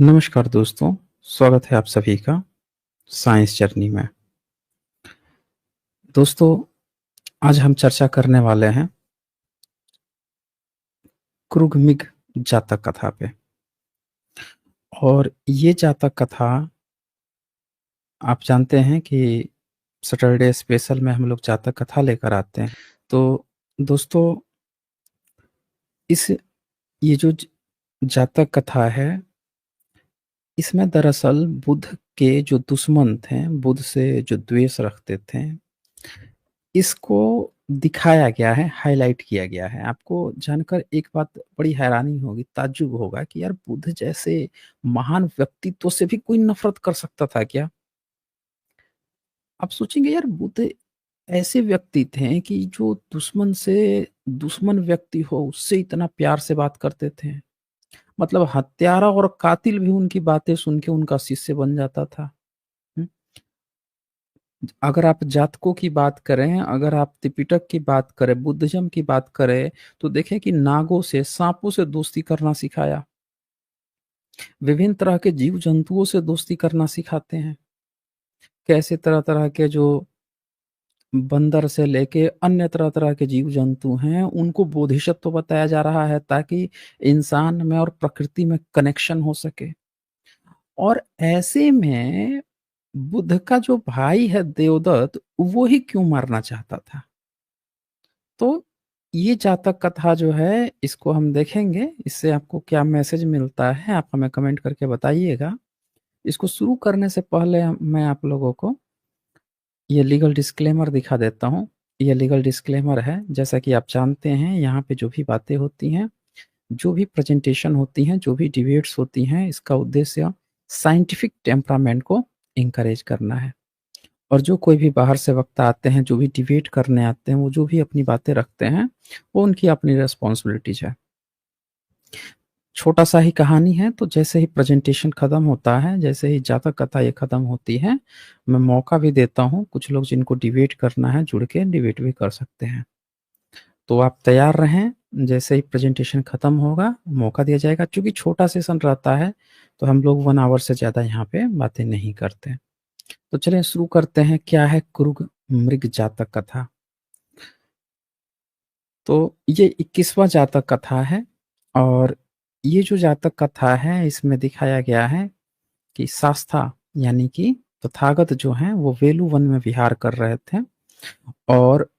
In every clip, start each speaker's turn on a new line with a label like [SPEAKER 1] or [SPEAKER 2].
[SPEAKER 1] नमस्कार दोस्तों, स्वागत है आप सभी का साइंस जर्नी में। दोस्तों, आज हम चर्चा करने वाले हैं कृगमिग जातक कथा पे। और ये जातक कथा आप जानते हैं कि सैटरडे स्पेशल में हम लोग जातक कथा लेकर आते हैं। तो दोस्तों, इस ये जो जातक कथा है, इसमें दरअसल बुद्ध के जो दुश्मन थे, बुद्ध से जो द्वेष रखते थे, इसको दिखाया गया है, हाइलाइट किया गया है। आपको जानकर एक बात बड़ी हैरानी होगी, ताज्जुब होगा कि यार बुद्ध जैसे महान व्यक्तित्व से भी कोई नफ़रत कर सकता था क्या? आप सोचेंगे यार बुद्ध ऐसे व्यक्ति थे कि जो दुश्मन से दुश्मन व्यक्ति हो उससे इतना प्यार से बात करते थे। मतलब हत्यारा और कातिल भी उनकी बातें सुन के उनका शिष्य बन जाता था। हुँ? अगर आप जातकों की बात करें, अगर आप त्रिपिटक की बात करें, बुद्धिज़्म की बात करें, तो देखें कि नागों से, साँपों से दोस्ती करना सिखाया। विभिन्न तरह के जीव-जंतुओं से दोस्ती करना सिखाते हैं। कैसे तरह-तरह के जो बंदर से लेके अन्य तरह-तरह के जीव-जंतु हैं, उनको बोधिसत्व बताया जा रहा है ताकि इंसान में और प्रकृति में कनेक्शन हो सके। और ऐसे में बुद्ध का जो भाई है देवदत्त, वो ही क्यों मारना चाहता था? तो ये जातक कथा जो है, इसको हम देखेंगे, इससे आपको क्या मैसेज मिलता है, आप हमें कमेंट करके बताइएगा। इसको शुरू करने से पहले मैं आप लोगों को ये लीगल डिस्क्लेमर दिखा देता हूँ। ये लीगल डिस्क्लेमर है, जैसा कि आप जानते हैं, यहाँ पे जो भी बातें होती हैं, जो भी प्रेज़ेंटेशन होती हैं, जो भी डिबेट्स होती हैं, इसका उद्देश्य साइंटिफिक टेम्परामेंट को एनकरेज करना है। और जो कोई भी बाहर से वक्ता आते हैं, जो भी डिबेट करने आते हैं, वो जो भी अपनी बातें रखते हैं, वो उनकी अपनी रिस्पॉन्सिबिलिटीज़ है। छोटा-सा ही कहानी है, तो जैसे ही प्रेज़ेंटेशन खत्म होता है, जैसे ही जातक कथा ये खत्म होती है, मैं मौका भी देता हूँ, कुछ लोग जिनको डिबेट करना है, जुड़ के डिबेट भी कर सकते हैं। तो आप तैयार रहें, जैसे ही प्रेज़ेंटेशन खत्म होगा, मौका दिया जाएगा। चूँकि छोटा सेशन रहता है, तो हम लोग 1 आवर से ज़्यादा यहाँ पे बातें नहीं करते। तो चलिए शुरू करते हैं, क्या है कुरुग मृग जातक कथा? तो ये 21वां जातक कथा है और ये जो जातक कथा है, इसमें दिखाया गया है कि शास्ता यानी कि तथागत जो हैं, वो वेलू वन में विहार कर रहे थे और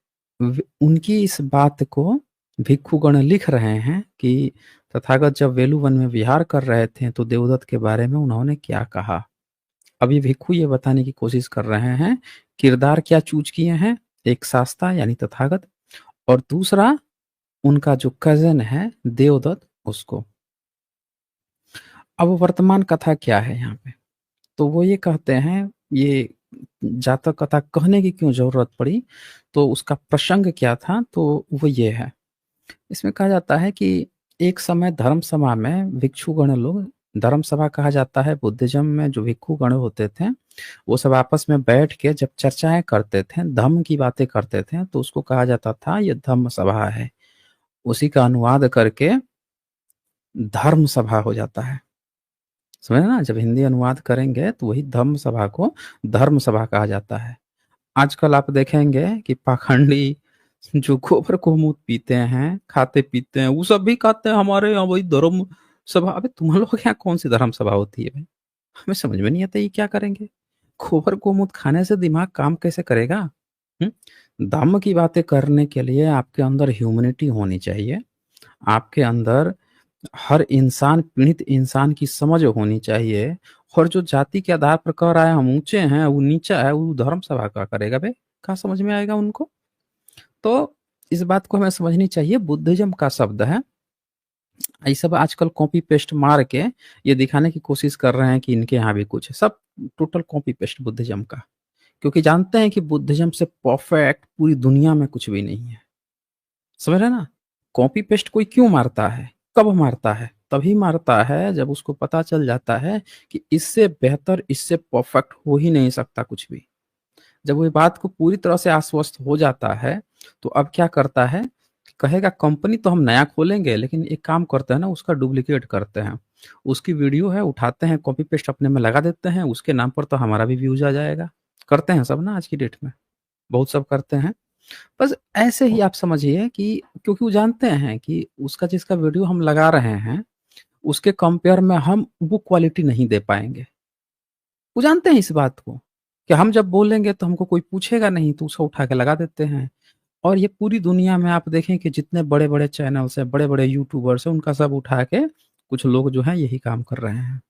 [SPEAKER 1] उनकी इस बात को भिक्षुगण लिख रहे हैं कि तथागत जब वेलू वन में विहार कर रहे थे, तो देवदत्त के बारे में उन्होंने क्या कहा? अब ये भिक्षु ये बताने की कोशिश कर रहे हैं, किरदार क्या चूज़ किए हैं, एक शास्ता यानी तथागत और दूसरा उनका जो कज़न है देवदत्त उसको। अब वर्तमान कथा क्या है यहाँ पे? तो वो ये कहते हैं, ये जातक कथा कहने की क्यों ज़रूरत पड़ी? तो उसका प्रसंग क्या था? तो वो ये है। इसमें कहा जाता है कि एक समय धर्म सभा में भिक्षुगण लोग, धर्म सभा कहा जाता है बुद्धिज़्म में, जो भिक्षुगण होते थे, वो सब आपस में बैठ के जब चर्चाएँ करते थे, धम्म की बातें करते थे, तो उसको कहा जाता था ये धम्म सभा है। उसी का अनुवाद करके धर्म सभा हो जाता है। समझे ना? जब हिंदी अनुवाद करेंगे तो वही धम्म सभा को धर्म सभा कहा जाता है। आजकल आप देखेंगे कि पाखंडी जो गोबर गोमूत्र पीते हैं, खाते-पीते हैं, वो सब भी कहते हैं हमारे यहाँ वही धर्म सभा। अबे तुम लोग के यहाँ कौन-सी धर्म सभा होती है भाई? हमें समझ में नहीं आता ये क्या करेंगे? गोबर गोमूत्र खाने से दिमाग काम कैसे करेगा? हुँ? धम्म की बातें करने के लिए आपके अंदर ह्यूमैनिटी होनी चाहिए। आपके अंदर हर इंसान, पीड़ित इंसान की समझ होनी चाहिए। और जो जाति के आधार पर कह रहा है हम ऊँचे हैं, वो नीचा है, वो धर्म सभा क्या करेगा बे? कहाँ समझ में आएगा उनको? तो इस बात को हमें समझनी चाहिए, बुद्धिज़्म का शब्द है। ये सब आजकल कॉपी पेस्ट मार के ये दिखाने की कोशिश कर रहे हैं कि इनके यहाँ भी कुछ है। सब टोटल कॉपी पेस्ट बुद्धिज़्म का। क्योंकि जानते हैं कि बुद्धिज़्म से परफेक्ट पूरी दुनिया में कुछ भी नहीं है। समझ रहे हैं ना? कॉपी पेस्ट कोई क्यों मारता है? कब मारता है? तभी मारता है जब उसको पता चल जाता है कि इससे बेहतर, इससे परफेक्ट हो ही नहीं सकता कुछ भी। जब वो ये बात को पूरी तरह से आश्वस्त हो जाता है, तो अब क्या करता है? कहेगा कंपनी तो हम नया खोलेंगे, लेकिन एक काम करते हैं ना, उसका डुप्लीकेट करते हैं। उसकी वीडियो है, उठाते हैं, कॉपी पेस्ट अपने में लगा देते हैं, उसके नाम पर तो हमारा भी व्यूज़ आ जाएगा। करते हैं सब ना आज की डेट में, बहुत सब करते हैं। बस ऐसे ही आप समझिए कि क्योंकि वो जानते हैं कि उसका जिसका वीडियो हम लगा रहे हैं, उसके कंपेयर में हम वो क्वालिटी नहीं दे पाएँगे। वो जानते हैं इस बात को, कि हम जब बोलेंगे तो हमको कोई पूछेगा नहीं, तो उसको उठा के लगा देते हैं। और ये पूरी दुनिया में आप देखें कि जितने बड़े-बड़े चैनल्स हैं, बड़े-बड़े यूट्यूबर्स हैं, उनका सब उठा के कुछ लोग जो हैं यही काम कर रहे हैं।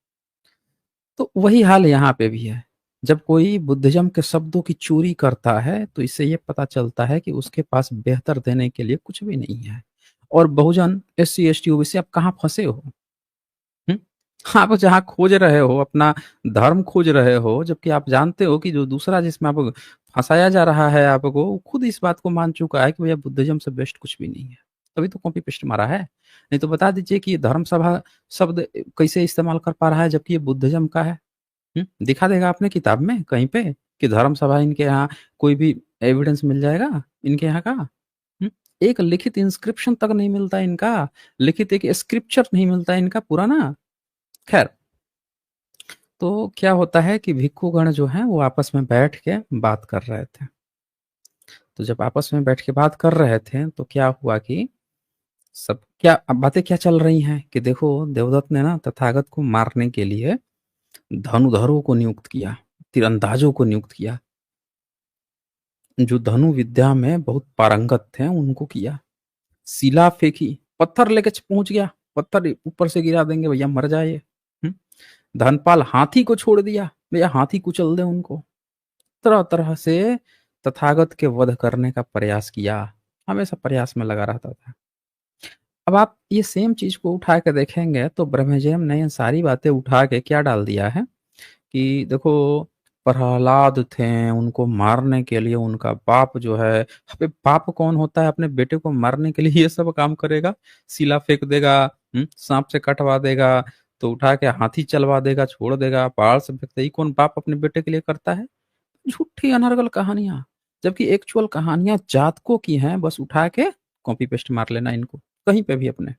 [SPEAKER 1] तो वही हाल यहाँ पे भी है। जब कोई बुद्धिज़्म के शब्दों की चोरी करता है, तो इससे ये पता चलता है कि उसके पास बेहतर देने के लिए कुछ भी नहीं है। और बहुजन, एससी, एसटी, ओबीसी आप कहाँ फँसे हो? हुँ? आप जहाँ खोज रहे हो, अपना धर्म खोज रहे हो, जबकि आप जानते हो कि जो दूसरा जिसमें आप फँसाया जा रहा है आपको, वो खुद इस बात को मान चुका है कि भैया बुद्धिज़्म से बेस्ट कुछ भी नहीं है। तभी तो कॉपी पेस्ट मारा है। नहीं तो बता दीजिए कि ये धर्म सभा शब्द कैसे इस्तेमाल कर पा रहा है जबकि ये बुद्धिज़्म का है? दिखा देगा आपने किताब में कहीं पे कि धर्म सभा इनके यहाँ कोई भी एविडेंस मिल जाएगा इनके यहाँ का? एक लिखित इंस्क्रिप्शन तक नहीं मिलता इनका, लिखित एक स्क्रिप्चर नहीं मिलता इनका पुराना। खैर, तो क्या होता है कि भिक्षुगण जो हैं वो आपस में बैठ के बात कर रहे थे। तो जब आपस में बैठ के बात कर रहे थे तो क्या हुआ कि सब क्या अब बातें क्या चल रही हैं कि देखो देवदत्त ने ना तथागत को मारने के लिए धनुधरों को नियुक्त किया, तीरंदाजों को नियुक्त किया, जो धनु विद्या में बहुत पारंगत थे उनको किया। शिला फेंकी, पत्थर लेके पहुंच गया, पत्थर ऊपर से गिरा देंगे भैया मर जाए ये। हम्म? धनपाल हाथी को छोड़ दिया, भैया हाथी कुचल दे उनको। तरह तरह से तथागत के वध करने का प्रयास किया, हमेशा प्रयास में लगा रहता था। अब आप ये सेम चीज को उठा के देखेंगे तो ब्रह्मजयम ने ये सारी बातें उठा के क्या डाल दिया है कि देखो प्रहलाद थे, उनको मारने के लिए उनका बाप जो है, अबे बाप कौन होता है अपने बेटे को मारने के लिए ये सब काम करेगा? शिला फेंक देगा, सांप से कटवा देगा, तो उठा के हाथी चलवा देगा, छोड़ देगा, पहाड़ से फेंक देगा, ये कौन बाप अपने बेटे के लिए करता है? झूठी अनर्गल कहानियां, जबकि एक्चुअल कहानियां जातकों की हैं, बस उठा के कॉपी पेस्ट मार लेना इनको कहीं पे भी अपने।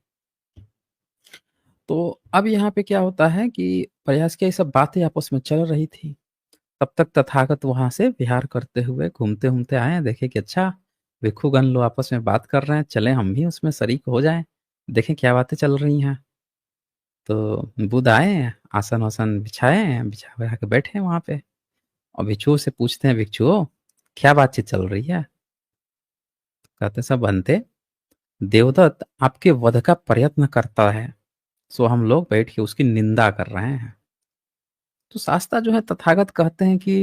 [SPEAKER 1] तो अब यहाँ पे क्या होता है कि प्रयास की ये सब बातें आपस में चल रही थी। तब तक तथागत वहां से विहार करते हुए घूमते घूमते आए, देखे कि अच्छा भिक्षुगण लोग आपस में बात कर रहे हैं, चले हम भी उसमें शरीक हो जाएं, देखें क्या बातें चल रही हैं। तो बुध आए, आसन वासन बिछाए, बिछा बिछा के बैठे वहां पे, और भिक्षुओं से पूछते हैं, भिक्षुओं क्या बातचीत चल रही है? कहते सब बनते, देवदत्त आपके वध का प्रयत्न करता है, सो हम लोग बैठ के उसकी निंदा कर रहे हैं। तो शास्त्रा जो है तथागत कहते हैं कि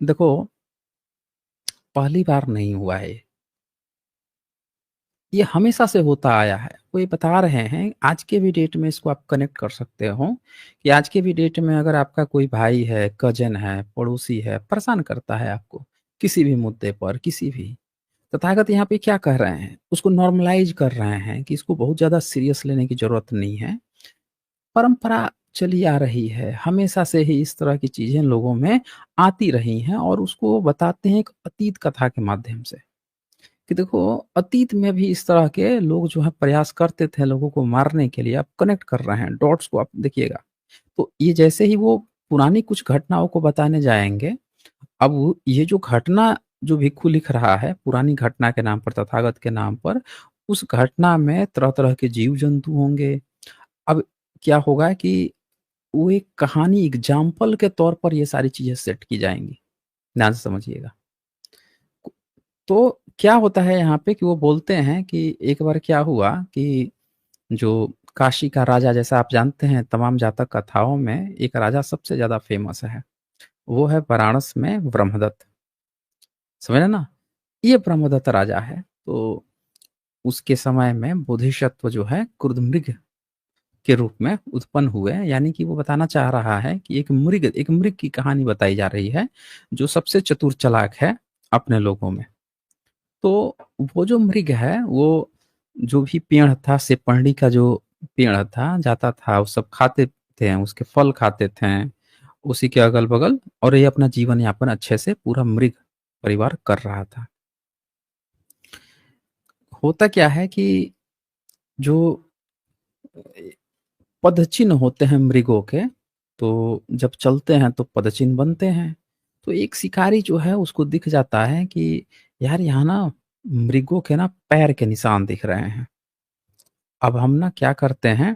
[SPEAKER 1] देखो पहली बार नहीं हुआ है, ये हमेशा से होता आया है। वो ये बता रहे हैं, आज के भी डेट में इसको आप कनेक्ट कर सकते हो कि आज के भी डेट में अगर आपका कोई भाई है, कज़न है, पड़ोसी है, परेशान करता है आपको, किसी भी मुद्दे पर, किसी भी, तथागत यहाँ पे क्या कह रहे हैं, उसको नॉर्मलाइज़ कर रहे हैं कि इसको बहुत ज़्यादा सीरियस लेने की ज़रूरत नहीं है। परंपरा चली आ रही है, हमेशा से ही इस तरह की चीज़ें लोगों में आती रही हैं और उसको वो बताते हैं एक अतीत कथा के माध्यम से। कि देखो अतीत में भी इस तरह के लोग जो है प्रयास करते थे लोगों को मारने के लिए, आप कनेक्ट कर रहे हैं डॉट्स को, आप देखिएगा। तो ये जैसे ही वो पुरानी कुछ घटनाओं को बताने जाएंगे, अब ये जो घटना जो भिक्षु लिख रहा है पुरानी घटना के नाम पर, तथागत के नाम पर, उस घटना में तरह तरह के जीव जंतु होंगे। अब क्या होगा कि वो एक कहानी एग्जाम्पल के तौर पर ये सारी चीजें सेट की जाएंगी, ध्यान से समझिएगा। तो क्या होता है यहाँ पे कि वो बोलते हैं कि एक बार क्या हुआ कि जो काशी का राजा, जैसा आप जानते हैं तमाम जातक कथाओं में एक राजा सबसे ज्यादा फेमस है, वो है वाराणस में ब्रह्मदत्त, समझे ना? ये ब्रह्मदत्त राजा है। तो उसके समय में बोधिसत्व जो है क्रुद्धमृग के रूप में उत्पन्न हुए, यानी कि वो बताना चाह रहा है कि एक मृग की कहानी बताई जा रही है जो सबसे चतुर चालाक है अपने लोगों में। तो वो जो मृग है वो जो भी पेड़ था, सेपंडी का जो पेड़ था जाता था, वो सब खाते थे, उसके फल खाते थे उसी के अगल बगल, और ये अपना जीवन यापन अच्छे से पूरा मृग परिवार कर रहा था। होता क्या है कि जो पदचिन्ह होते हैं मृगों के, तो जब चलते हैं तो पदचिन्ह बनते हैं। तो एक शिकारी जो है उसको दिख जाता है कि यार यहाँ ना मृगों के ना पैर के निशान दिख रहे हैं। अब हम ना क्या करते हैं,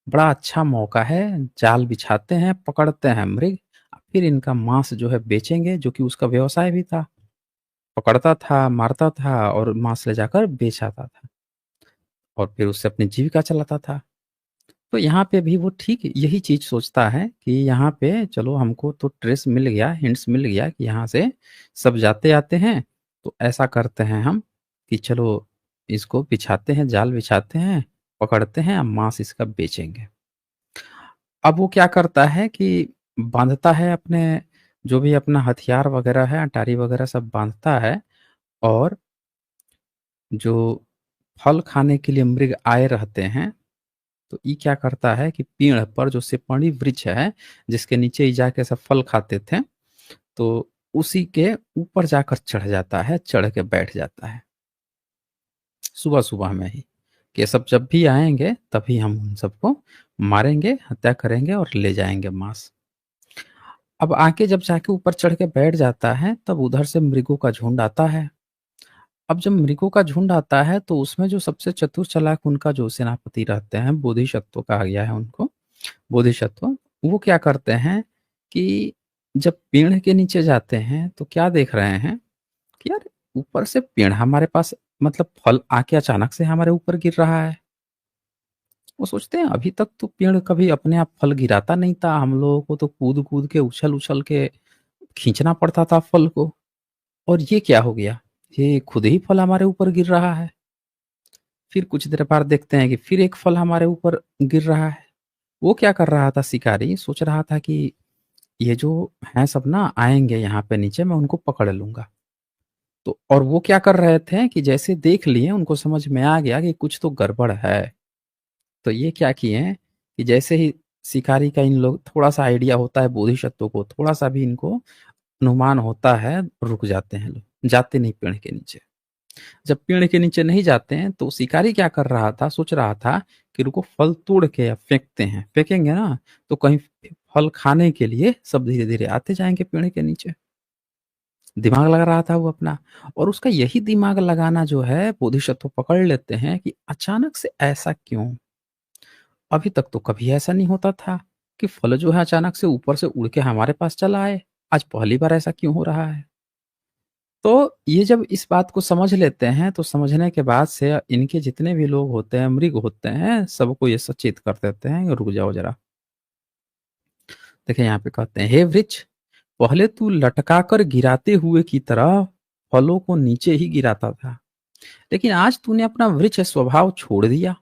[SPEAKER 1] बड़ा अच्छा मौका है, जाल बिछाते हैं, पकड़ते हैं मृग, फिर इनका मांस जो है बेचेंगे, जो कि उसका व्यवसाय भी था। पकड़ता था, मारता था और मांस ले जाकर बेच आता था और फिर उससे अपनी जीविका चलाता था। तो यहाँ पे भी वो ठीक यही चीज़ सोचता है कि यहाँ पे चलो हमको तो ट्रेस मिल गया, हिंट्स मिल गया कि यहाँ से सब जाते आते हैं, तो ऐसा करते हैं हम कि चलो इसको बिछाते हैं, जाल बिछाते हैं, पकड़ते हैं, अब मांस इसका बेचेंगे। अब वो क्या करता है कि बाँधता है अपने जो भी अपना हथियार वगैरह है, अटारी वगैरह सब बाँधता है और जो फल खाने के लिए मृग आए रहते हैं, तो ये क्या करता है कि पेड़ पर जो सेपड़ी वृक्ष है, जिसके नीचे ये जाके सब फल खाते थे, तो उसी के ऊपर जाकर चढ़ जाता है, चढ़ के बैठ जाता है, सुबह-सुबह में ही, कि ये सब जब भी आएँगे, तभी हम उन सबको मारेंगे, हत्या करेंगे और ले जाएँगे माँस। अब आके जब जाके ऊपर चढ़ के बैठ जाता है, तब उधर से मृगों का झुंड आता है। अब जब मृगों का झुंड आता है, तो उसमें जो सबसे चतुर चालाक उनका जो सेनापति रहते हैं, बोधिसत्व कहा गया है उनको, बोधिसत्व, वो क्या करते हैं कि जब पेड़ के नीचे जाते हैं, तो क्या देख रहे हैं कि यार ऊपर से पेड़ हमारे पास मतलब फल आके अचानक से हमारे ऊपर गिर रहा है। वो सोचते हैं अभी तक तो पेड़ कभी अपने आप फल गिराता नहीं था, हम लोगों को तो कूद-कूद के, उछल-उछल के खींचना पड़ता था फल को और ये क्या हो गया? ये खुद ही फल हमारे ऊपर गिर रहा है। फिर कुछ देर बाद देखते हैं कि फिर एक फल हमारे ऊपर गिर रहा है। वो क्या कर रहा था शिकारी, सोच रहा था कि ये जो हैं सब ना आएँगे यहाँ पे नीचे, मैं उनको पकड़ लूँगा। तो और वो क्या कर रहे थे कि जैसे देख लिए उनको समझ में आ गया कि कुछ तो गड़बड़ है। तो ये क्या किए कि जैसे ही शिकारी का इन लोग थोड़ा-सा आइडिया होता है बोधिसत्व को, थोड़ा-सा भी इनको अनुमान होता है, रुक जाते हैं लोग, जाते नहीं पेड़ के नीचे। जब पेड़ के नीचे नहीं जाते हैं तो शिकारी क्या कर रहा था, सोच रहा था कि रुको फल तोड़ के या फेंकते हैं, फेंकेंगे ना तो कहीं फल खाने के लिए सब धीरे-धीरे आते जाएँगे पेड़ के नीचे। दिमाग लगा रहा था वो अपना और उसका यही दिमाग लगाना जो है बोधिसत्व पकड़ लेते हैं कि अचानक से ऐसा क्यों? अभी तक तो कभी ऐसा नहीं होता था कि फल जो है अचानक से ऊपर से उड़ के हमारे पास चला आए। आज पहली बार ऐसा क्यों हो रहा है? तो ये जब इस बात को समझ लेते हैं, तो समझने के बाद से इनके जितने भी लोग होते हैं, मृग होते हैं, सबको ये सचेत कर देते हैं, रुक जाओ ज़रा। देखिए यहाँ पे कहते हैं, हे वृक्ष, पहले तू लटका कर गिराते हुए की तरह फलों को नीचे ही गिराता था, लेकिन आज तूने अपना वृक्ष स्वभाव छोड़ दिया।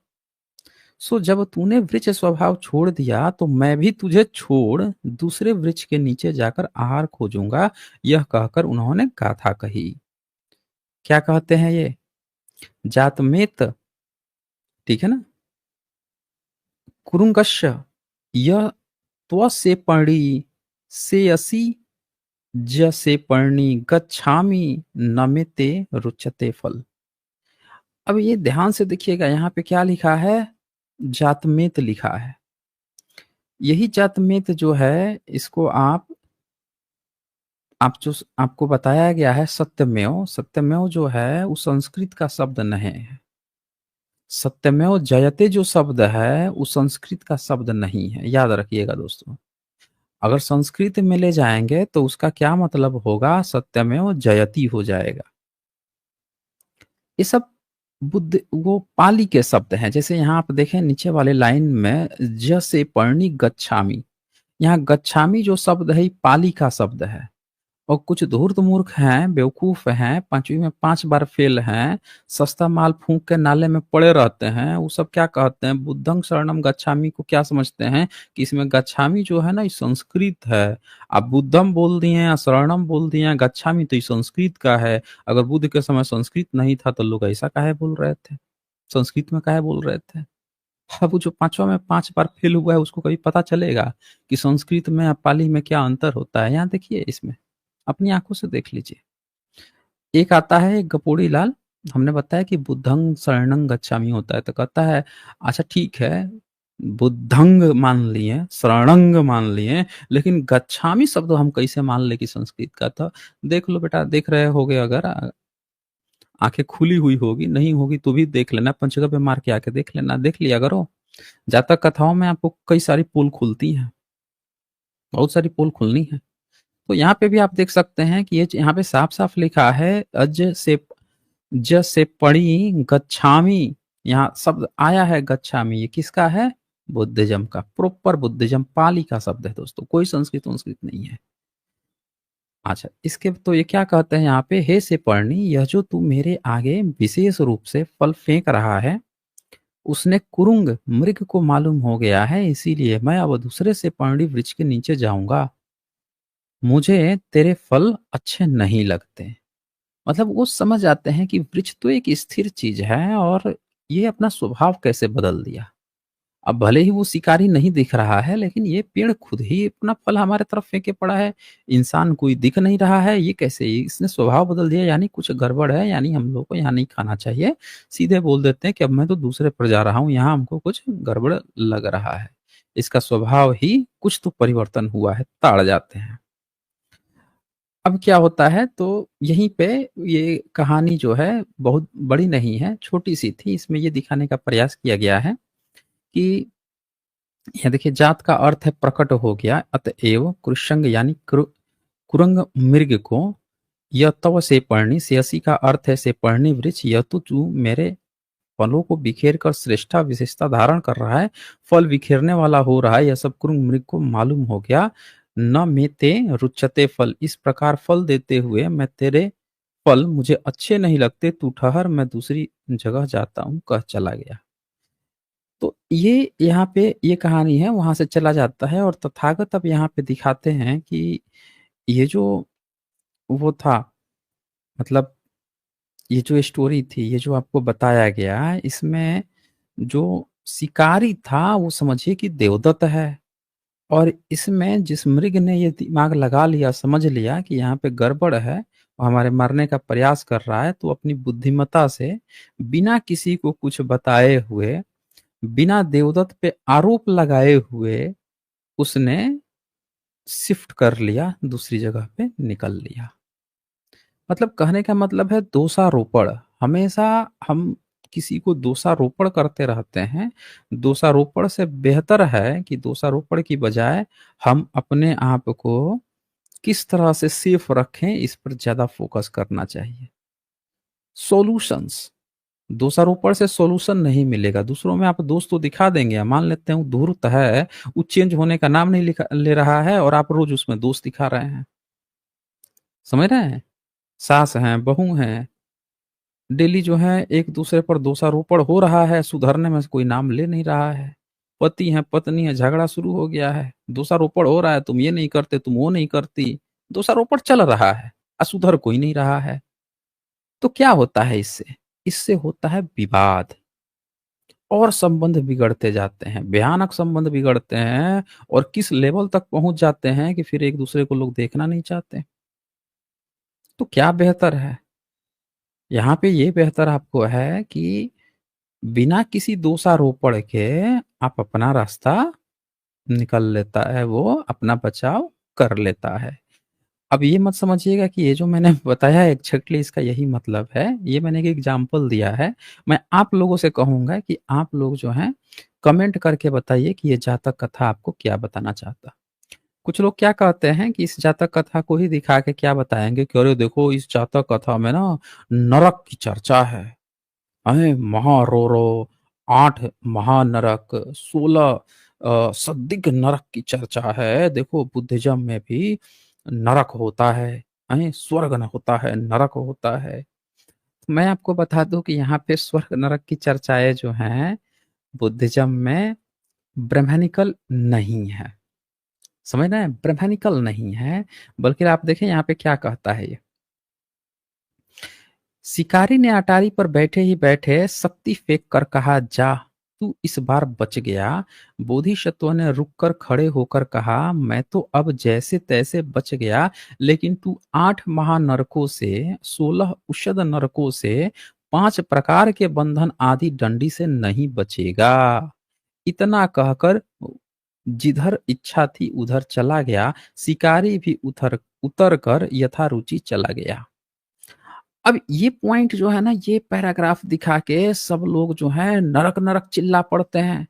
[SPEAKER 1] सो जब तूने वृक्ष स्वभाव छोड़ दिया, तो मैं भी तुझे छोड़ दूसरे वृक्ष के नीचे जाकर आहार खोजूंगा। यह कहकर उन्होंने गाथा कही। क्या कहते हैं ये? जातमेत, ठीक है ना? कुरुंगश्य यह त्वसे पर्णी सेयसी जसे पर्णी गच्छामि नमेते रुचते फल। अब ये ध्यान से देखिएगा यहाँ पे क्या लिखा है? जातमेत लिखा है। यही जातमेत जो है इसको आप जो आपको बताया गया है सत्यमेव, सत्यमेव जो है वो संस्कृत का शब्द नहीं है। सत्यमेव जयते जो शब्द है वो संस्कृत का शब्द नहीं है, याद रखिएगा दोस्तों। अगर संस्कृत में ले जाएँगे तो उसका क्या मतलब होगा, सत्यमेव जयति हो जाएगा। ये सब बुद्ध वो पाली के शब्द हैं। जैसे यहाँ आप देखें नीचे वाले लाइन में ज से पर्णी गच्छामि, यहाँ गच्छामि जो शब्द है ये पाली का शब्द है। और कुछ धूर्त मूर्ख हैं, बेवकूफ़ हैं, 5वीं में 5 बार फेल हैं, सस्ता माल फूँक के नाले में पड़े रहते हैं, वो सब क्या कहते हैं, बुद्धं शरणं गच्छामि को क्या समझते हैं कि इसमें गच्छामि जो है ना ये संस्कृत है। आप बुद्धं बोल दिए या शरणं बोल दिए या गच्छामि तो ये संस्कृत का है। अगर बुद्ध के समय संस्कृत नहीं था तो लोग ऐसा काहे बोल रहे थे? संस्कृत में काहे बोल रहे थे? अब वो जो 5वाँ में 5 बार फेल हुआ है उसको कभी पता चलेगा कि संस्कृत में और पाली में क्या अंतर होता है? यहाँ देखिए इसमें। अपनी आँखों से देख लीजिए। एक आता है एक गपोड़ी लाल, हमने बताया कि बुद्धं शरणं गच्छामि होता है, तो कहता है अच्छा ठीक है, बुद्धंग मान लिए, शरणंग मान लिए, लेकिन गच्छामि शब्द हम कैसे मान ले कि संस्कृत का था? देख लो बेटा, देख रहे होगे अगर आंखें खुली हुई होगी, नहीं होगी तो भी देख लेना, पंचगव्य पे मार के आके देख लेना, देख लिया करो। जातक कथाओं में आपको कई सारी पोल खुलती हैं, बहुत सारी पोल खुलनी है। तो यहाँ पे भी आप देख सकते हैं कि ये यहाँ पे साफ साफ लिखा है, अज से ज से पढ़ी गच्छामी, यहाँ शब्द आया है गच्छामी, ये किसका है? बुद्धिज्म का, प्रॉपर बुद्धिज्म, पाली का शब्द है दोस्तों, कोई संस्कृत संस्कृत नहीं है। अच्छा, इसके तो ये क्या कहते हैं यहाँ पे, हे से पढ़नी, यह जो तू मेरे आगे विशेष रूप से फल फेंक रहा है, उसने कुरुंग मृग को मालूम हो गया है, इसीलिए मैं अब दूसरे से पर्णी वृक्ष के नीचे जाऊंगा। मुझे तेरे फल अच्छे नहीं लगते। मतलब वो समझ आते हैं कि वृक्ष तो एक स्थिर चीज है और ये अपना स्वभाव कैसे बदल दिया। अब भले ही वो शिकारी नहीं दिख रहा है, लेकिन ये पेड़ खुद ही अपना फल हमारे तरफ फेंके पड़ा है। इंसान कोई दिख नहीं रहा है, ये कैसे, इसने स्वभाव बदल दिया, यानी कुछ गड़बड़ है, यानी हम लोग को यहाँ नहीं खाना चाहिए। सीधे बोल देते हैं कि अब मैं तो दूसरे पर जा रहा हूँ, यहाँ हमको कुछ गड़बड़ लग रहा है। इसका स्वभाव ही कुछ तो परिवर्तन हुआ है, ताड़ जाते हैं। अब क्या होता है, तो यहीं पे ये कहानी जो है बहुत बड़ी नहीं है, छोटी सी थी। इसमें ये दिखाने का प्रयास किया गया है कि यह देखिए, जात का अर्थ है प्रकट हो गया, अतएव कृशंग यानी कुरंग मृग को, यह तव से पर्णी, सेयसी का अर्थ है से पर्णी वृक्ष, यह तो तू मेरे फलों को बिखेर कर श्रेष्ठा विशेषता धारण कर रहा है, फल बिखेरने वाला हो रहा है, यह सब कुरंग मृग को मालूम हो गया। न मेते रुचते फल, इस प्रकार फल देते हुए मैं तेरे फल मुझे अच्छे नहीं लगते, तू ठहर, मैं दूसरी जगह जाता हूँ, कह चला गया। तो ये यहाँ पे ये कहानी है, वहां से चला जाता है और तथागत अब यहाँ पे दिखाते हैं कि ये जो वो था, मतलब ये जो स्टोरी थी, ये जो आपको बताया गया, इसमें जो शिकारी था वो समझिए कि देवदत्त है, और इसमें जिस मृग ने ये दिमाग लगा लिया, समझ लिया कि यहाँ पे गड़बड़ है, वो हमारे मारने का प्रयास कर रहा है, तो अपनी बुद्धिमत्ता से बिना किसी को कुछ बताए हुए, बिना देवदत्त पे आरोप लगाए हुए, उसने शिफ्ट कर लिया, दूसरी जगह पे निकल लिया। मतलब कहने का मतलब है दोषारोपण, हमेशा हम किसी को दोषारोपण करते रहते हैं। दोषारोपण से बेहतर है कि दोषारोपण की बजाय हम अपने आप को किस तरह से सेफ रखें, इस पर ज्यादा फोकस करना चाहिए। सॉल्यूशंस, दोषारोपण से सॉल्यूशन नहीं मिलेगा। दूसरों में आप दोष तो दिखा देंगे, मान लेते हैं वो धूर्त है, वो चेंज होने का नाम नहीं ले रहा है, और आप रोज उसमें दोष दिखा रहे हैं। समझ रहे हैं? सास हैं, बहू हैं, डेली जो है एक दूसरे पर दोषारोपण हो रहा है, सुधरने में से कोई नाम ले नहीं रहा है। पति है, पत्नी है, झगड़ा शुरू हो गया है, दोषारोपण हो रहा है, तुम ये नहीं करते, तुम वो नहीं करती, दोषारोपण चल रहा है, असुधर कोई नहीं रहा है। तो क्या होता है इससे? इससे होता है विवाद, और संबंध बिगड़ते जाते हैं, भयानक संबंध बिगड़ते हैं, और किस लेवल तक पहुंच जाते हैं कि फिर एक दूसरे को लोग देखना नहीं चाहते। तो क्या बेहतर है? यहाँ पे ये बेहतर आपको है कि बिना किसी दोषारोपण के आप अपना रास्ता निकल लेता है, वो अपना बचाव कर लेता है। अब ये मत समझिएगा कि ये जो मैंने बताया है एग्जैक्टली इसका यही मतलब है, ये मैंने एक एग्जांपल दिया है। मैं आप लोगों से कहूंगा कि आप लोग जो हैं कमेंट करके बताइए कि ये जातक कथा आपको क्या बताना चाहता। कुछ लोग क्या कहते हैं कि इस जातक कथा को ही दिखा के क्या बताएंगे कि अरे देखो, इस जातक कथा में ना नरक की चर्चा है, अरे महारोरो, 8 महानरक, 16 सद्दिग नरक की चर्चा है। देखो बुद्धिज्म में भी नरक होता है, स्वर्ग न होता है, नरक होता है। मैं आपको बता दूं कि यहाँ पे स्वर्ग नरक की चर्चाएं जो हैं बुद्धिज्म में ब्रह्मनिकल नहीं है। समझ रहे हैं? ब्रह्मनिकल नहीं है, बल्कि आप देखें यहाँ पे क्या कहता है ये, शिकारी ने अटारी पर बैठे ही बैठे शक्ति फेंक कर कहा, जा तू इस बार बच गया। बोधिसत्व ने रुककर खड़े होकर कहा, मैं तो अब जैसे तैसे बच गया, लेकिन तू 8 महानरकों से, 16 उषद नरकों से, 5 प्रकार के बंधन आदि डंडी से नहीं बचेगा। इतना कहकर जिधर इच्छा थी उधर चला गया, शिकारी भी उतर उतर कर यथारुचि चला गया। अब ये पॉइंट जो है ना, ये पैराग्राफ दिखा के सब लोग जो है नरक-नरक चिल्ला पड़ते हैं।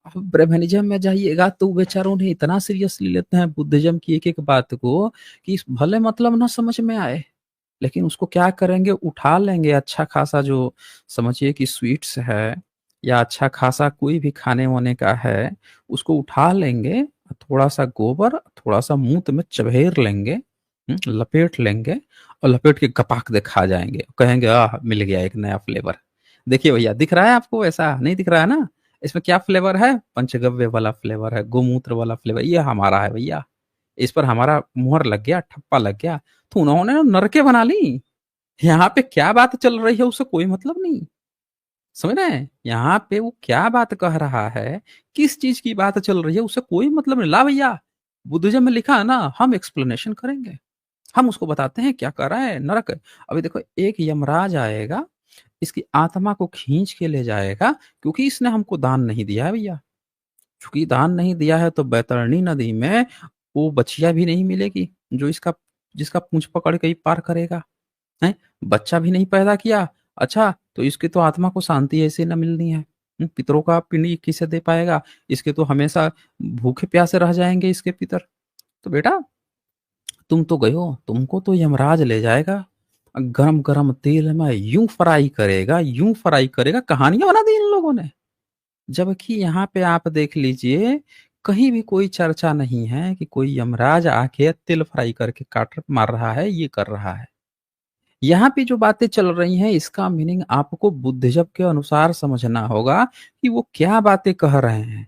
[SPEAKER 1] अब ब्राह्मणिज़्म में जाइएगा तो बेचारों ने इतना सीरियसली लेते हैं बुद्धिज़्म की एक-एक बात को कि भले मतलब ना समझ में आए, लेकिन उसको क्या करेंगे, उठा लेंगे अच्छा खासा जो समझिए कि स्वीट्स है या अच्छा खासा कोई भी खाने-वाने का है, उसको उठा लेंगे, थोड़ा-सा गोबर, थोड़ा-सा मूत में चबेर लेंगे, लपेट लेंगे और लपेट के गपाक दे खा जाएँगे। कहेंगे आह! मिल गया एक नया फ्लेवर। देखिए भैया दिख रहा है आपको ऐसा? नहीं दिख रहा है ना? इसमें क्या फ्लेवर है? पंचगव्य वाला फ्लेवर है, गोमूत्र वाला फ्लेवर, ये हमारा है भैया। इस पर हमारा मुहर लग गया, ठप्पा लग गया। तो उन्होंने ना नरकें बना ली। यहाँ पे क्या बात चल रही है उससे कोई मतलब नहीं। समझ रहे हैं? यहाँ पे वो क्या बात कह रहा है, किस चीज़ की बात चल रही है उससे कोई मतलब नहीं। ला भैया, बुद्धिज़्म में लिखा है ना, हम एक्सप्लेनेशन करेंगे। हम उसको बताते हैं क्या कर रहा है नरक। अभी देखो एक यमराज आएगा, इसकी आत्मा को खींच के ले जाएगा क्योंकि इसने हमको दान नहीं दिया है भैया। चूँकि दान नहीं दिया है तो बैतरणी नदी में वो बछिया भी नहीं मिलेगी, जो इसका जिसका पूँछ पकड़ के ही पार करेगा, हैं? बच्चा भी नहीं पैदा किया, अच्छा तो इसकी तो आत्मा को शांति ऐसे न मिलनी है। पितरों का पिंड ये किसे दे पाएगा? इसके तो हमेशा भूखे प्यासे रह जाएँगे इसके पितर। तो बेटा तुम तो गए हो, तुमको तो यमराज ले जाएगा, गरम-गरम तेल में यूँ फ्राई करेगा, कहानियाँ बना दी इन लोगों ने। जबकि यहाँ पे आप देख लीजिए, कहीं भी कोई चर्चा नहीं है कि कोई यमराज आके तिल फ्राई करके काट मार रहा है, ये कर रहा है। यहाँ पे जो बातें चल रही हैं, इसका मीनिंग आपको बुद्धिज़्म के अनुसार समझना होगा कि वो क्या बातें कह रहे हैं।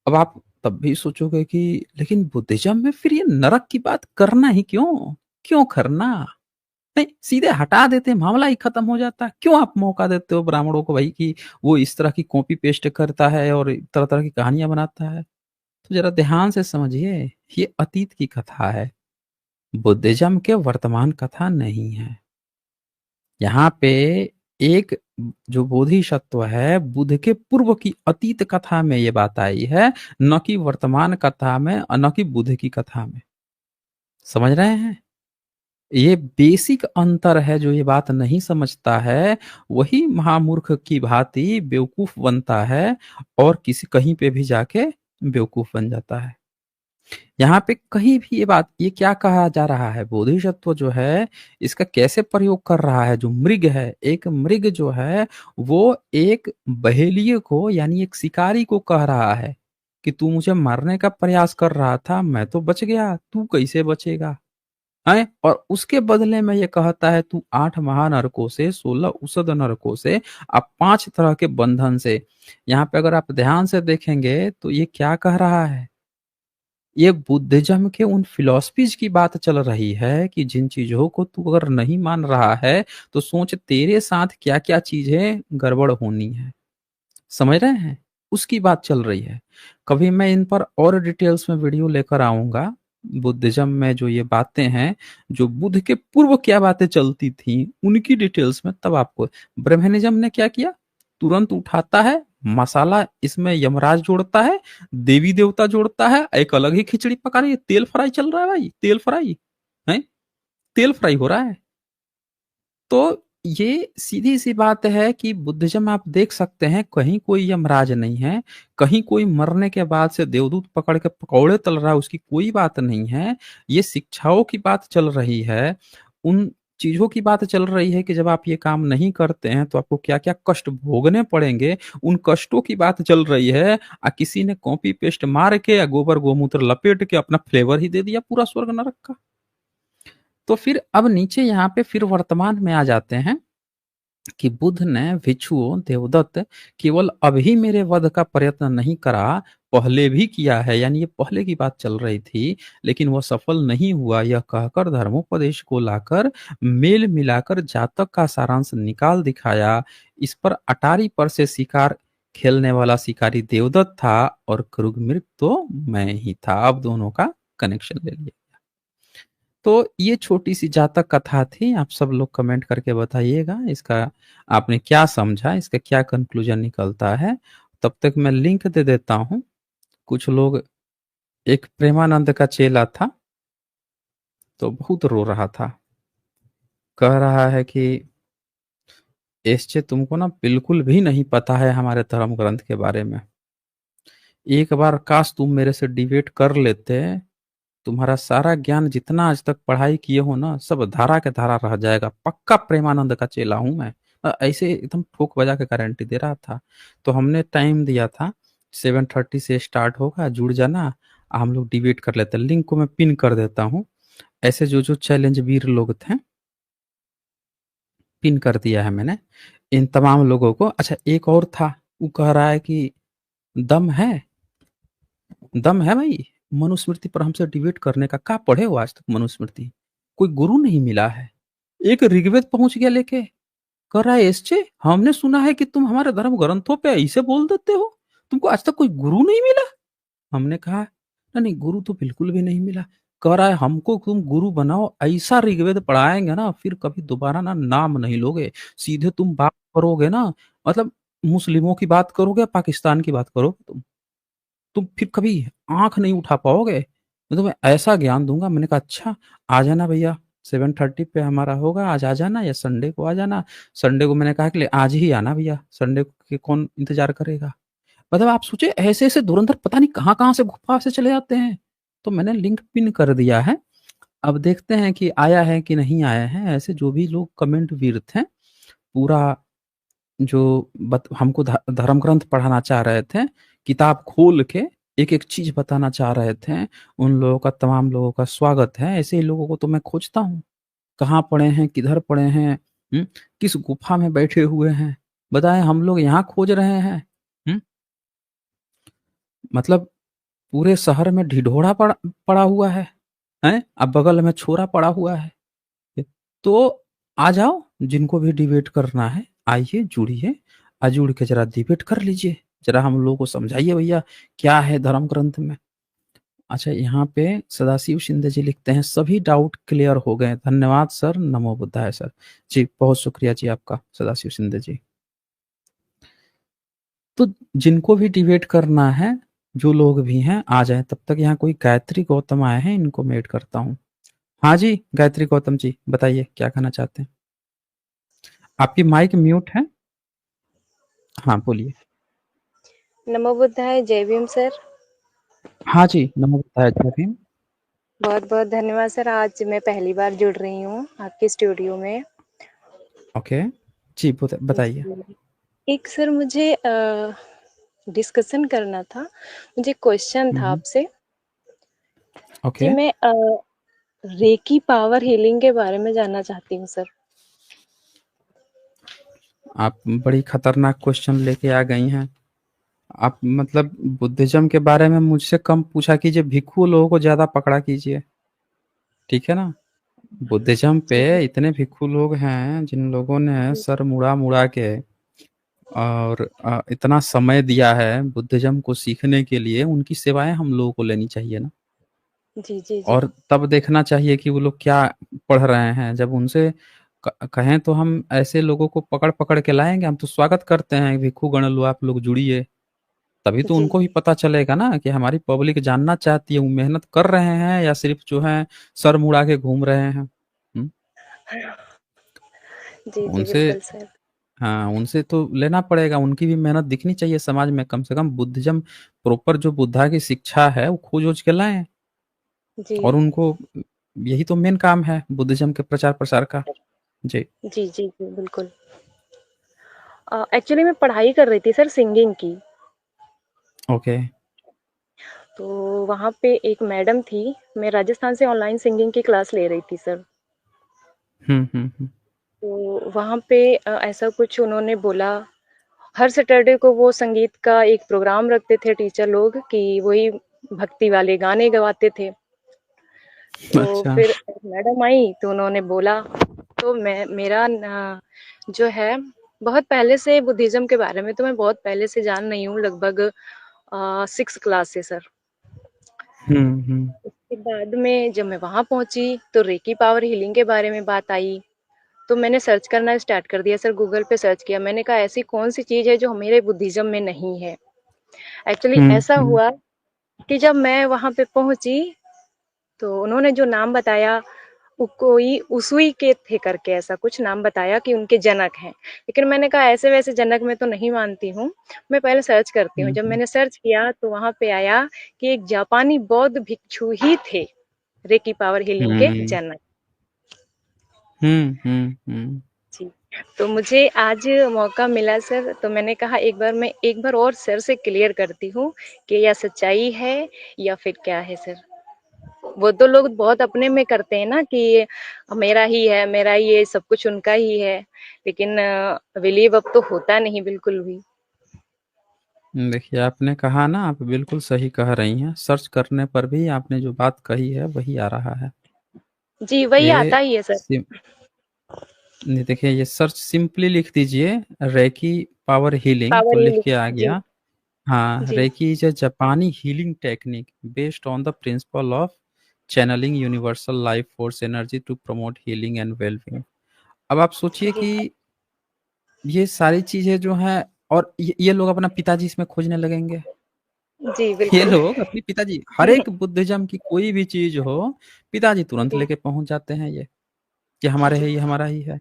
[SPEAKER 1] अब आप तब भी सोचोगे कि लेकिन बुद्धिज़्म में फिर ये नरक की बात करना ही क्यों? क्यों करना? नहीं, सीधे हटा देते, मामला ही खत्म हो जाता। क्यों आप मौका देते हो ब्राह्मणों को भाई कि वो इस तरह की कॉपी पेस्ट करता है और तरह-तरह की कहानियाँ बनाता है? तो ज़रा ध्यान से समझिए, ये अतीत की कथा है, बुद्धिज़्म के वर्तमान कथा नहीं है। यहाँ पे एक जो बोधिसत्व है, बुद्ध के पूर्व की अतीत कथा में ये बात आई है, न कि वर्तमान कथा में और न कि बुद्ध की कथा में। समझ रहे हैं? ये बेसिक अंतर है, जो ये बात नहीं समझता है, वही महामूर्ख की भांति बेवकूफ़ बनता है और किसी कहीं पे भी जाके बेवकूफ़ बन जाता है। यहाँ पे कहीं भी ये क्या कहा जा रहा है, बोधिसत्व जो है, इसका कैसे प्रयोग कर रहा है, जो मृग है, एक मृग जो है, वो एक बहेलिये को यानी एक शिकारी को कह रहा है कि तू मुझे मारने का प्रयास कर रहा था, मैं तो बच गया, तू कैसे बचेगा? हैं? और उसके बदले में ये कहता है तू 8 महानरकों से, 16 उषद नरकों से, 5 तरह के बंधन से। यहाँ पे अगर आप ध्यान से देखेंगे तो ये क्या कह रहा है? ये बुद्धिज़्म के उन फिलॉसफीज़ की बात चल रही है कि जिन चीज़ों को तू अगर नहीं मान रहा है, तो सोच तेरे साथ क्या-क्या चीज़ें गड़बड़ होनी है। समझ रहे हैं? उसकी बात चल रही है। कभी मैं इन पर और डिटेल्स में वीडियो लेकर आऊँगा। बुद्धिज़्म में जो ये बातें हैं, जो बुद्ध के पूर्व क्या बातें चलती थी, उनकी डिटेल्स में तब आपको ब्रह्मनिज़्म ने क्या किया? तुरंत उठाता है, मसाला इसमें यमराज जोड़ता है, देवी-देवता जोड़ता है, एक अलग ही खिचड़ी पका रही है। तेल फ्राई चल रहा है भाई, तेल फ्राई, हैं? तेल फ्राई हो रहा है। तो ये सीधी-सी बात है कि बुद्धिज़्म आप देख सकते हैं, कहीं कोई यमराज नहीं है, कहीं कोई मरने के बाद से देवदूत पकड़ के पकौड़े तल रहा है, उसकी कोई बात नहीं है। ये शिक्षाओं की बात चल रही है, उन चीज़ों की बात चल रही है कि जब आप ये काम नहीं करते हैं, तो आपको क्या-क्या कष्ट भोगने पड़ेंगे, उन कष्टों की बात चल रही है। किसी ने कॉपी पेस्ट मार के या गोबर गोमूत्र लपेट के अपना फ्लेवर ही दे दिया पूरा स्वर्ग नरक का। तो फिर अब नीचे यहाँ पे फिर वर्तमान में आ जाते हैं कि बुद्ध ने भिक्षुओं देवदत्त केवल अभी मेरे वध का प्रयत्न नहीं करा, पहले भी किया है, यानी ये पहले की बात चल रही थी, लेकिन वह सफल नहीं हुआ, यह कहकर धर्मोपदेश को लाकर मेल मिलाकर जातक का सारांश निकाल दिखाया। इस पर अटारी पर से शिकार खेलने वाला शिकारी देवदत्त था और क्रुगमृग तो मैं ही था। अब दोनों का कनेक्शन ले लिया। तो ये छोटी-सी जातक कथा थी। आप सब लोग कमेंट करके बताइएगा इसका आपने क्या समझा, इसका क्या कन्क्लूज़न निकलता है? तब तक मैं लिंक दे देता हूँ। कुछ लोग, एक प्रेमानंद का चेला था, तो बहुत रो रहा था। कह रहा है कि एसचे तुमको ना बिल्कुल भी नहीं पता है हमारे धर्म ग्रंथ के बारे में। एक बार काश तुम मेरे से डिबेट कर लेते, तुम्हारा सारा ज्ञान जितना आज तक पढ़ाई किए हो ना, सब धारा के धारा रह जाएगा। पक्का प्रेमानंद का चेला हूं मैं। ऐसे एकदम ठोक बजा के गारंटी दे रहा था। तो हमने टाइम दिया था, 7:30 से स्टार्ट होगा, जुड़ जाना, हम लोग डिबेट कर लेते हैं। लिंक को मैं पिन कर देता हूँ। ऐसे जो जो चैलेंज वीर लोग थे, पिन कर दिया है मैंने इन तमाम लोगों को। अच्छा, एक और था, वो कह रहा है कि दम है, दम है भाई मनुस्मृति पर हमसे डिबेट करने का। क्या पढ़े हो आज तक मनुस्मृति? कोई गुरु नहीं मिला है। एक ऋग्वेद पहुंच गया लेके, कह रहा है एसचे हमने सुना है कि तुम हमारे धर्म ग्रंथों पे ऐसे बोल देते हो, तुमको आज तक कोई गुरु नहीं मिला। हमने कहा नहीं नहीं, गुरु तो बिल्कुल भी नहीं मिला। कह रहा है हमको तुम गुरु बनाओ, ऐसा ऋग्वेद पढ़ाएंगे ना, फिर कभी दोबारा ना नाम नहीं लोगे। सीधे तुम बात करोगे ना, मतलब मुस्लिमों की बात करोगे, पाकिस्तान की बात करोगे, तुम फिर कभी आंख नहीं उठा पाओगे। मैं तुम्हें ऐसा ज्ञान दूंगा। मैंने कहा अच्छा, आ जाना भैया, 7:30 पे हमारा होगा, आज आ जाना या संडे को आ जाना। संडे को मैंने कहा कि ले आज ही आना भैया, संडे के कौन इंतजार करेगा। मतलब आप सोचे, ऐसे ऐसे धुरंधर पता नहीं कहाँ कहाँ से गुफा से चले जाते हैं। तो मैंने लिंक पिन कर दिया है। अब देखते हैं कि आया है कि नहीं आया है। ऐसे जो भी लोग कमेंट वीर थे, पूरा जो हमको धर्म ग्रंथ पढ़ाना चाह रहे थे, किताब खोल के एक एक चीज बताना चाह रहे थे, उन लोगों का, तमाम लोगों का स्वागत है। ऐसे ही लोगों को तो मैं खोजता हूँ। कहाँ पढ़े हैं, किधर पढ़े हैं, किस गुफा में बैठे हुए हैं, बताएं। हम लोग यहाँ खोज रहे हैं। मतलब पूरे शहर में ढिढोरा पड़ा हुआ है, हैं? अब बगल में छोरा पड़ा हुआ है। तो आ जाओ, जिनको भी डिबेट करना है आइए, जुड़िए, जुड़ के जरा डिबेट कर लीजिए। जरा हम लोगों को समझाइए भैया क्या है धर्म ग्रंथ में। अच्छा, यहाँ पे सदाशिव शिंदे जी लिखते हैं सभी डाउट क्लियर हो गए, धन्यवाद सर, नमो बुद्धाय सर। जी बहुत शुक्रिया जी आपका सदाशिव शिंदे जी। तो जिनको भी डिबेट करना है, जो लोग भी हैं आ जाए। तब तक यहाँ कोई गायत्री गौतम आए हैं, इनको मेट करता हूँ। हाँ जी, गायत्री गौतम जी बताइए क्या कहना चाहते हैं। आपकी माइक म्यूट है। हाँ बोलिए।
[SPEAKER 2] नमो बुद्धाय, जय भीम सर।
[SPEAKER 1] हाँ जी, नमो बुद्धाय, जय भीम।
[SPEAKER 2] बहुत बहुत धन्यवाद सर, आज मैं पहली बार जुड़ रही हूँ आपके स्टूडियो में।
[SPEAKER 1] ओके जी, बताइए।
[SPEAKER 2] जी। एक सर मुझे डिस्कशन करना था, मुझे क्वेश्चन था
[SPEAKER 1] हम्म।
[SPEAKER 2] आपसे। जी
[SPEAKER 1] ओके।
[SPEAKER 2] मैं रेकी पावर हीलिंग के बारे में जानना चाहती हूँ सर।
[SPEAKER 1] आप बड़ी खतरनाक क्वेश्चन लेके आ गई हैं। आप मतलब बुद्धिज्म के बारे में मुझसे कम पूछा कीजिए, भिक्षु लोगों को ज्यादा पकड़ा कीजिए, ठीक है ना। बुद्धिज्म पे
[SPEAKER 2] जी
[SPEAKER 1] इतने भिक्षु लोग हैं जिन लोगों ने
[SPEAKER 2] जी
[SPEAKER 1] सर मुड़ा मुड़ा के और इतना समय दिया है बुद्धिज्म को सीखने के लिए, उनकी सेवाएं हम लोगों को लेनी चाहिए ना।
[SPEAKER 2] जी जी जी
[SPEAKER 1] और तब देखना चाहिए कि वो लोग क्या पढ़ रहे हैं। जब उनसे कहें तो हम ऐसे लोगों को पकड़ पकड़ के लाएंगे। हम तो स्वागत करते हैं, भिक्षु गण लो आप लोग जुड़िए। तभी तो
[SPEAKER 2] जी
[SPEAKER 1] उनको भी पता चलेगा ना कि हमारी पब्लिक जानना चाहती है वो मेहनत कर रहे हैं या सिर्फ जो है सर मुड़ा के घूम रहे हैं।
[SPEAKER 2] जी जी
[SPEAKER 1] उनसे,
[SPEAKER 2] बिल्कुल सर।
[SPEAKER 1] हाँ उनसे तो लेना पड़ेगा, उनकी भी मेहनत दिखनी चाहिए समाज में। कम से कम बुद्धिज्म प्रॉपर जो बुद्धा की शिक्षा है वो खोज ओज के लाएं।
[SPEAKER 2] जी
[SPEAKER 1] और उनको, यही तो मेन काम है बुद्धिज्म के प्रचार प्रसार का। जी।
[SPEAKER 2] जी जी जी बिल्कुल। एक्चुअली मैं पढ़ाई कर रही थी सर सिंगिंग की।
[SPEAKER 1] ओके।
[SPEAKER 2] तो वहाँ पे एक मैडम थी, मैं राजस्थान से ऑनलाइन सिंगिंग की क्लास ले रही थी सर।
[SPEAKER 1] हम्म।
[SPEAKER 2] तो वहाँ पे ऐसा कुछ उन्होंने बोला, हर सैटरडे को वो संगीत का एक प्रोग्राम रखते थे टीचर लोग कि वही भक्ति वाले गाने गवाते थे। तो
[SPEAKER 1] अच्छा।
[SPEAKER 2] फिर मैडम आई तो उन्होंने बोला, तो मैं मेरा जो है बहुत पहले से बुद्धिज्म के बारे में तो मैं बहुत पहले से जान रही हूँ, लगभग 6 क्लास से सर।
[SPEAKER 1] हम्म।
[SPEAKER 2] उसके बाद में जब मैं वहाँ पहुँची तो रेकी पावर हीलिंग के बारे में बात आई। तो मैंने सर्च करना स्टार्ट कर दिया सर, गूगल पे सर्च किया। मैंने कहा ऐसी कौन सी चीज़ है जो मेरे बुद्धिज़्म में नहीं है? एक्चुअली
[SPEAKER 1] हुँ,
[SPEAKER 2] ऐसा
[SPEAKER 1] हुँ,
[SPEAKER 2] हुआ कि जब मैं वहाँ पे पहुँची, तो उन्होंने जो नाम बताया, वो कोई उसुई के थे करके ऐसा कुछ नाम बताया कि उनके जनक हैं। लेकिन मैंने कहा ऐसे-वैसे जनक मैं तो नहीं मानती हूँ, मैं पहले सर्च करती हूँ।
[SPEAKER 1] हुँ,
[SPEAKER 2] जब
[SPEAKER 1] हुँ,
[SPEAKER 2] मैंने सर्च किया तो वहाँ पे आया कि एक जापानी बौद्ध भिक्षु ही थे, रेकी पावर हीलिंग के
[SPEAKER 1] हुँ,
[SPEAKER 2] जनक।
[SPEAKER 1] हुँ, हुँ, हुँ।
[SPEAKER 2] जी, तो मुझे आज मौका मिला सर, तो मैंने कहा मैं एक बार और सर से क्लियर करती हूँ कि यह सच्चाई है या फिर क्या है सर? वो तो लोग बहुत अपने में करते हैं ना कि मेरा ही है, मेरा ही है, सब कुछ उनका ही है। लेकिन बिलीव अब तो होता नहीं बिल्कुल भी।
[SPEAKER 1] देखिए, आपने कहा ना, आप बिल्कुल सही कह रही हैं, सर्च करने पर भी आपने जो बात कही है, वही आ रहा है।
[SPEAKER 2] जी, वही
[SPEAKER 1] ये
[SPEAKER 2] आता ही है सर।
[SPEAKER 1] सिम नहीं, देखिए, ये सर्च सिंपली लिख दीजिए, रेकी पावर हीलिंग, तो
[SPEAKER 2] पावर
[SPEAKER 1] लिख के आ
[SPEAKER 2] हीलिंग जी,
[SPEAKER 1] गया। हाँ,
[SPEAKER 2] जी,
[SPEAKER 1] रेकी इज अ जापानी healing technique based on the principle of channeling universal life force energy to promote healing and wellbeing. अब आप सोचिए
[SPEAKER 2] जी,
[SPEAKER 1] कि ये सारी चीजें जो हैं, और ये लोग अपना पिताजी इसमें खोजने लगेंगे।
[SPEAKER 2] जी,
[SPEAKER 1] ये
[SPEAKER 2] बिल्कुल।
[SPEAKER 1] लोग अपने पिताजी, हर एक बुद्धिज्म की कोई भी चीज हो, पिताजी तुरंत
[SPEAKER 2] जी,
[SPEAKER 1] लेके पहुंच जाते हैं ये, कि हमारे है,
[SPEAKER 2] जी,
[SPEAKER 1] ये हमारा ही है।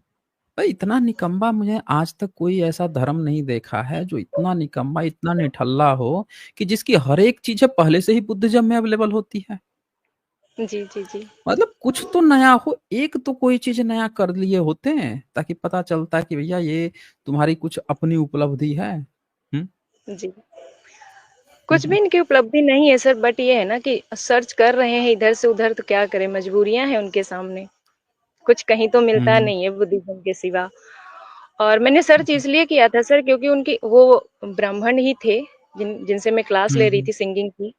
[SPEAKER 1] भाई, इतना निकम्मा मुझे आज तक कोई ऐसा धर्म नहीं देखा है जो इतना निकम्मा, इतना निठल्ला हो, कि जिसकी हर एक चीज़ें पहले से ही बुद्धिज़्म में अवेलेबल होती है।
[SPEAKER 2] जी, जी, जी,
[SPEAKER 1] मतलब कुछ तो नया हो, एक तो कोई चीज़ नया कर लिए होते हैं, ताकि पता चलता है कि भैया ये तुम्हारी कुछ अपनी उपलब्धि है। हुँ,
[SPEAKER 2] जी।
[SPEAKER 1] हुँ,
[SPEAKER 2] कुछ भी
[SPEAKER 1] हुँ,
[SPEAKER 2] इनकी उपलब्धि नहीं है सर, बट ये है ना कि सर्च कर रहे हैं इधर से उधर, तो क्या करें, मजबूरियाँ हैं उनके सामने। कुछ कहीं तो मिलता
[SPEAKER 1] हुँ,
[SPEAKER 2] नहीं है बुद्धिज़्म के सिवा। और मैंने सर्च
[SPEAKER 1] हुँ,
[SPEAKER 2] इसलिए किया था सर क्योंकि उनकी वो ब्राह्मण ही थे, जिनसे मैं क्लास
[SPEAKER 1] हुँ,
[SPEAKER 2] ले रही
[SPEAKER 1] हुँ,
[SPEAKER 2] थी सिंगिंग की।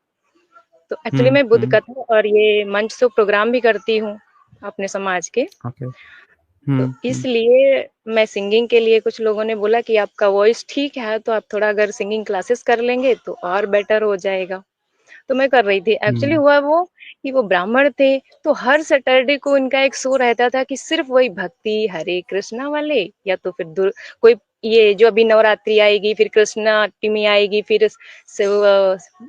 [SPEAKER 2] तो एक्चुअली
[SPEAKER 1] हुँ,
[SPEAKER 2] मैं बुद्ध
[SPEAKER 1] हुँ,
[SPEAKER 2] कथा और ये मंच शो प्रोग्राम भी करती हूँ अपने समाज के।
[SPEAKER 1] ओके।
[SPEAKER 2] तो
[SPEAKER 1] हुँ, हुँ,
[SPEAKER 2] इसलिए मैं सिंगिंग के लिए, कुछ लोगों ने बोला कि आपका वॉइस ठीक है, तो आप थोड़ा अगर सिंगिंग क्लासेस कर लेंगे तो और बेटर हो जाएगा। तो मैं कर रही थी। एक्चुअली
[SPEAKER 1] हुँ,
[SPEAKER 2] हुआ वो कि वो ब्राह्मण थे, तो हर सैटरडे को इनका एक शो रहता था कि सिर्फ वही भक्ति हरे कृष्णा वाले, या तो फिर कोई ये जो अभी नवरात्रि आएगी, फिर कृष्णाष्टमी आएगी, फिर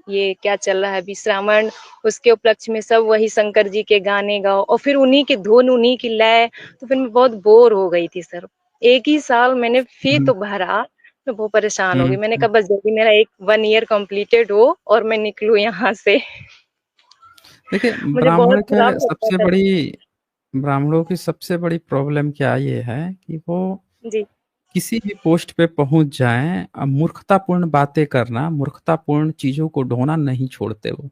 [SPEAKER 2] ये क्या चल रहा है अभी श्रावण, उसके उपलक्ष्य में सब वही शंकर जी के गाने गाओ और फिर उन्हीं की धुन, उन्हीं की लय। तो फिर मैं बहुत बोर हो गई थी सर। एक ही साल मैंने फी
[SPEAKER 1] हुँ,
[SPEAKER 2] तो भरा, मैं बहुत परेशान हो
[SPEAKER 1] हुँ,
[SPEAKER 2] गई। मैंने कहा
[SPEAKER 1] हुँ।
[SPEAKER 2] बस जल्दी मेरा 1 ईयर कंप्लीटेड हो और मैं निकलूँ यहाँ से।
[SPEAKER 1] देखिए,
[SPEAKER 2] मुझे बहुत खराब लगता था।
[SPEAKER 1] ब्राह्मणों की सबसे बड़ी प्रॉब्लम क्या ये है कि वो
[SPEAKER 2] जी,
[SPEAKER 1] किसी भी पोस्ट पे पहुंच जाएं, मूर्खतापूर्ण बातें करना, मूर्खतापूर्ण चीजों को ढोना नहीं छोड़ते वो।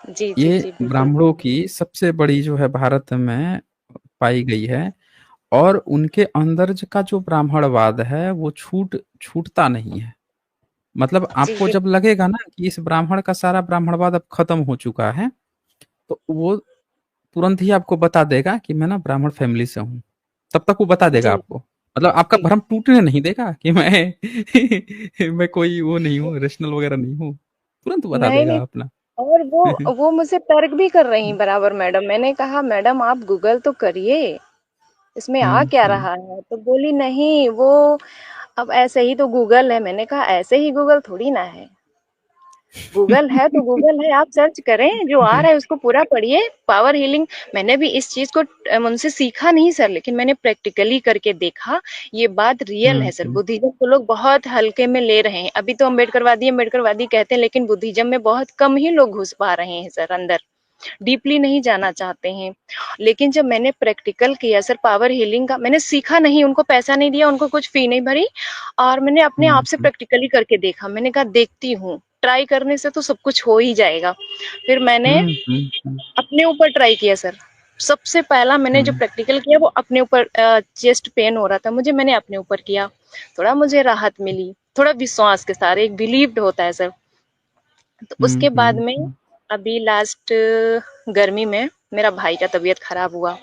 [SPEAKER 2] जी, जी,
[SPEAKER 1] ये
[SPEAKER 2] जी, बिल्कुल।
[SPEAKER 1] ब्राह्मणों की सबसे बड़ी जो है भारत में पाई गई है। और उनके अंदर का जो ब्राह्मणवाद है वो छूटता नहीं है। मतलब
[SPEAKER 2] जी,
[SPEAKER 1] आपको
[SPEAKER 2] बिल
[SPEAKER 1] जब लगेगा ना कि इस ब्राह्मण का सारा ब्राह्मणवाद अब खत्म हो चुका है, तो वो तुरंत ही आपको बता देगा कि मैं ना ब्राह्मण फैमिली से हूँ। तब तक वो बता देगा
[SPEAKER 2] जी,
[SPEAKER 1] आपको। मतलब आपका
[SPEAKER 2] जी।
[SPEAKER 1] भ्रम टूटने नहीं देगा कि मैं मैं कोई वो नहीं हूँ, रेशनल वगैरह नहीं हूँ। तुरंत बता
[SPEAKER 2] नहीं,
[SPEAKER 1] देगा
[SPEAKER 2] नहीं।
[SPEAKER 1] अपना।
[SPEAKER 2] और वो मुझसे तर्क भी कर रही बराबर मैडम। मैंने कहा मैडम आप गूगल तो करिए, इसमें आ
[SPEAKER 1] हुँ,
[SPEAKER 2] क्या
[SPEAKER 1] हुँ,
[SPEAKER 2] रहा है? तो बोली नहीं वो अब ऐसे ही तो गूगल है। मैंने कहा ऐसे ही गूगल थोड़ी ना है। गूगल है तो गूगल है, आप सर्च करें, जो आ रहा है उसको पूरा पढ़िए। पावर हीलिंग मैंने भी इस चीज को उनसे सीखा नहीं सर, लेकिन मैंने प्रैक्टिकली करके देखा। ये बात रियल
[SPEAKER 1] हुँ,
[SPEAKER 2] है सर।
[SPEAKER 1] हुँ,
[SPEAKER 2] बुद्धिज्म को लोग बहुत हल्के में ले रहे हैं। अभी तो अम्बेडकरवादी कहते हैं, लेकिन बुद्धिज्म में बहुत कम ही लोग घुस पा रहे हैं सर अंदर, डीपली नहीं जाना चाहते हैं। लेकिन जब मैंने प्रैक्टिकल किया सर पावर हीलिंग का, मैंने सीखा नहीं, उनको पैसा नहीं दिया, उनको कुछ फी नहीं भरी, और मैंने अपने आप
[SPEAKER 1] हुँ,
[SPEAKER 2] से
[SPEAKER 1] हुँ,
[SPEAKER 2] प्रैक्टिकली करके देखा। मैंने कहा देखती हूँ, ट्राई करने से तो सब कुछ हो ही जाएगा। फिर मैंने
[SPEAKER 1] हुँ, हुँ, हुँ,
[SPEAKER 2] अपने ऊपर ट्राई किया सर। सबसे पहला मैंने जो
[SPEAKER 1] हुँ,
[SPEAKER 2] प्रैक्टिकल किया वो अपने ऊपर, चेस्ट पेन हो रहा था मुझे, मैंने अपने ऊपर किया। थोड़ा मुझे राहत मिली, थोड़ा विश्वास के साथ, एक बिलीव्ड होता है सर। तो
[SPEAKER 1] हुँ,
[SPEAKER 2] उसके बाद
[SPEAKER 1] हुँ,
[SPEAKER 2] में
[SPEAKER 1] हुँ,
[SPEAKER 2] अभी लास्ट गर्मी में मेरा भाई का तबीयत खराब हुआ।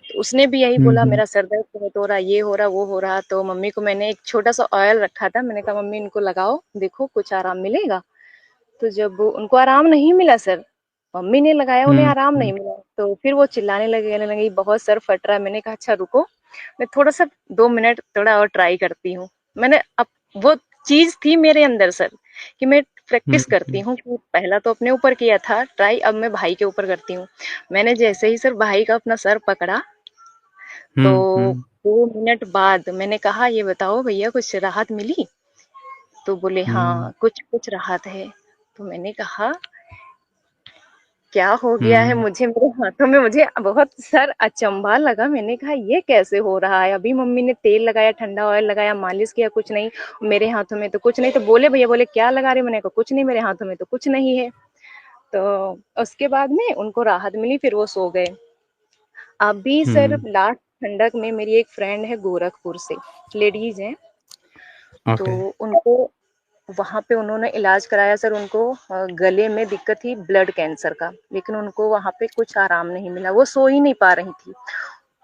[SPEAKER 2] तो उसने भी यही
[SPEAKER 1] हुँ,
[SPEAKER 2] बोला
[SPEAKER 1] हुँ,
[SPEAKER 2] मेरा सर दर्द बहुत हो रहा है, ये हो रहा, वो हो रहा। तो मम्मी को मैंने एक छोटा सा ऑयल रखा था, मैंने कहा मम्मी इनको लगाओ, देखो कुछ आराम मिलेगा। तो जब उनको आराम नहीं मिला सर, मम्मी ने लगाया उन्हें
[SPEAKER 1] हुँ,
[SPEAKER 2] आराम
[SPEAKER 1] हुँ,
[SPEAKER 2] नहीं मिला, तो फिर वो चिल्लाने लगे, कहने लगी बहुत सर फट रहा है। मैंने कहा अच्छा रुको, मैं थोड़ा सा 2 मिनट थोड़ा और ट्राई करती हूँ। मैंने अब वो चीज थी मेरे अंदर सर, कि मैं प्रैक्टिस करती
[SPEAKER 1] हुँ,
[SPEAKER 2] हूँ कि पहला तो अपने ऊपर किया था ट्राई, अब मैं भाई के ऊपर करती हूँ। मैंने जैसे ही सर भाई का अपना सर पकड़ा, तो
[SPEAKER 1] हुँ, हुँ,
[SPEAKER 2] 2 मिनट बाद मैंने कहा, "ये बताओ भैया कुछ राहत मिली?" तो बोले,
[SPEAKER 1] हुँ,
[SPEAKER 2] "हाँ, कुछ-कुछ राहत है।" तो मैंने कहा, क्या हो गया है
[SPEAKER 1] हुँ,
[SPEAKER 2] मुझे, मेरे हाथों में मुझे बहुत सर अचंभा लगा। मैंने कहा ये कैसे हो रहा है? अभी मम्मी ने तेल लगाया, ठंडा ऑयल लगाया, मालिश किया, कुछ नहीं। मेरे हाथों में तो कुछ नहीं। तो बोले भैया, बोले क्या लगा रहे हो? मैंने कहा कुछ नहीं, मेरे हाथों में तो कुछ नहीं है। तो उसके बाद में उनको राहत मिली, फिर वो सो गए। अभी सर
[SPEAKER 1] हुँ,
[SPEAKER 2] लास्ट ठंडक में मेरी एक फ्रेंड है गोरखपुर से, लेडीज है, तो
[SPEAKER 1] ओके,
[SPEAKER 2] उनको वहाँ पे उन्होंने इलाज कराया सर। उनको गले में दिक्कत थी ब्लड कैंसर का, लेकिन उनको वहाँ पे कुछ आराम नहीं मिला, वो सो ही नहीं पा रही थी।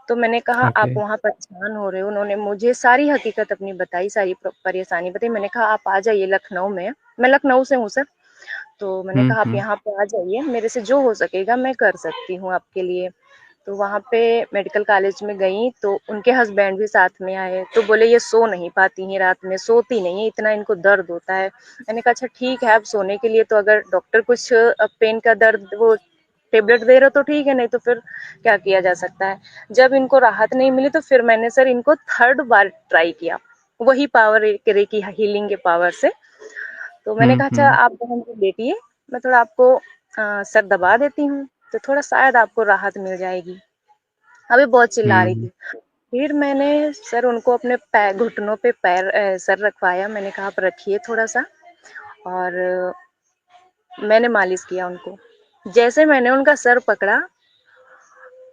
[SPEAKER 2] तो मैंने कहा आप
[SPEAKER 1] ओके,
[SPEAKER 2] वहाँ परेशान हो रहे हो, उन्होंने मुझे सारी हकीकत अपनी बताई, सारी परेशानी बताई। मैंने कहा आप आ जाइए लखनऊ में, मैं लखनऊ से हूँ सर। तो मैंने
[SPEAKER 1] हुँ,
[SPEAKER 2] कहा आप
[SPEAKER 1] हुँ,
[SPEAKER 2] यहाँ पे आ जाइए, मेरे से जो हो सकेगा मैं कर सकती हूँ आपके लिए। तो वहाँ पे मेडिकल कॉलेज में गई, तो उनके हस्बैंड भी साथ में आए, तो बोले ये सो नहीं पाती हैं, रात में सोती नहीं है, इतना इनको दर्द होता है। मैंने कहा अच्छा ठीक है, अब सोने के लिए तो अगर डॉक्टर कुछ पेन का दर्द वो टेबलेट दे रहा तो ठीक है, नहीं तो फिर क्या किया जा सकता है। जब इनको राहत नहीं मिली, तो फिर मैंने सर इनको थर्ड बार ट्राई किया, वही पावर की हीलिंग के पावर से। तो मैंने
[SPEAKER 1] हुँ,
[SPEAKER 2] कहा अच्छा
[SPEAKER 1] हुँ,
[SPEAKER 2] आप बहन जी लेटिए, मैं थोड़ा आपको सर दबा देती हूँ, तो थोड़ा शायद आपको राहत मिल जाएगी। अभी बहुत चिल्ला रही
[SPEAKER 1] हुँ,
[SPEAKER 2] थी। फिर मैंने सर उनको अपने पैर घुटनों पे सर रखवाया। मैंने कहा आप रखिए थोड़ा सा, और मैंने मालिश किया उनको। जैसे मैंने उनका सर पकड़ा,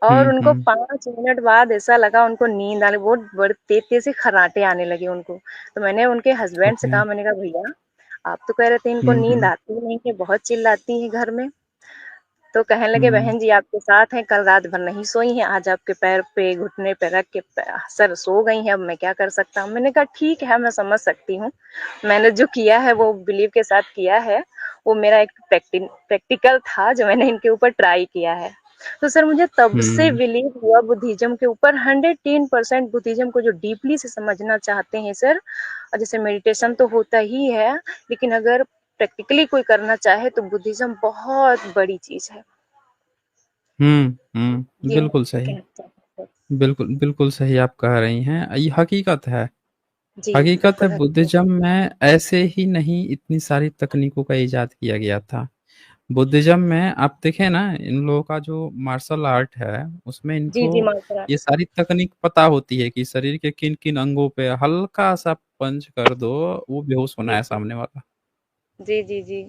[SPEAKER 2] और
[SPEAKER 1] हुँ,
[SPEAKER 2] उनको
[SPEAKER 1] हुँ,
[SPEAKER 2] 5 मिनट बाद ऐसा लगा उनको नींद आने, वो बड़े तेज तेज से खर्राटे आने लगे उनको। तो मैंने उनके हस्बैंड से
[SPEAKER 1] ओके,
[SPEAKER 2] कहा, मैंने कहा भैया आप तो कह रहे थे इनको
[SPEAKER 1] हुँ,
[SPEAKER 2] नींद
[SPEAKER 1] हुँ,
[SPEAKER 2] आती नहीं है, बहुत चिल्लाती है घर में। तो कहने लगे
[SPEAKER 1] हुँ,
[SPEAKER 2] बहन जी आपके साथ हैं, कल रात भर नहीं सोई हैं, आज आपके पैर पे घुटने पे रख के सर सो गई हैं, अब मैं क्या कर सकता हूँ। मैंने कहा ठीक है, मैं समझ सकती हूँ, मैंने जो किया है वो बिलीव के साथ किया है, वो मेरा एक प्रैक्टिकल था जो मैंने इनके ऊपर ट्राई किया है। तो सर मुझे तब से
[SPEAKER 1] हुँ,
[SPEAKER 2] बिलीव हुआ बुद्धिज्म के ऊपर 110%। बुद्धिज्म को जो डीपली से समझना चाहते हैं सर, और जैसे मेडिटेशन तो होता ही है, लेकिन अगर प्रैक्टिकली कोई करना चाहे तो बुद्धिज्म बहुत बड़ी चीज है।
[SPEAKER 1] हुँ, हुँ,
[SPEAKER 2] ये मैं
[SPEAKER 1] बिल्कुल सही,
[SPEAKER 2] कहना चाहती हूँ।
[SPEAKER 1] बिल्कुल, बिल्कुल सही आप कह रही हैं। ये हकीकत है।
[SPEAKER 2] जी,
[SPEAKER 1] हकीकत है
[SPEAKER 2] बिल्कुल हकीकत।
[SPEAKER 1] बुद्धिज़्म में ऐसे ही नहीं इतनी सारी तकनीकों का इजाद किया गया था। बुद्धिज़्म में आप देखें ना इन लोगों का जो मार्शल आर्ट है उसमें
[SPEAKER 2] जी, जी,
[SPEAKER 1] इनको
[SPEAKER 2] माशाल्लाह।
[SPEAKER 1] ये सारी तकनीक पता होती है कि शरीर के किन-किन अंगों पे हल्का-सा पंच कर दो, वो बेहोश होना
[SPEAKER 2] जी,
[SPEAKER 1] है
[SPEAKER 2] जी।
[SPEAKER 1] सामने वाला।
[SPEAKER 2] जी, जी, जी।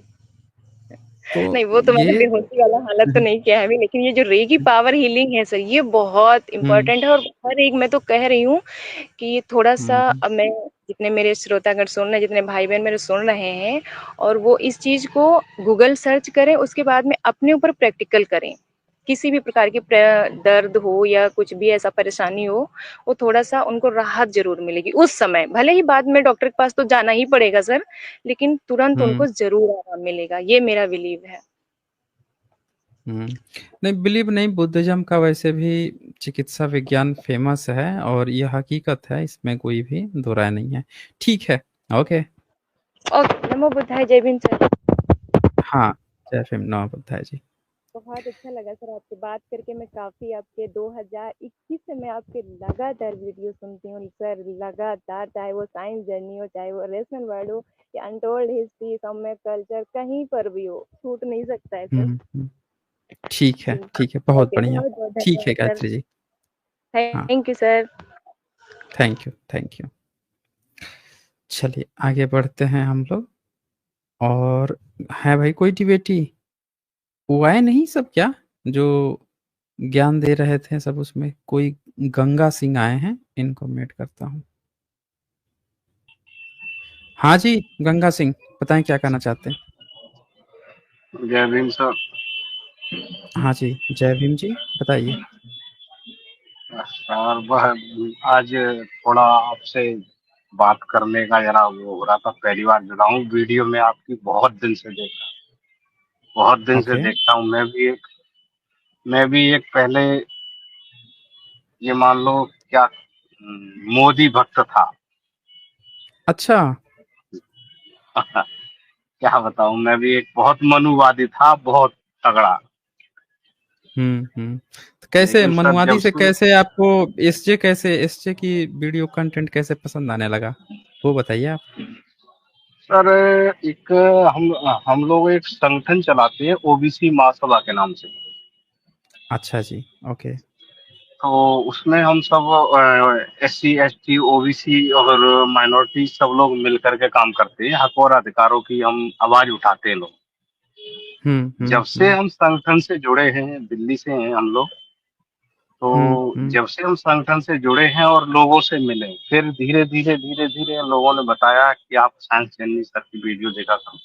[SPEAKER 1] तो
[SPEAKER 2] नहीं, वो तो मैंने
[SPEAKER 1] ये
[SPEAKER 2] बेहोशी वाला हालत तो नहीं किया है अभी, लेकिन ये जो रेकी पावर हीलिंग है सर, ये बहुत
[SPEAKER 1] हुँ,
[SPEAKER 2] इम्पोर्टेंट है। और हर एक, मैं तो कह रही हूँ कि थोड़ा-सा,
[SPEAKER 1] हुँ,
[SPEAKER 2] अब मैं, जितने मेरे श्रोतागण सुन रहे हैं, जितने भाई-बहन मेरे सुन रहे हैं, और वो इस चीज़ को गूगल सर्च करें, उसके बाद में अपने ऊपर प्रैक्टिकल करें। किसी भी प्रकार की दर्द हो या कुछ भी ऐसा परेशानी हो, वो थोड़ा-सा उनको राहत ज़रूर मिलेगी उस समय। भले ही बाद में डॉक्टर के पास तो जाना ही पड़ेगा सर, लेकिन तुरंत
[SPEAKER 1] हुँ,
[SPEAKER 2] उनको ज़रूर आराम मिलेगा, ये मेरा बिलीव है।
[SPEAKER 1] हुँ। नहीं बिलीव नहीं बुद्धिज़्म का वैसे भी चिकित्सा विज्ञान फ़ेमस है और ये हकीकत है, इसमें कोई भी दो राय नहीं है। ठीक है, ओके।
[SPEAKER 2] ओके, नमो बुद्धाय, जय भीम सर।
[SPEAKER 1] हाँ, जय भीम, नमः बुद्धाय जी।
[SPEAKER 2] बहुत अच्छा लगा सर आपसे बात करके। मैं काफ़ी आपके 2021 से मैं आपके लगातार वीडियो सुनती हूँ सर, लगातार, चाहे वो साइंस जर्नी हो, चाहे वो रेशनल वर्ल्ड हो, या अनटोल्ड हिस्ट्री, सम्यक कल्चर, कहीं पर भी हो, छूट नहीं सकता है सर।
[SPEAKER 1] हुँ, हुँ। ठीक
[SPEAKER 2] जी,
[SPEAKER 1] है, बहुत
[SPEAKER 2] ओके,
[SPEAKER 1] बढ़िया।
[SPEAKER 2] बहुत बहुत
[SPEAKER 1] ठीक है
[SPEAKER 2] धन्यवाद सर।
[SPEAKER 1] गायत्री जी। हाँ,
[SPEAKER 2] thank you sir.
[SPEAKER 1] Thank you. चलिए आगे बढ़ते हैं हम लोग और है भाई कोई डिबेटी? वो आए नहीं सब क्या? जो ज्ञान दे रहे थे सब उसमें कोई गंगा सिंह आए हैं, इनको म्यूट करता हूँ। हाँ जी, गंगा सिंह बताएँ क्या कहना चाहते हैं?
[SPEAKER 3] जय भीम सर।
[SPEAKER 1] हाँ जी, जय भीम जी, बताइए।
[SPEAKER 3] सर वह आज थोड़ा आपसे बात करने का जरा वो हो रहा था, पहली बार जुड़ा हूँ। वीडियो में आपकी बहुत दिन से
[SPEAKER 1] ओके,
[SPEAKER 3] देखता हूँ। मैं भी एक पहले ये मान लो क्या मोदी भक्त था।
[SPEAKER 1] अच्छा,
[SPEAKER 3] क्या बताऊं, मैं भी एक बहुत मनुवादी था, बहुत तगड़ा।
[SPEAKER 1] तो कैसे
[SPEAKER 3] लेकिन सर
[SPEAKER 1] मनुवादी
[SPEAKER 3] जब
[SPEAKER 1] से
[SPEAKER 3] से
[SPEAKER 1] कैसे आपको एसजे की वीडियो कंटेंट कैसे पसंद आने लगा, वो बताइए आप।
[SPEAKER 3] सर एक हम लोग एक संगठन चलाते हैं ओबीसी महासभा के नाम से।
[SPEAKER 1] अच्छा जी, ओके।
[SPEAKER 3] तो उसमें हम सब एससी एसटी ओबीसी और माइनॉरिटी सब लोग मिलकर के काम करते हैं। हक और अधिकारों की हम आवाज उठाते हैं लोग। जब से
[SPEAKER 1] हम्म
[SPEAKER 3] हम संगठन से जुड़े हैं, दिल्ली से हैं हम लोग, तो
[SPEAKER 1] हम्म।
[SPEAKER 3] जब से हम संगठन से जुड़े हैं और लोगों से मिले, फिर धीरे धीरे धीरे धीरे लोगों ने बताया कि आप साइंस जर्नी सर की वीडियो देखा करो।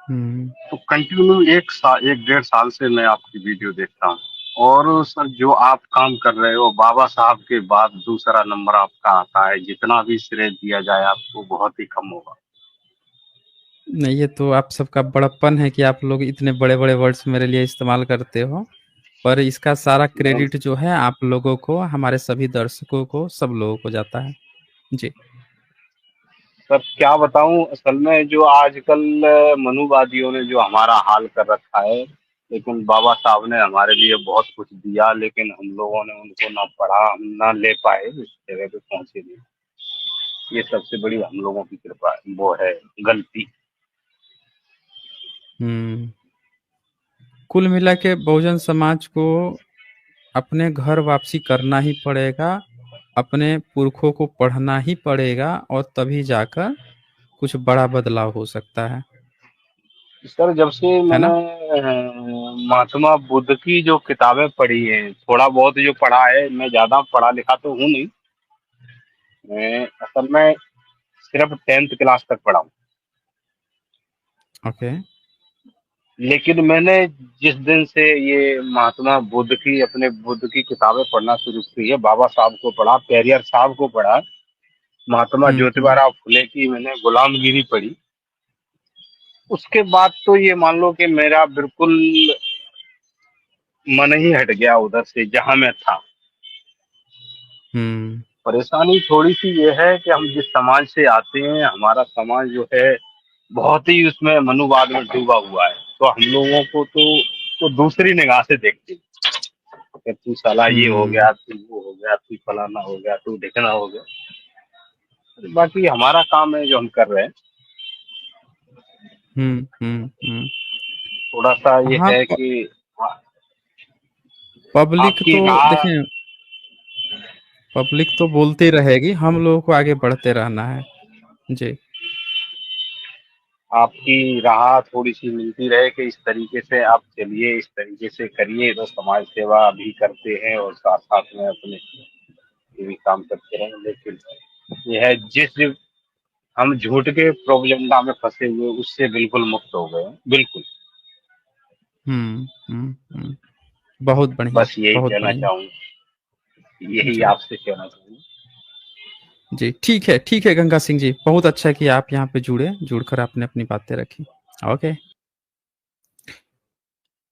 [SPEAKER 1] हम्म।
[SPEAKER 3] तो कंटिन्यू एक डेढ़ साल से मैं आपकी वीडियो देखता हूँ। और सर जो आप काम कर रहे हो, बाबा साहब के बाद दूसरा नंबर आपका आता है। जितना भी श्रेय दिया जाए आपको, बहुत ही कम होगा।
[SPEAKER 1] नहीं, ये तो आप सबका बड़प्पन है कि आप लोग इतने बड़े बड़े वर्ड्स मेरे लिए इस्तेमाल करते हो, पर इसका सारा क्रेडिट जो है आप लोगों को, हमारे सभी दर्शकों को, सब लोगों को जाता है जी।
[SPEAKER 3] सर क्या बताऊं, असल में जो आजकल मनुवादियों ने जो हमारा हाल कर रखा है, लेकिन बाबा साहब ने हमारे लिए बहुत कुछ दिया, लेकिन हम लोगों ने उनको ना पढ़ा, हम ना ले पाए, इस जगह पे पहुंचे नहीं। ये सबसे बड़ी हम लोगों की कृपा है, वो है गलती।
[SPEAKER 1] हम्म। कुल मिला के बहुजन समाज को अपने घर वापसी करना ही पड़ेगा, अपने पुरखों को पढ़ना ही पड़ेगा, और तभी जाकर कुछ बड़ा बदलाव हो सकता है
[SPEAKER 3] सर जब से
[SPEAKER 1] है
[SPEAKER 3] मैंने
[SPEAKER 1] ना।
[SPEAKER 3] महात्मा बुद्ध की जो किताबें पढ़ी हैं, थोड़ा बहुत जो पढ़ा है, मैं ज्यादा पढ़ा लिखा तो हूँ नहीं। मैं असल में सिर्फ 10th क्लास तक पढ़ा हूँ।
[SPEAKER 1] ओके।
[SPEAKER 3] लेकिन मैंने जिस दिन से ये महात्मा बुद्ध की, अपने बुद्ध की किताबें पढ़ना शुरू की है, बाबा साहब को पढ़ा, पेरियार साहब को पढ़ा, महात्मा ज्योतिबा
[SPEAKER 1] हम्म।
[SPEAKER 3] राव फुले की मैंने गुलामगिरी पढ़ी, उसके बाद तो ये मान लो कि मेरा बिल्कुल मन ही हट गया उधर से जहां मैं था।
[SPEAKER 1] हम्म।
[SPEAKER 3] परेशानी थोड़ी सी ये है कि हम जिस समाज से आते हैं, हमारा समाज जो है बहुत ही उसमें मनुवाद में डूबा हुआ है। तो हम लोगों को तो दूसरी निगाह से देखते हैं कि तू साला ये हो
[SPEAKER 1] हम्म।
[SPEAKER 3] गया, तू वो हो गया, तू फलाना हो गया, तू ढिकना हो गया। बाकी हमारा काम है जो हम कर रहे हैं।
[SPEAKER 1] हम्म।
[SPEAKER 3] थोड़ा सा ये
[SPEAKER 1] हाँ,
[SPEAKER 3] है कि हाँ,
[SPEAKER 1] पब्लिक
[SPEAKER 3] आपकी
[SPEAKER 1] तो
[SPEAKER 3] राह
[SPEAKER 1] देखें, पब्लिक तो बोलती रहेगी, हम लोगों को आगे बढ़ते रहना है जी।
[SPEAKER 3] आपकी राह थोड़ी सी मिलती रहे कि इस तरीके से आप चलिए, इस तरीके से करिए, तो समाज सेवा भी करते हैं और साथ साथ में अपने ये भी काम करते रहें। लेकिन यह है, जिस हम झूठ के प्रोपेगेंडा में फंसे हुए, उससे बिल्कुल मुक्त हो गए हैं, बिल्कुल।
[SPEAKER 1] हम्म। बहुत बढ़िया,
[SPEAKER 3] बस यही
[SPEAKER 1] बहुत
[SPEAKER 3] कहना
[SPEAKER 1] बढ़िया
[SPEAKER 3] चाहूंगा, यही
[SPEAKER 1] जी।
[SPEAKER 3] आपसे कहना चाहूंगा।
[SPEAKER 1] जी, ठीक है गंगा सिंह जी, बहुत अच्छा कि आप यहाँ पे जुड़कर आपने अपनी बातें रखी। ओके।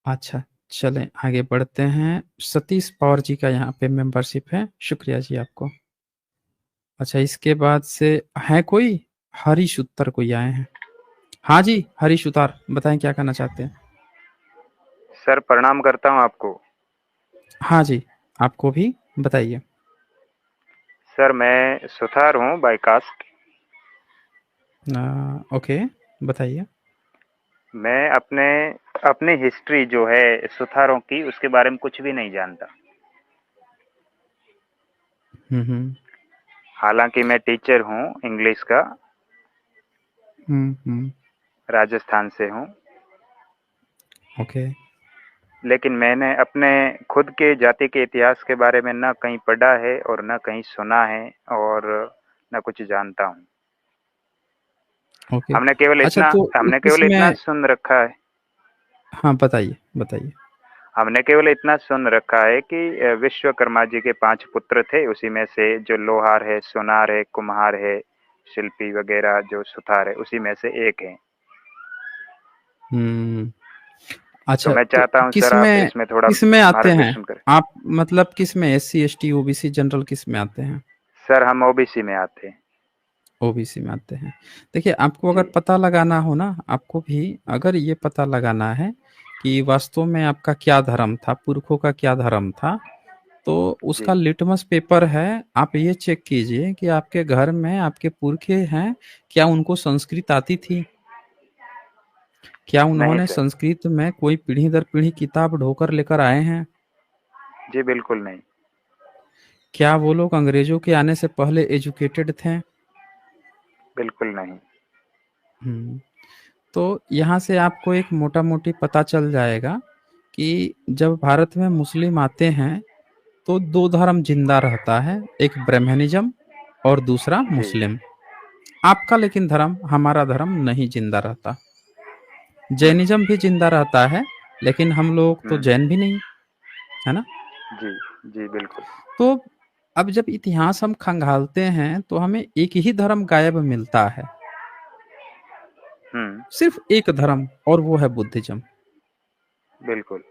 [SPEAKER 1] अच्छा, चलें आगे बढ़ते हैं। सतीश पवार जी का यहाँ पे मेंबरशिप है, शुक्रिया जी आपको। अच्छा, इसके बाद से है कोई, हरीश उत्तर कोई आए हैं। हाँ जी, हरीश उतार, बताएं क्या कहना चाहते हैं।
[SPEAKER 4] सर प्रणाम करता हूं आपको।
[SPEAKER 1] हाँ जी, आपको भी बताइए।
[SPEAKER 4] सर मैं सुथार हूं बाय कास्ट।
[SPEAKER 1] ओके, बताइए।
[SPEAKER 4] मैं अपनी हिस्ट्री जो है सुथारों की, उसके बारे में कुछ भी नहीं जानता।
[SPEAKER 1] हम्म।
[SPEAKER 4] हालांकि मैं टीचर हूं इंग्लिश का,
[SPEAKER 1] हम्म।
[SPEAKER 4] राजस्थान से हूं।
[SPEAKER 1] ओके।
[SPEAKER 4] लेकिन मैंने अपने खुद के जाति के इतिहास के बारे में ना कहीं पढ़ा है और ना कहीं सुना है और ना कुछ जानता हूं।
[SPEAKER 1] ओके। अच्छा, तो
[SPEAKER 4] हमने केवल इतना
[SPEAKER 1] इसमें,
[SPEAKER 4] सुन रखा है।
[SPEAKER 1] हाँ बताइए बताइए।
[SPEAKER 4] हमने केवल इतना सुन रखा है कि विश्वकर्मा जी के 5 पुत्र थे, उसी में से जो लोहार है, सोनार है, कुम्हार है, शिल्पी वगैरह जो सुथार है, उसी में से एक है।
[SPEAKER 1] हम्म।
[SPEAKER 4] तो
[SPEAKER 1] अच्छा,
[SPEAKER 4] मैं
[SPEAKER 1] तो
[SPEAKER 4] चाहता हूं सर आप
[SPEAKER 1] किसमें
[SPEAKER 4] इसमें थोड़ा
[SPEAKER 1] किसमें आते हैं
[SPEAKER 4] मार्गदर्शन करें।
[SPEAKER 1] आप, मतलब किसमें, एससी एसटी ओबीसी जनरल किसमें आते हैं।
[SPEAKER 4] सर हम ओबीसी में आते हैं।
[SPEAKER 1] ओबीसी में आते हैं। देखिए, आपको अगर
[SPEAKER 4] जी,
[SPEAKER 1] पता लगाना हो ना, आपको भी अगर ये पता लगाना है कि वास्तव में आपका क्या धर्म था, पुरखों का क्या धर्म था, तो उसका
[SPEAKER 4] जी,
[SPEAKER 1] लिटमस पेपर है, आप ये चेक कीजिए कि आपके घर में आपके पुरखे हैं, क्या उनको संस्कृत आती थी? क्या
[SPEAKER 4] नहीं
[SPEAKER 1] उन्होंने
[SPEAKER 4] सर,
[SPEAKER 1] संस्कृत में कोई पीढ़ी दर पीढ़ी किताब ढोकर लेकर आए हैं?
[SPEAKER 4] जी बिल्कुल नहीं,
[SPEAKER 1] क्या वो लोग अंग्रेजों के आने से पहले एजुकेटेड थे?
[SPEAKER 4] बिल्कुल नहीं।
[SPEAKER 1] हुँ। तो यहाँ से आपको एक मोटा-मोटी पता चल जाएगा कि जब भारत में मुस्लिम आते हैं, तो 2 धर्म ज़िंदा रहता है, एक ब्राह्मणिज़्म और दूसरा
[SPEAKER 4] जी,
[SPEAKER 1] मुस्लिम। आपका लेकिन धर्म, हमारा धर्म नहीं ज़िंदा रहता।
[SPEAKER 4] हुँ,
[SPEAKER 1] जैनिज़्म भी ज़िंदा रहता है, लेकिन हम लोग तो
[SPEAKER 4] हुँ,
[SPEAKER 1] जैन भी नहीं, है ना?
[SPEAKER 4] जी, जी बिल्कुल,
[SPEAKER 1] तो अब जब इतिहास हम खंगालते हैं, तो हमें एक ही धर्म गायब मिलता है,
[SPEAKER 4] हुँ,
[SPEAKER 1] सिर्फ़ एक धर्म और वो है बुद्धिज़्म।
[SPEAKER 4] बिल्कुल,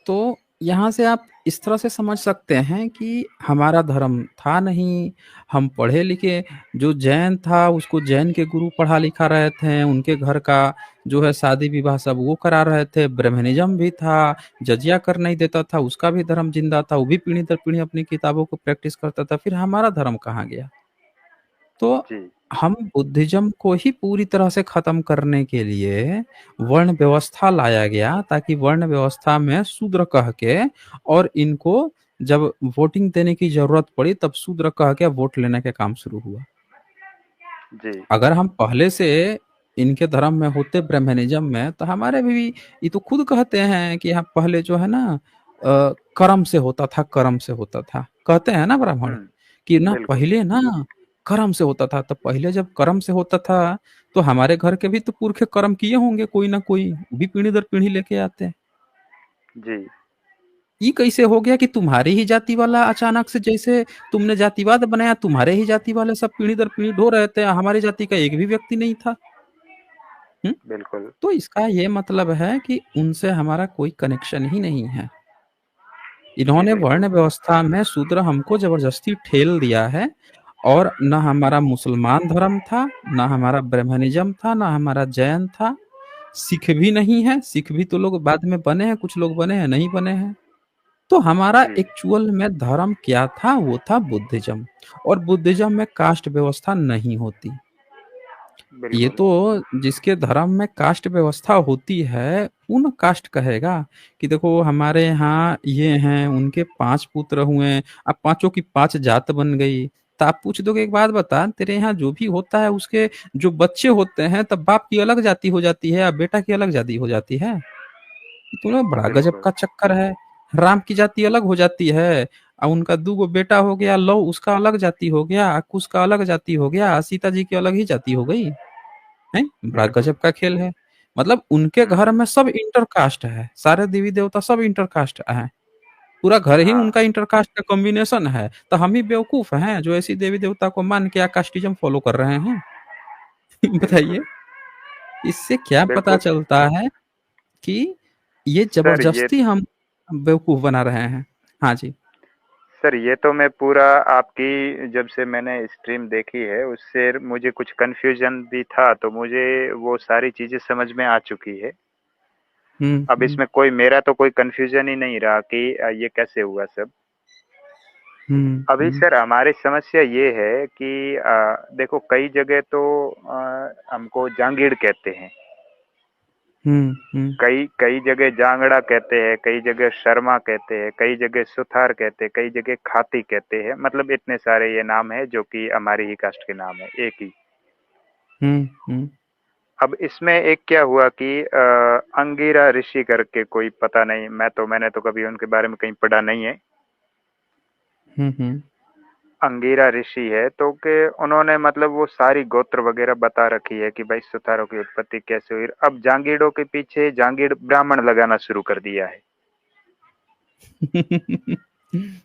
[SPEAKER 1] तो यहाँ से आप इस तरह से समझ सकते हैं कि हमारा धर्म था नहीं, हम पढ़े-लिखे, जो जैन था उसको जैन के गुरु पढ़ा-लिखा रहे थे, उनके घर का जो है शादी-विवाह सब वो करा रहे थे, ब्राह्मणिज़्म भी था, जज़िया कर नहीं देता था, उसका भी धर्म ज़िंदा था, वो भी पीढ़ी दर पीढ़ी अपनी किताबों को प्रैक्टिस करता था, फिर हमारा धर्म कहाँ गया? तो
[SPEAKER 4] जी,
[SPEAKER 1] हम बुद्धिज़्म को ही पूरी तरह से ख़त्म करने के लिए वर्ण व्यवस्था लाया गया, ताकि वर्ण व्यवस्था में शूद्र कह के और इनको जब वोटिंग देने की ज़रूरत पड़ी, तब शूद्र कह के वोट लेने का काम शुरू हुआ।
[SPEAKER 4] जी,
[SPEAKER 1] अगर हम पहले से इनके धर्म में होते, ब्राह्मणिज़्म में, तो हमारे भी ये तो खुद कहते हैं कि हाँ, पहले जो है ना कर्म से होता था, कर्म से होता था। कहते हैं ना ब्राह्मण
[SPEAKER 4] हुँ,
[SPEAKER 1] कि ना
[SPEAKER 4] बिल्कुल,
[SPEAKER 1] पहले ना कर्म से होता था, तो पहले जब कर्म से होता था, तो हमारे घर के भी तो पुरखे कर्म किए होंगे कोई ना कोई, वो भी पीढ़ी दर पीढ़ी लेके आते हैं।
[SPEAKER 4] जी,
[SPEAKER 1] ये कैसे हो गया कि तुम्हारी ही जाति वाला अचानक से, जैसे तुमने जातिवाद बनाया, तुम्हारे ही जाति वाले सब पीढ़ी दर पीढ़ी ढो रहे थे, हमारी जाति का एक भी व्यक्ति नहीं था। हुँ?
[SPEAKER 4] बिल्कुल,
[SPEAKER 1] तो इसका ये मतलब है कि उनसे हमारा कोई कनेक्शन ही नहीं है।
[SPEAKER 4] जी
[SPEAKER 1] इन्होंने
[SPEAKER 4] बिल्कुल,
[SPEAKER 1] वर्ण व्यवस्था में शूद्र हमको ज़बरदस्ती ठेल दिया है, और ना हमारा मुसलमान धर्म था, ना हमारा ब्राह्मणिज़्म था, ना हमारा जैन था, सिख भी नहीं है, सिख भी तो लोग बाद में बने हैं, कुछ लोग बने हैं, नहीं बने हैं। तो हमारा
[SPEAKER 4] जी,
[SPEAKER 1] एक्चुअल में धर्म क्या था? वो था बुद्धिज़्म, और बुद्धिज़्म में कास्ट व्यवस्था नहीं होती। ये
[SPEAKER 4] बिल्कुल,
[SPEAKER 1] तो जिसके धर्म में कास्ट व्यवस्था होती है, वो ना कास्ट कहेगा कि देखो हमारे यहाँ ये हैं, उनके 5 पुत्र हुए, अब पाँचों की 5 जात बन गई। तो आप पूछ दोगे, एक बात बता, तेरे यहाँ जो भी होता है उसके जो बच्चे होते हैं, तब बाप की अलग जाति हो जाती है या बेटा की अलग जाति हो जाती है? ये तो ना बड़ा गजब
[SPEAKER 4] बिल्कुल,
[SPEAKER 1] का चक्कर है। राम की जाति अलग हो जाती है, उनका 2 गो बेटा हो गया, लव उसका अलग जाति हो गया, कुश का अलग जाति हो गया, सीता जी की अलग ही जाति हो गई। हैं? बड़ा
[SPEAKER 4] बिल्कुल,
[SPEAKER 1] गजब का खेल है। मतलब उनके
[SPEAKER 4] हुँ,
[SPEAKER 1] घर में सब इंटरकास्ट है, सारे देवी-देवता सब इंटरकास्ट हैं। पूरा घर ही
[SPEAKER 4] हाँ,
[SPEAKER 1] उनका इंटरकास्ट का कॉम्बिनेशन है। तो हम ही बेवकूफ़ हैं जो ऐसी देवी-देवता को मान के कास्टिज़्म फॉलो कर रहे हैं?
[SPEAKER 4] बिल्कुल,
[SPEAKER 1] बताइए, इससे क्या पता
[SPEAKER 4] बिल्कुल,
[SPEAKER 1] चलता है कि ये
[SPEAKER 4] सर ये
[SPEAKER 1] ज़बरदस्ती हम बेवकूफ़ बना रहे हैं। हाँ जी।
[SPEAKER 4] सर ये तो मैं पूरा आपकी जब से मैंने स्ट्रीम देखी है उससे मुझे कुछ कन्फ्यूजन भी था तो मुझे वो सारी चीज़ें समझ में आ चुकी है।
[SPEAKER 1] हुँ,
[SPEAKER 4] अब
[SPEAKER 1] हुँ।
[SPEAKER 4] इसमें कोई मेरा तो कोई कन्फ्यूजन ही नहीं रहा कि ये कैसे हुआ सब।
[SPEAKER 1] हुँ,
[SPEAKER 4] अभी
[SPEAKER 1] हुँ।
[SPEAKER 4] सर हमारी समस्या ये है कि देखो कई जगह तो हमको जांगीड़ कहते हैं,
[SPEAKER 1] हुँ, हुँ।
[SPEAKER 4] कई कई जगह जांगड़ा कहते हैं, कई जगह शर्मा कहते हैं, कई जगह सुथार कहते हैं, कई जगह खाती कहते हैं, मतलब इतने सारे ये नाम है जो कि हमारी ही कास्ट के नाम है एक ही।
[SPEAKER 1] हुँ, हुँ।
[SPEAKER 4] अब इसमें एक क्या हुआ कि अंगिरा ऋषि करके कोई पता नहीं, मैंने तो कभी उनके बारे में कहीं पढ़ा नहीं है।
[SPEAKER 1] हुँ, हुँ।
[SPEAKER 4] अंगिरा ऋषि है तो के उन्होंने मतलब वो सारी गोत्र वगैरह बता रखी है कि भाई सुथारों की उत्पत्ति कैसे हुई। अब जांगीड़ों के पीछे जांगीड़ ब्राह्मण लगाना शुरू कर दिया है।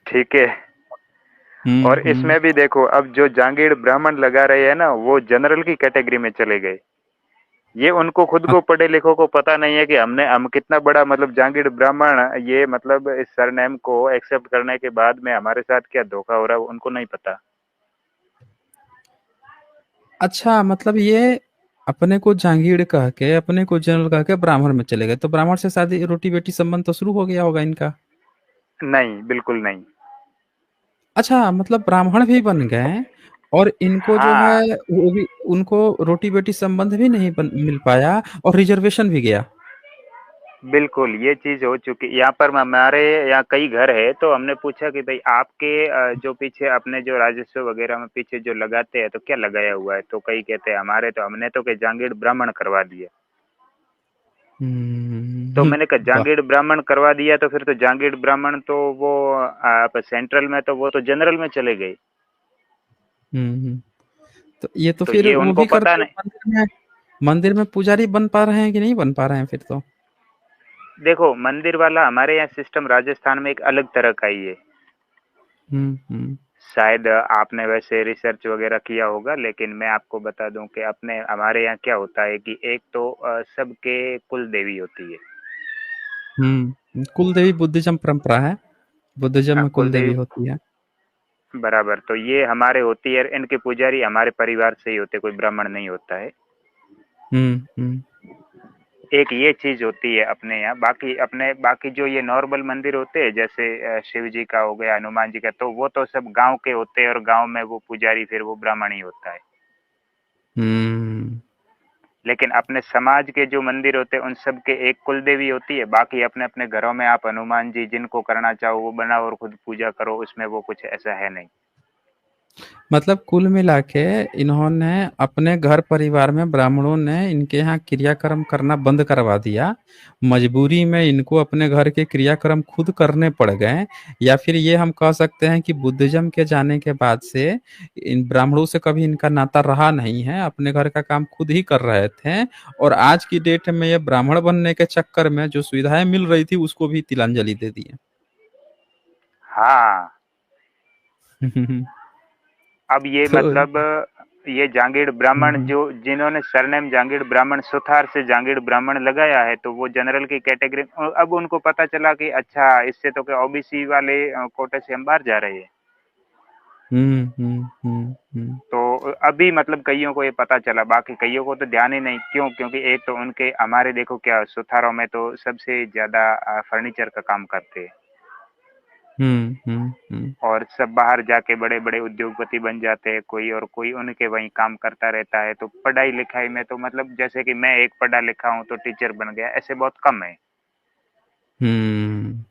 [SPEAKER 4] ठीक है।
[SPEAKER 1] हुँ,
[SPEAKER 4] और
[SPEAKER 1] हुँ।
[SPEAKER 4] इसमें भी देखो अब जो जांगीड़ ब्राह्मण लगा रहे हैं ना वो जनरल की कैटेगरी में चले गए। ये उनको खुद
[SPEAKER 1] अ,
[SPEAKER 4] को पढ़े लिखों को पता नहीं है कि हम कितना बड़ा मतलब जांगीड़ ब्राह्मण ये मतलब इस सरनेम को एक्सेप्ट करने के बाद में हमारे साथ क्या धोखा हो रहा है उनको नहीं पता।
[SPEAKER 1] अच्छा, मतलब ये अपने को जांगीड़ कह के, अपने को जनरल कह के ब्राह्मण में चले गए, तो ब्राह्मण से शादी रोटी बेटी संबंध तो शुरू हो गया होगा इनका।
[SPEAKER 4] नहीं, बिल्कुल नहीं।
[SPEAKER 1] अच्छा, मतलब ब्राह्मण भी बन गए और इनको जो है
[SPEAKER 4] हाँ,
[SPEAKER 1] वो भी, उनको रोटी बेटी संबंध भी नहीं मिल पाया और रिजर्वेशन भी गया।
[SPEAKER 4] बिल्कुल, ये चीज़ हो चुकी यहाँ पर। हमारे यहाँ कई घर है, तो हमने पूछा कि भाई आपके जो पीछे अपने जो राजस्व वगैरह में पीछे जो लगाते हैं तो क्या लगाया हुआ है? तो कई कहते हैं हमारे तो हमने तो के जागीर ब्राह्मण करवा दिया। तो मैंने कहा
[SPEAKER 1] वाह।
[SPEAKER 4] जागीर ब्राह्मण करवा दिया तो फिर तो जागीर ब्राह्मण तो वो आप सेंट्रल में तो वो तो जनरल में चले गए।
[SPEAKER 1] हम्म। तो ये तो
[SPEAKER 4] तो
[SPEAKER 1] फिर
[SPEAKER 4] ये
[SPEAKER 1] वो
[SPEAKER 4] उनको
[SPEAKER 1] भी
[SPEAKER 4] पता
[SPEAKER 1] करते हैं
[SPEAKER 4] नहीं।
[SPEAKER 1] मंदिर में, मंदिर में पुजारी बन पा रहे हैं कि नहीं बन पा रहे हैं फिर तो।
[SPEAKER 4] देखो मंदिर वाला हमारे यहाँ सिस्टम राजस्थान में एक अलग तरह का ही है।
[SPEAKER 1] हम्म।
[SPEAKER 4] शायद आपने वैसे रिसर्च वगैरह किया होगा, लेकिन मैं आपको बता दूं कि अपने हमारे यहाँ क्या होता है कि एक तो सबके कुल देवी होती है।
[SPEAKER 1] कुल देवी बुद्धिज्म परंपरा है, बुद्धिज्म में कुल
[SPEAKER 4] कुल
[SPEAKER 1] देवी
[SPEAKER 4] देवी
[SPEAKER 1] होती है।
[SPEAKER 4] बराबर, तो ये हमारे होती है। इनके पुजारी हमारे परिवार से ही होते, कोई ब्राह्मण नहीं होता है।
[SPEAKER 1] हम्म।
[SPEAKER 4] एक ये चीज होती है अपने यहाँ। बाकी अपने बाकी जो ये नॉर्मल मंदिर होते हैं जैसे शिव जी का हो गया, हनुमान जी का, तो वो तो सब गांव के होते हैं और गांव में वो पुजारी फिर वो ब्राह्मण ही होता है।
[SPEAKER 1] हम्म।
[SPEAKER 4] लेकिन अपने समाज के जो मंदिर होते हैं उन सब के एक कुल देवी होती है। बाकी अपने अपने घरों में आप हनुमान जी जिनको करना चाहो वो बनाओ और खुद पूजा करो, उसमें वो कुछ ऐसा है नहीं।
[SPEAKER 1] मतलब कुल मिला के इन्होंने अपने घर परिवार में, ब्राह्मणों ने इनके यहाँ क्रियाक्रम करना बंद करवा दिया। मजबूरी में इनको अपने घर के क्रियाक्रम खुद करने पड़ गए। या फिर ये हम कह सकते हैं कि बुद्धिज्म के जाने के बाद से इन ब्राह्मणों से कभी इनका नाता रहा नहीं है, अपने घर का काम खुद ही कर रहे थे। और आज की डेट में ये ब्राह्मण बनने के चक्कर में जो सुविधाएं मिल रही थी उसको भी तिलांजलि दे दी
[SPEAKER 4] हाँ,
[SPEAKER 1] है।
[SPEAKER 4] अब ये
[SPEAKER 1] तो
[SPEAKER 4] मतलब ये जांगीड़ ब्राह्मण
[SPEAKER 1] हम्म।
[SPEAKER 4] जो जिन्होंने सरनेम जांगीड़ ब्राह्मण सुथार से जांगीड़ ब्राह्मण लगाया है तो वो जनरल की कैटेगरी। अब उनको पता चला कि अच्छा इससे तो क्या ओबीसी वाले कोटे से हम बाहर जा रहे हैं। तो अभी मतलब कईयों को ये पता चला, बाकी कईयों को तो ध्यान ही नहीं। क्यों? क्योंकि एक तो उनके हमारे देखो क्या सुथारों में तो सबसे ज्यादा फर्नीचर का काम करते हैं
[SPEAKER 1] हम्म।
[SPEAKER 4] और सब बाहर जाके बड़े बड़े उद्योगपति बन जाते हैं कोई, और कोई उनके वहीं काम करता रहता है। तो पढ़ाई लिखाई में तो मतलब जैसे कि मैं एक पढ़ा लिखा हूँ तो टीचर बन गया, ऐसे बहुत कम है।
[SPEAKER 1] हम्म।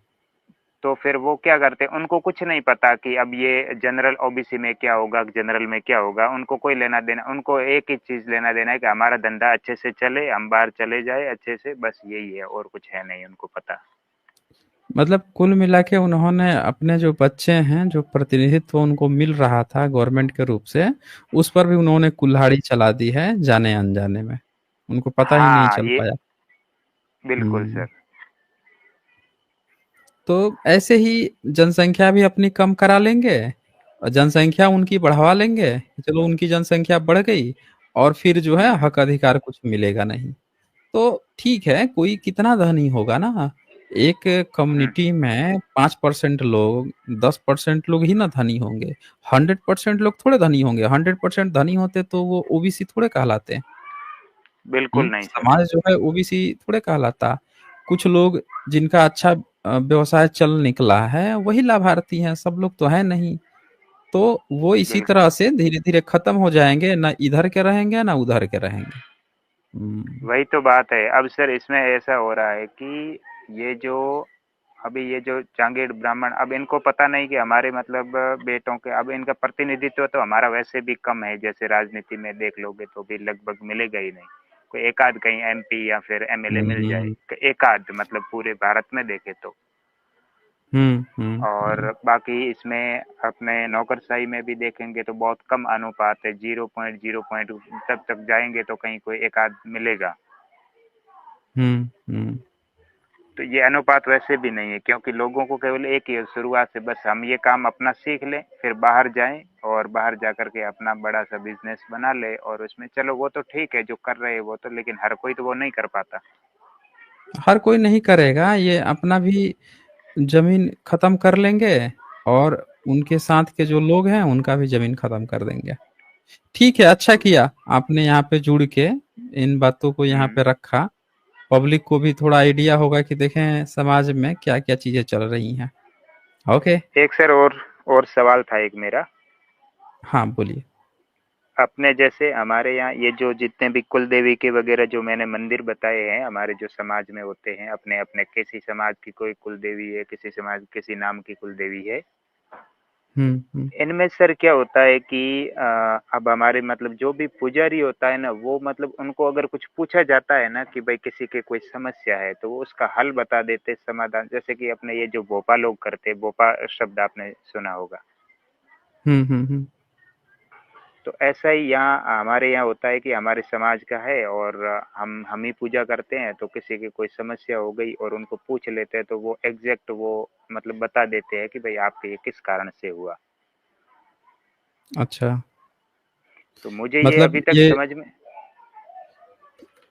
[SPEAKER 4] तो फिर वो क्या करते हैं, उनको कुछ नहीं पता कि अब ये जनरल ओबीसी में क्या होगा, जनरल में क्या होगा। उनको कोई लेना देना, उनको एक ही चीज लेना देना है कि हमारा धंधा अच्छे से चले, हम बाहर चले जाए अच्छे से, बस यही है, और कुछ है नहीं उनको पता।
[SPEAKER 1] मतलब कुल मिला के उन्होंने अपने जो बच्चे हैं, जो प्रतिनिधित्व उनको मिल रहा था गवर्नमेंट के रूप से, उस पर भी उन्होंने कुल्हाड़ी चला दी है जाने अनजाने में, उनको पता ही नहीं
[SPEAKER 4] हाँ
[SPEAKER 1] चल
[SPEAKER 4] ये
[SPEAKER 1] पाया।
[SPEAKER 4] बिल्कुल
[SPEAKER 1] हम्म।
[SPEAKER 4] सर।
[SPEAKER 1] तो ऐसे ही जनसंख्या भी अपनी कम करा लेंगे और जनसंख्या उनकी बढ़वा लेंगे कि चलो उनकी जनसंख्या बढ़ गई और फिर जो है हक अधिकार कुछ मिलेगा नहीं। तो ठीक है, कोई कितना धनी होगा ना, एक
[SPEAKER 4] हम्म,
[SPEAKER 1] कम्युनिटी में 5% लोग, 10% लोग ही ना धनी होंगे। 100% लोग थोड़े धनी होंगे, 100% धनी होते तो वो ओबीसी थोड़े कहलाते।
[SPEAKER 4] बिल्कुल नहीं सर।
[SPEAKER 1] समाज जो है ओबीसी थोड़े कहलाता। कुछ लोग जिनका अच्छा व्यवसाय चल निकला है वही लाभार्थी हैं, सब लोग तो है नहीं। तो वो इसी
[SPEAKER 4] बिल्कुल
[SPEAKER 1] तरह से धीरे धीरे खत्म हो जाएंगे, ना इधर के रहेंगे ना उधर के रहेंगे। हम्म।
[SPEAKER 4] वही तो बात है। अब सर इसमें ऐसा हो रहा है कि ये जो अभी ये जो जांगीड़ ब्राह्मण, अब इनको पता नहीं कि हमारे मतलब बेटों के, अब इनका प्रतिनिधित्व तो हमारा वैसे भी कम है। जैसे राजनीति में देख लोगे तो भी लगभग मिलेगा ही नहीं। कोई एक आध कहीं एमपी या फिर एमएलए मिल जाए,
[SPEAKER 1] हम्म।
[SPEAKER 4] एक आध मतलब पूरे भारत में देखे तो। और
[SPEAKER 1] हम्म।
[SPEAKER 4] बाकी इसमें अपने नौकरशाही में भी देखेंगे तो बहुत कम अनुपात है, 0.0 तब तक जाएंगे तो कहीं कोई एक आध मिलेगा।
[SPEAKER 1] हम्म।
[SPEAKER 4] तो ये अनुपात वैसे भी नहीं है, क्योंकि लोगों को केवल एक ही है शुरुआत से, बस हम ये काम अपना सीख लें फिर बाहर जाएं और बाहर जा करके अपना बड़ा सा बिजनेस बना ले। और उसमें चलो वो तो ठीक है जो कर रहे हैं वो तो, लेकिन हर कोई तो वो नहीं कर पाता।
[SPEAKER 1] हर कोई नहीं करेगा, ये अपना भी जमीन खत्म कर लेंगे और उनके साथ के जो लोग हैं उनका भी जमीन खत्म कर देंगे। ठीक है, अच्छा किया आपने यहाँ पे जुड़ के इन बातों को यहाँ
[SPEAKER 4] हम्म।
[SPEAKER 1] पे रखा। पब्लिक को भी थोड़ा आइडिया होगा कि देखें समाज में क्या क्या चीजें चल रही हैं। ओके।
[SPEAKER 4] एक सर और सवाल था एक मेरा।
[SPEAKER 1] हाँ बोलिए।
[SPEAKER 4] अपने जैसे हमारे यहाँ ये जो जितने भी कुल देवी के वगैरह जो मैंने मंदिर बताए हैं हमारे जो समाज में होते हैं, अपने अपने किसी समाज की कोई कुल देवी है, किसी समाज किसी नाम की कुल देवी है।
[SPEAKER 1] हम्म।
[SPEAKER 4] इनमें सर क्या होता है कि अब हमारे मतलब जो भी पुजारी होता है ना, वो मतलब उनको अगर कुछ पूछा जाता है ना कि भाई किसी के कोई समस्या है, तो वो उसका हल बता देते, समाधान। जैसे कि अपने ये जो भोपा लोग करते हैं, भोपा शब्द आपने सुना होगा।
[SPEAKER 1] हम्म।
[SPEAKER 4] तो ऐसा ही यहाँ हमारे यहाँ होता है कि हमारे समाज का है और हम ही पूजा करते हैं, तो किसी की कोई समस्या हो गई और उनको पूछ लेते हैं, तो वो एग्जैक्ट वो मतलब बता देते हैं कि भाई आपके ये किस कारण से हुआ।
[SPEAKER 1] अच्छा।
[SPEAKER 4] तो मुझे ये
[SPEAKER 1] मतलब
[SPEAKER 4] अभी तक
[SPEAKER 1] ये
[SPEAKER 4] समझ में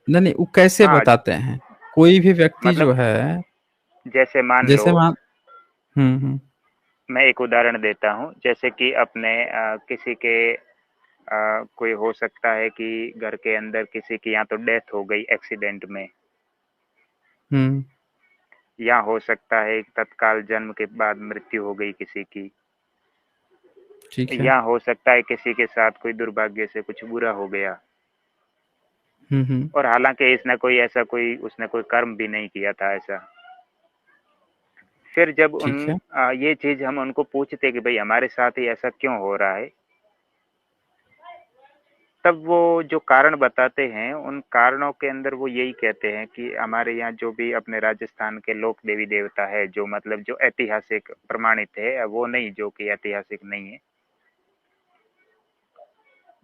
[SPEAKER 1] नहीं नहीं, वो कैसे
[SPEAKER 4] हाँ
[SPEAKER 1] बताते हैं? कोई भी व्यक्ति जो
[SPEAKER 4] मतलब
[SPEAKER 1] है,
[SPEAKER 4] जैसे मान लो,
[SPEAKER 1] जैसे मान
[SPEAKER 4] मैं एक उदाहरण देता हूँ। जैसे कि अपने किसी के कोई हो सकता है कि घर के अंदर किसी की या तो डेथ हो गई एक्सीडेंट में,
[SPEAKER 1] हम्म।
[SPEAKER 4] या हो सकता है तत्काल जन्म के बाद मृत्यु हो गई किसी की,
[SPEAKER 1] ठीक है।
[SPEAKER 4] या हो सकता है किसी के साथ कोई दुर्भाग्य से कुछ बुरा हो गया,
[SPEAKER 1] हम्म।
[SPEAKER 4] और हालांकि इसने कोई ऐसा कोई उसने कोई कर्म भी नहीं किया था ऐसा। फिर जब
[SPEAKER 1] ठीक है।
[SPEAKER 4] ये चीज हम उनको पूछते कि भाई हमारे साथ ही ऐसा क्यों हो रहा है, तब वो जो कारण बताते हैं, उन कारणों के अंदर वो यही कहते हैं कि हमारे यहाँ जो भी अपने राजस्थान के लोक देवी देवता है, जो मतलब जो ऐतिहासिक प्रमाणित है, वो नहीं, जो कि ऐतिहासिक नहीं है।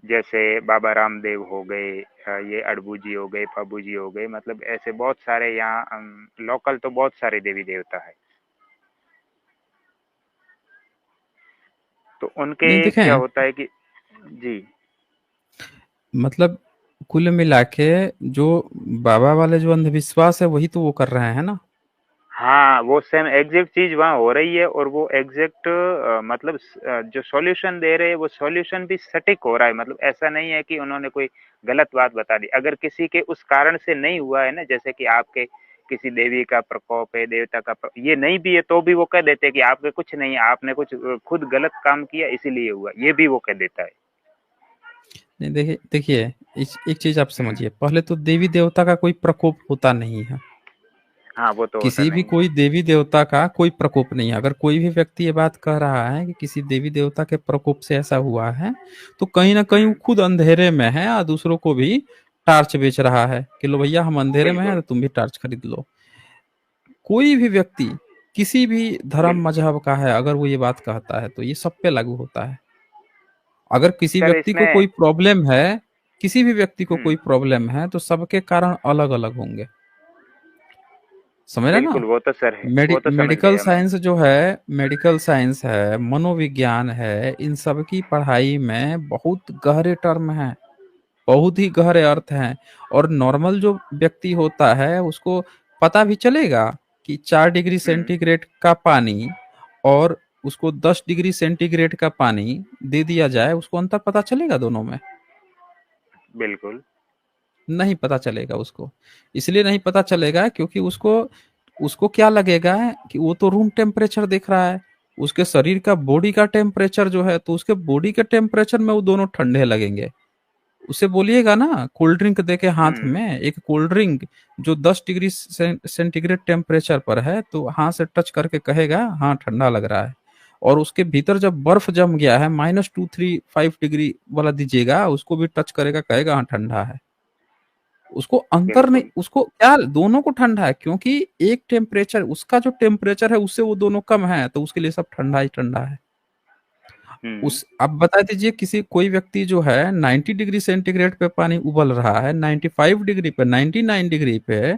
[SPEAKER 4] जैसे बाबा रामदेव हो गए, ये अड़बू जी हो गए, पब्बू जी हो गए, मतलब ऐसे बहुत सारे यहाँ लोकल तो बहुत सारे देवी देवता है। तो उनके
[SPEAKER 1] नहीं
[SPEAKER 4] क्या
[SPEAKER 1] देखें,
[SPEAKER 4] होता है कि जी
[SPEAKER 1] मतलब कुल मिला के जो बाबा वाले जो अंधविश्वास है वही तो वो कर रहे हैं ना।
[SPEAKER 4] हाँ, वो सेम एग्जैक्ट चीज वहाँ हो रही है, और वो एग्जैक्ट मतलब जो सॉल्यूशन दे रहे हैं वो सॉल्यूशन भी सटीक हो रहा है। मतलब ऐसा नहीं है कि उन्होंने कोई गलत बात बता दी। अगर किसी के उस कारण से नहीं हुआ है ना, जैसे कि आपके किसी देवी का प्रकोप है, देवता का ये नहीं भी है, तो भी वो कह देते हैं कि आपके कुछ नहीं है, आपने कुछ खुद गलत काम किया इसीलिए हुआ, ये भी वो कह देता है।
[SPEAKER 1] नहीं देखिए देखिए, एक चीज आप
[SPEAKER 4] हम्म।
[SPEAKER 1] समझिए, पहले तो देवी देवता का कोई प्रकोप होता नहीं है।
[SPEAKER 4] हाँ, वो तो होता
[SPEAKER 1] किसी भी
[SPEAKER 4] नहीं है।
[SPEAKER 1] कोई देवी देवता का कोई प्रकोप नहीं है। अगर कोई भी व्यक्ति ये बात कह रहा है कि किसी देवी देवता के प्रकोप से ऐसा हुआ है, तो कहीं ना कहीं वो
[SPEAKER 4] हम्म।
[SPEAKER 1] खुद अंधेरे में है और दूसरों को भी टार्च बेच रहा है कि लो भैया हम अंधेरे में हैं तो
[SPEAKER 4] बिल्कुल।
[SPEAKER 1] तुम भी टार्च खरीद लो। कोई भी व्यक्ति किसी भी धर्म
[SPEAKER 4] बिल्कुल
[SPEAKER 1] मजहब का है, अगर वो ये बात कहता है तो ये सब पे लागू होता है। अगर किसी
[SPEAKER 4] सर
[SPEAKER 1] व्यक्ति को
[SPEAKER 4] इसमें
[SPEAKER 1] कोई प्रॉब्लम है, किसी भी व्यक्ति को
[SPEAKER 4] हम्म।
[SPEAKER 1] कोई प्रॉब्लम है, तो सबके कारण अलग अलग होंगे। समझ रहे ना?
[SPEAKER 4] बिल्कुल, वो तो सर है, वो तो समझ
[SPEAKER 1] मेडिकल
[SPEAKER 4] गया मैं।
[SPEAKER 1] साइंस जो है, मेडिकल साइंस है, मनोविज्ञान है, इन सब की पढ़ाई में बहुत गहरे टर्म है, बहुत ही गहरे अर्थ हैं। और नॉर्मल जो व्यक्ति होता है उसको पता भी चलेगा कि 4 डिग्री
[SPEAKER 4] हम्म।
[SPEAKER 1] सेंटीग्रेड का पानी और उसको 10 डिग्री सेंटीग्रेड का पानी दे दिया जाए, उसको अंतर पता चलेगा दोनों में?
[SPEAKER 4] बिल्कुल।
[SPEAKER 1] नहीं पता चलेगा उसको। इसलिए नहीं पता चलेगा क्योंकि उसको उसको क्या लगेगा कि वो तो रूम टेम्परेचर दिख रहा है, उसके शरीर का बॉडी का टेम्परेचर जो है, तो उसके बॉडी के टेम्परेचर में वो दोनों ठंडे लगेंगे। उसे बोलिएगा ना कोल्ड ड्रिंक देके हाथ
[SPEAKER 4] हम्म।
[SPEAKER 1] में, एक कोल्ड ड्रिंक जो 10 डिग्री सेंटीग्रेड टेम्परेचर पर है, तो हाथ से टच करके कहेगा हाँ ठंडा लग रहा है। और उसके भीतर जब बर्फ जम गया है, -2, 3, 5 डिग्री वाला दीजिएगा, उसको भी टच करेगा, कहेगा हाँ ठंडा है। उसको अंतर नहीं,
[SPEAKER 4] बिल्कुल।
[SPEAKER 1] उसको क्या दोनों को ठंडा है, क्योंकि एक टेम्परेचर उसका जो टेम्परेचर है उससे वो दोनों कम है, तो उसके लिए सब ठंडा ही ठंडा है।
[SPEAKER 4] हम्म।
[SPEAKER 1] उस अब बता दीजिए, किसी कोई व्यक्ति जो है 90 डिग्री सेंटीग्रेड पे पानी उबल रहा है, 95 डिग्री पे, 99 डिग्री पे,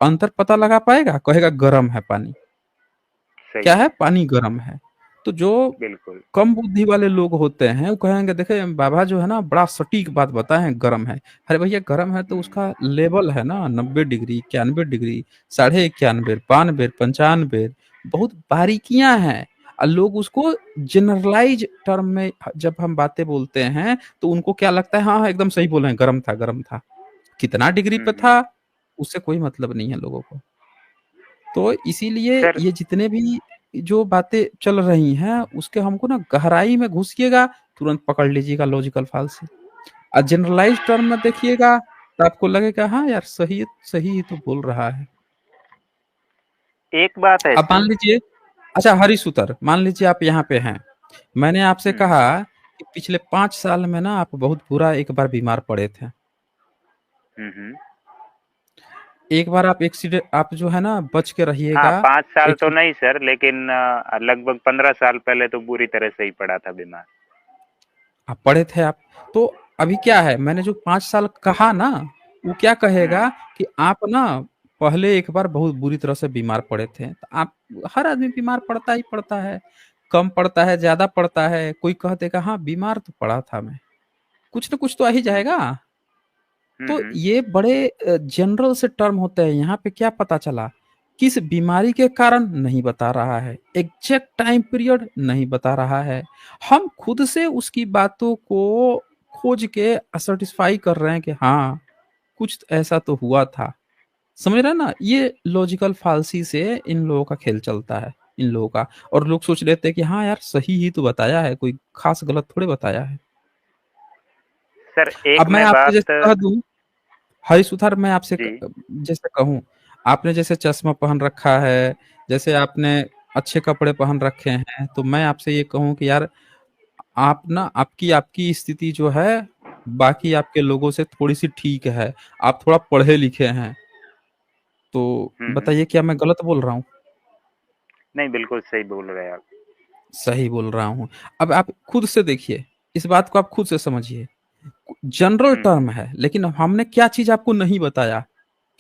[SPEAKER 1] अंतर पता लगा पाएगा? कहेगा गर्म है पानी।
[SPEAKER 4] सही
[SPEAKER 1] क्या है?
[SPEAKER 4] है।
[SPEAKER 1] पानी गर्म है। तो जो
[SPEAKER 4] बिल्कुल।
[SPEAKER 1] कम बुद्धि वाले लोग होते हैं वो कहेंगे देखे बाबा जो है ना बड़ा सटीक बात बताए हैं, गर्म है। अरे भैया गर्म है तो
[SPEAKER 4] हम्म।
[SPEAKER 1] उसका लेवल है ना, 90 डिग्री, 91 डिग्री, 91.5, 92, 95, बहुत बारीकियां हैं। और लोग उसको जनरलाइज टर्म में जब हम बातें बोलते हैं तो उनको क्या लगता है, हाँ हाँ एकदम सही बोले हैं, गर्म था गर्म था, कितना डिग्री पे था उससे कोई मतलब नहीं है लोगों को। तो इसीलिए
[SPEAKER 4] सर
[SPEAKER 1] ये जितने भी जो बातें चल रही हैं उसके हमको ना गहराई में घुसिएगा तुरंत पकड़ लीजिएगा लॉजिकल फालसी, और जनरलाइज टर्म में देखिएगा तो आपको लगेगा हाँ यार सही ही तो बोल रहा है।
[SPEAKER 4] एक बात है
[SPEAKER 1] अब मान
[SPEAKER 4] सर।
[SPEAKER 1] लीजिए, अच्छा हरीशूतर मान लीजिए आप यहाँ पे हैं, मैंने आपसे कहा
[SPEAKER 4] हम्म
[SPEAKER 1] कि पिछले 5 साल में ना आप बहुत बुरा एक बार बीमार पड़े थे,
[SPEAKER 4] हम्म।
[SPEAKER 1] एक बार आप एक्सीडेंट, आप जो है ना बच के
[SPEAKER 4] हाँ,
[SPEAKER 1] रहिएगा।
[SPEAKER 4] 5 साल
[SPEAKER 1] एक
[SPEAKER 4] तो नहीं सर, लेकिन लगभग 15 साल पहले तो बुरी तरह से ही पड़ा था बीमार।
[SPEAKER 1] आप पढ़े थे आप, तो अभी क्या है, मैंने जो 5 साल कहा ना वो क्या कहेगा कि आप ना पहले एक बार बहुत बुरी तरह से बीमार पड़े थे, तो आप, हर आदमी बीमार पड़ता ही पड़ता है, कम पड़ता है ज्यादा पड़ता है, कोई कह देगा हाँ बीमार तो पड़ा था मैं, कुछ ना कुछ तो आ ही जाएगा। तो
[SPEAKER 4] हम्म।
[SPEAKER 1] ये बड़े जनरल से टर्म होते हैं, यहाँ पे क्या पता चला, किस बीमारी के कारण नहीं बता रहा है, एग्जैक्ट टाइम पीरियड नहीं बता रहा है, हम खुद से उसकी बातों को खोज के सेटिस्फाई कर रहे हैं कि हाँ कुछ ऐसा तो हुआ था। समझ रहे हैं ना, ये लॉजिकल फालसी से इन लोगों का खेल चलता है, इन लोगों का, और लोग सोच लेते हैं कि हाँ यार सही ही तो बताया है, कोई खास गलत थोड़े बताया है।
[SPEAKER 4] सर
[SPEAKER 1] अब
[SPEAKER 4] एक
[SPEAKER 1] मैं
[SPEAKER 4] मैं
[SPEAKER 1] आपसे
[SPEAKER 4] बात।
[SPEAKER 1] जैसे कह दूं, हरी सुथार मैं आपसे
[SPEAKER 4] जी।
[SPEAKER 1] जैसे कहूँ, आपने जैसे चश्मा पहन रखा है, जैसे आपने अच्छे कपड़े पहन रखे हैं, तो मैं आपसे ये कहूँ कि यार आप ना, आपकी आपकी स्थिति जो है बाकी आपके लोगों से थोड़ी सी ठीक है, आप थोड़ा पढ़े लिखे हैं, तो बताइए क्या मैं गलत बोल रहा हूँ?
[SPEAKER 4] नहीं, बिल्कुल सही बोल रहे हैं आप।
[SPEAKER 1] सही बोल रहा हूँ। अब आप खुद से देखिए, इस बात को आप खुद से समझिए, जनरल टर्म है लेकिन हमने क्या चीज आपको नहीं बताया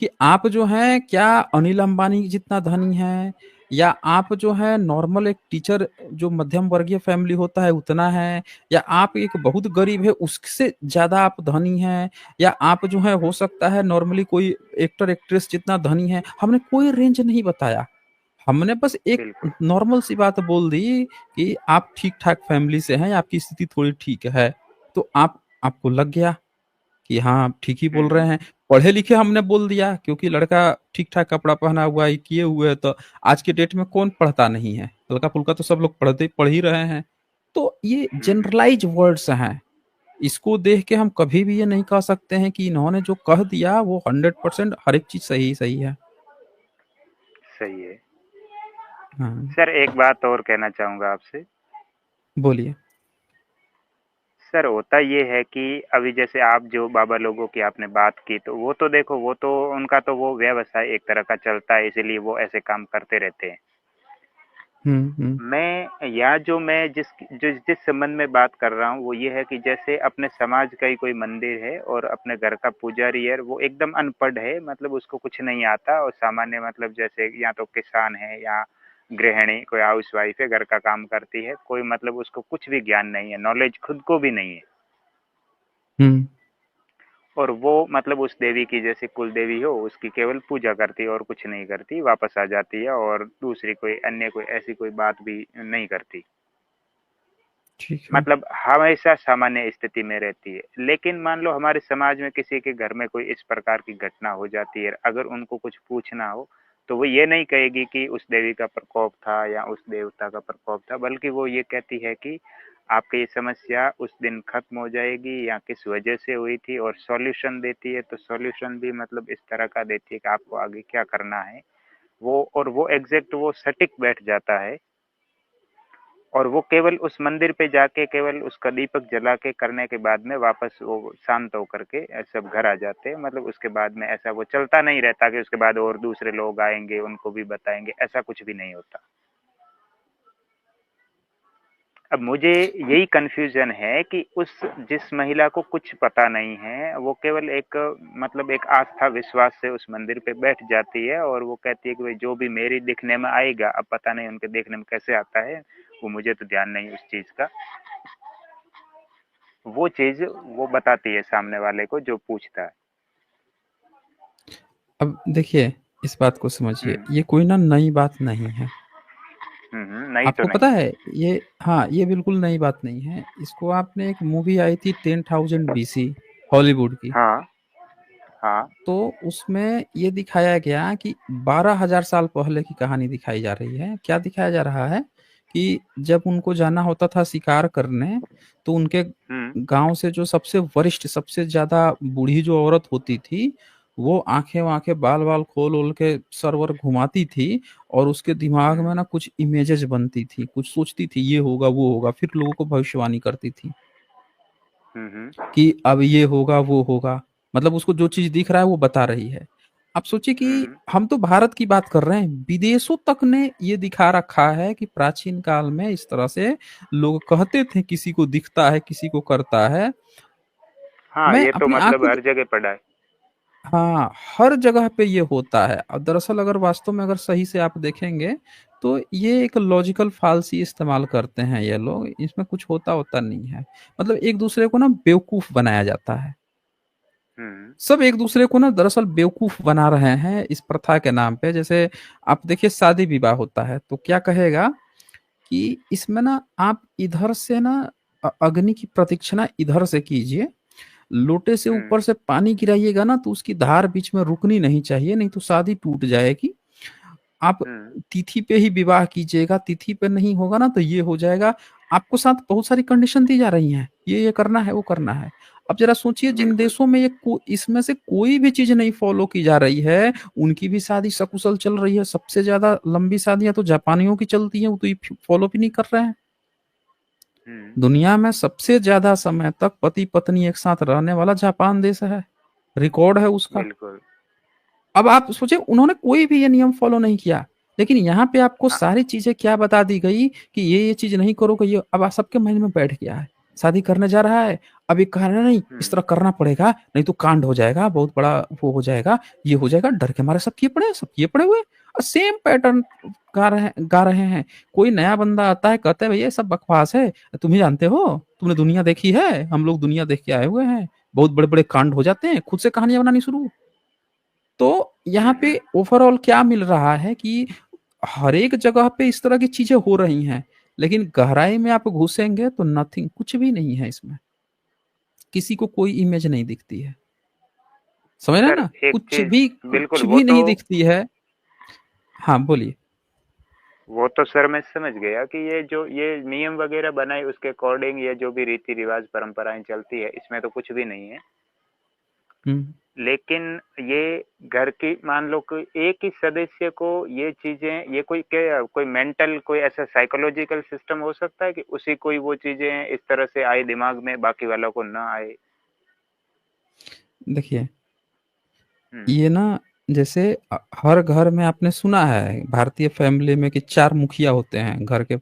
[SPEAKER 1] कि आप जो हैं क्या अनिल अंबानी जितना धनी है, या आप जो है नॉर्मल एक टीचर जो मध्यम वर्गीय फैमिली होता है उतना है, या आप एक बहुत गरीब है उससे ज्यादा आप धनी हैं, या आप जो है हो सकता है नॉर्मली कोई एक्टर एक्ट्रेस जितना धनी है, हमने कोई रेंज नहीं बताया, हमने बस एक
[SPEAKER 4] बिल्कुल।
[SPEAKER 1] नॉर्मल सी बात बोल दी कि आप ठीक ठाक फैमिली से हैं, आपकी स्थिति थोड़ी ठीक है, तो आपको लग गया कि हाँ आप ठीक ही बोल रहे हैं। पढ़े लिखे हमने बोल दिया क्योंकि लड़का ठीक ठाक कपड़ा पहना हुआ है, किए हुए है, तो आज के डेट में कौन पढ़ता नहीं है, हल्का फुल्का तो सब लोग पढ़ ही रहे हैं। तो ये जनरलाइज वर्ड्स हैं, इसको देख के हम कभी भी ये नहीं कह सकते हैं कि इन्होंने जो कह दिया वो 100% हर एक चीज सही सही है।
[SPEAKER 4] सही है।
[SPEAKER 1] हाँ
[SPEAKER 4] सर एक बात और कहना चाहूँगा आपसे।
[SPEAKER 1] बोलिए।
[SPEAKER 4] सर होता ये है कि अभी जैसे आप जो बाबा लोगों की आपने बात की, तो वो तो देखो, वो तो उनका तो वो व्यवसाय एक तरह का चलता है, इसीलिए वो ऐसे काम करते रहते हैं।
[SPEAKER 1] हम्म।
[SPEAKER 4] मैं जिस संबंध में बात कर रहा हूँ वो ये है कि जैसे अपने समाज का ही कोई मंदिर है और अपने घर का पुजारी है, वो एकदम अनपढ़ है, मतलब उसको कुछ नहीं आता, और सामान्य मतलब जैसे या तो किसान है या गृहिणी, कोई हाउस वाइफ है, घर का काम करती है, कोई मतलब उसको कुछ भी ज्ञान नहीं है, नॉलेज खुद को भी नहीं है,
[SPEAKER 1] हम्म।
[SPEAKER 4] और वो मतलब उस देवी की जैसे कुल देवी हो उसकी केवल पूजा करती है और कुछ नहीं करती, वापस आ जाती है, और दूसरी कोई अन्य कोई ऐसी कोई बात भी नहीं करती,
[SPEAKER 1] ठीक है।
[SPEAKER 4] मतलब हमेशा सामान्य स्थिति में रहती है। लेकिन मान लो हमारे समाज में किसी के घर में कोई इस प्रकार की घटना हो जाती है, अगर उनको कुछ पूछना हो तो वो ये नहीं कहेगी कि उस देवी का प्रकोप था या उस देवता का प्रकोप था, बल्कि वो ये कहती है कि आपकी ये समस्या उस दिन खत्म हो जाएगी या किस वजह से हुई थी, और सॉल्यूशन देती है। तो सॉल्यूशन भी मतलब इस तरह का देती है कि आपको आगे क्या करना है, वो, और वो एग्जैक्ट वो सटीक बैठ जाता है, और वो केवल उस मंदिर पे जाके केवल उसका दीपक जला के करने के बाद में वापस वो शांत होकर के सब घर आ जाते हैं, मतलब उसके बाद में ऐसा वो चलता नहीं रहता कि उसके बाद और दूसरे लोग आएंगे उनको भी बताएंगे, ऐसा कुछ भी नहीं होता। अब मुझे यही कंफ्यूजन है कि उस जिस महिला को कुछ पता नहीं है, वो केवल एक मतलब एक आस्था विश्वास से उस मंदिर पे बैठ जाती है, और वो कहती है कि भाई जो भी मेरी दिखने में आएगा, अब पता नहीं उनके देखने में कैसे आता है, वो मुझे तो ध्यान नहीं उस चीज का, वो चीज वो बताती है सामने वाले को जो पूछता है।
[SPEAKER 1] अब देखिए, इस बात को समझिए,
[SPEAKER 4] हम्म
[SPEAKER 1] ये कोई ना नई बात नहीं है,
[SPEAKER 4] नहीं तो
[SPEAKER 1] आपको
[SPEAKER 4] नहीं।
[SPEAKER 1] पता है ये, हाँ, ये बिल्कुल नई बात नहीं है। इसको आपने, एक मूवी आई थी 10,000 BC, हॉलीवुड की,
[SPEAKER 4] हाँ हाँ।
[SPEAKER 1] तो उसमें ये दिखाया गया कि 12,000 साल पहले की कहानी दिखाई जा रही है। क्या दिखाया जा रहा है कि जब उनको जाना होता था शिकार करने, तो उनके
[SPEAKER 4] हम्म
[SPEAKER 1] गांव से जो सबसे वरिष्ठ, सबसे ज्यादा बूढ़ी जो औरत होती थी, वो आंखें वांखें बाल बाल खोल ओल के सरवर घुमाती थी, और उसके दिमाग में
[SPEAKER 4] हम्म
[SPEAKER 1] ना कुछ इमेजेस बनती थी, कुछ सोचती थी ये होगा वो होगा, फिर लोगों को भविष्यवाणी करती थी
[SPEAKER 4] हम्म
[SPEAKER 1] कि अब ये होगा वो होगा। मतलब उसको जो चीज दिख रहा है वो बता रही है। आप सोचिए कि
[SPEAKER 4] हम्म
[SPEAKER 1] हम तो भारत की बात कर रहे हैं, विदेशों तक ने ये दिखा रखा है कि प्राचीन काल में इस तरह से लोग कहते थे, किसी को दिखता है, किसी को करता है।
[SPEAKER 4] हाँ,
[SPEAKER 1] मैं
[SPEAKER 4] ये तो
[SPEAKER 1] अपनी
[SPEAKER 4] मतलब
[SPEAKER 1] आंखों,
[SPEAKER 4] हर जगह पड़ा है।
[SPEAKER 1] हाँ, हर जगह पे ये होता है। और दरअसल अगर वास्तव में अगर सही से आप देखेंगे, तो ये एक लॉजिकल फालसी इस्तेमाल करते हैं ये लोग, इसमें कुछ होता होता नहीं है। मतलब एक दूसरे को ना बेवकूफ बनाया जाता है।
[SPEAKER 4] हम्म
[SPEAKER 1] सब एक दूसरे को ना दरअसल बेवकूफ बना रहे हैं इस प्रथा के नाम पे। जैसे आप देखिए, शादी विवाह होता है तो क्या कहेगा कि इसमें ना आप इधर से ना अग्नि की प्रतीक्षणा इधर से कीजिए, लोटे से
[SPEAKER 4] हम्म
[SPEAKER 1] ऊपर से पानी गिराइएगा ना तो उसकी धार बीच में रुकनी नहीं चाहिए, नहीं तो शादी टूट जाएगी। आप
[SPEAKER 4] हम्म
[SPEAKER 1] तिथि पे ही विवाह कीजिएगा, तिथि पे नहीं होगा ना तो ये हो जाएगा। आपको साथ बहुत सारी कंडीशन दी जा रही हैं, ये करना है वो करना है। अब जरा सोचिए, जिन
[SPEAKER 4] बिल्कुल।
[SPEAKER 1] देशों में इसमें से कोई भी चीज नहीं फॉलो की जा रही है, उनकी भी शादी सकुशल चल रही है। सबसे ज्यादा लंबी शादियां तो जापानियों की चलती हैं, वो तो ये फॉलो भी नहीं कर रहे हैं।
[SPEAKER 4] हम्म
[SPEAKER 1] दुनिया में सबसे ज्यादा समय तक पति पत्नी एक साथ रहने वाला जापान देश है, रिकॉर्ड है उसका।
[SPEAKER 4] बिल्कुल।
[SPEAKER 1] अब आप सोचे, उन्होंने कोई भी ये नियम फॉलो नहीं किया, लेकिन यहाँ पे आपको
[SPEAKER 4] हाँ।
[SPEAKER 1] सारी चीजें क्या बता दी गई कि ये चीज नहीं करोगे, ये अब आप सबके मन में बैठ गया है। शादी करने जा रहा है, अब ये कह रहा नहीं इस
[SPEAKER 4] हम्म
[SPEAKER 1] तरह करना पड़ेगा, नहीं तो कांड हो जाएगा, बहुत बड़ा वो हो जाएगा, ये हो जाएगा, डर के मारे सब किए पड़े हैं, सब किए पड़े हुए हैं। और सेम पैटर्न गा रहे हैं। कोई नया बंदा आता है, कहते हैं भैया ये सब बकवास है, तुम ही जानते हो, तुमने दुनिया देखी है, हम लोग दुनिया देख के आए हुए हैं, बहुत बड़े बड़े कांड हो जाते हैं, खुद से कहानियां बनानी शुरू। तो यहाँ पे
[SPEAKER 4] हम्म
[SPEAKER 1] ओवरऑल क्या मिल रहा है कि हर एक जगह पे इस तरह की चीजें हो रही हैं, लेकिन गहराई में आप घुसेंगे तो नथिंग, कुछ भी नहीं है इसमें। किसी को कोई इमेज नहीं दिखती है, समझ रहे हैं
[SPEAKER 4] सर
[SPEAKER 1] ना,
[SPEAKER 4] एक
[SPEAKER 1] कुछ
[SPEAKER 4] चीज,
[SPEAKER 1] भी
[SPEAKER 4] बिल्कुल
[SPEAKER 1] कुछ
[SPEAKER 4] वो
[SPEAKER 1] भी
[SPEAKER 4] तो,
[SPEAKER 1] नहीं दिखती है। हाँ बोलिए।
[SPEAKER 4] वो तो सर मैं समझ गया कि ये जो ये नियम वगैरह बनाए उसके अकॉर्डिंग ये जो भी रीति रिवाज परंपराएं चलती है इसमें तो कुछ भी नहीं है।
[SPEAKER 1] हम्म।
[SPEAKER 4] लेकिन ये घर की मान लो कि एक ही सदस्य को ये चीजें, ये कोई क्या, कोई मेंटल कोई ऐसा साइकोलॉजिकल सिस्टम हो सकता है कि उसी कोई वो चीजें इस तरह से आए दिमाग में, बाकी वालों को ना आए।
[SPEAKER 1] देखिए,
[SPEAKER 4] हम्म
[SPEAKER 1] ये ना, जैसे हर घर में आपने सुना है भारतीय फैमिली में कि 4 मुखिया होते हैं घर के,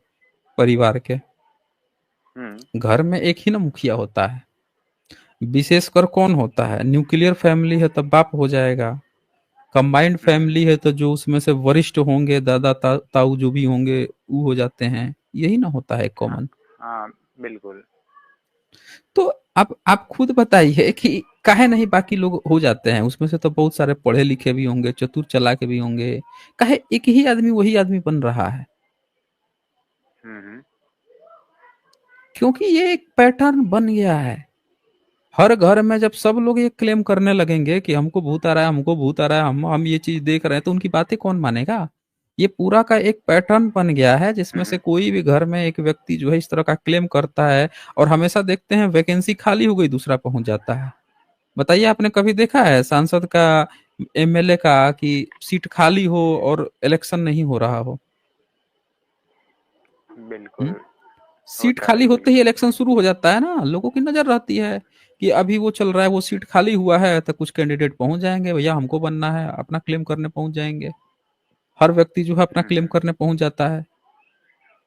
[SPEAKER 1] परिवार के।
[SPEAKER 4] हम्म
[SPEAKER 1] घर में एक ही ना मुखिया होता है। विशेषकर कौन होता है, न्यूक्लियर फैमिली है तब बाप हो जाएगा, कंबाइंड
[SPEAKER 4] हम्म
[SPEAKER 1] फैमिली है तो जो उसमें से वरिष्ठ होंगे, दादा ताऊ जो भी होंगे वो हो जाते हैं, यही ना होता है
[SPEAKER 4] हाँ
[SPEAKER 1] कॉमन।
[SPEAKER 4] हाँ बिल्कुल।
[SPEAKER 1] तो अब आप खुद बताइए कि काहे नहीं बाकी लोग हो जाते हैं, उसमें से तो बहुत सारे पढ़े लिखे भी होंगे, चतुर चालाक भी होंगे, काहे एक ही आदमी वही आदमी बन रहा है?
[SPEAKER 4] हम्म
[SPEAKER 1] क्योंकि ये एक पैटर्न बन गया है। हर घर में जब सब लोग ये क्लेम करने लगेंगे कि हमको भूत आ रहा है, हमको भूत आ रहा है, हम ये चीज देख रहे हैं, तो उनकी बातें कौन मानेगा? ये पूरा का एक पैटर्न बन गया है, जिसमें से
[SPEAKER 4] हम्म
[SPEAKER 1] कोई भी घर में एक व्यक्ति जो है इस तरह का क्लेम करता है, और हमेशा देखते हैं वैकेंसी खाली हो गई दूसरा पहुंच जाता है। बताइए, आपने कभी देखा है सांसद का, एमएलए का, कि सीट खाली हो और इलेक्शन नहीं हो रहा हो? हम्म?
[SPEAKER 4] बिल्कुल।
[SPEAKER 1] सीट
[SPEAKER 4] होता
[SPEAKER 1] खाली
[SPEAKER 4] है
[SPEAKER 1] होते ही
[SPEAKER 4] बिल्कुल।
[SPEAKER 1] इलेक्शन शुरू हो जाता है ना, लोगों की नजर रहती है कि अभी वो चल रहा है, वो सीट खाली हुआ है, तो कुछ कैंडिडेट पहुंच जाएंगे, भैया हमको बनना है, अपना क्लेम करने पहुंच जाएंगे। हर व्यक्ति जो है अपना क्लेम
[SPEAKER 4] हम्म
[SPEAKER 1] करने पहुंच जाता है।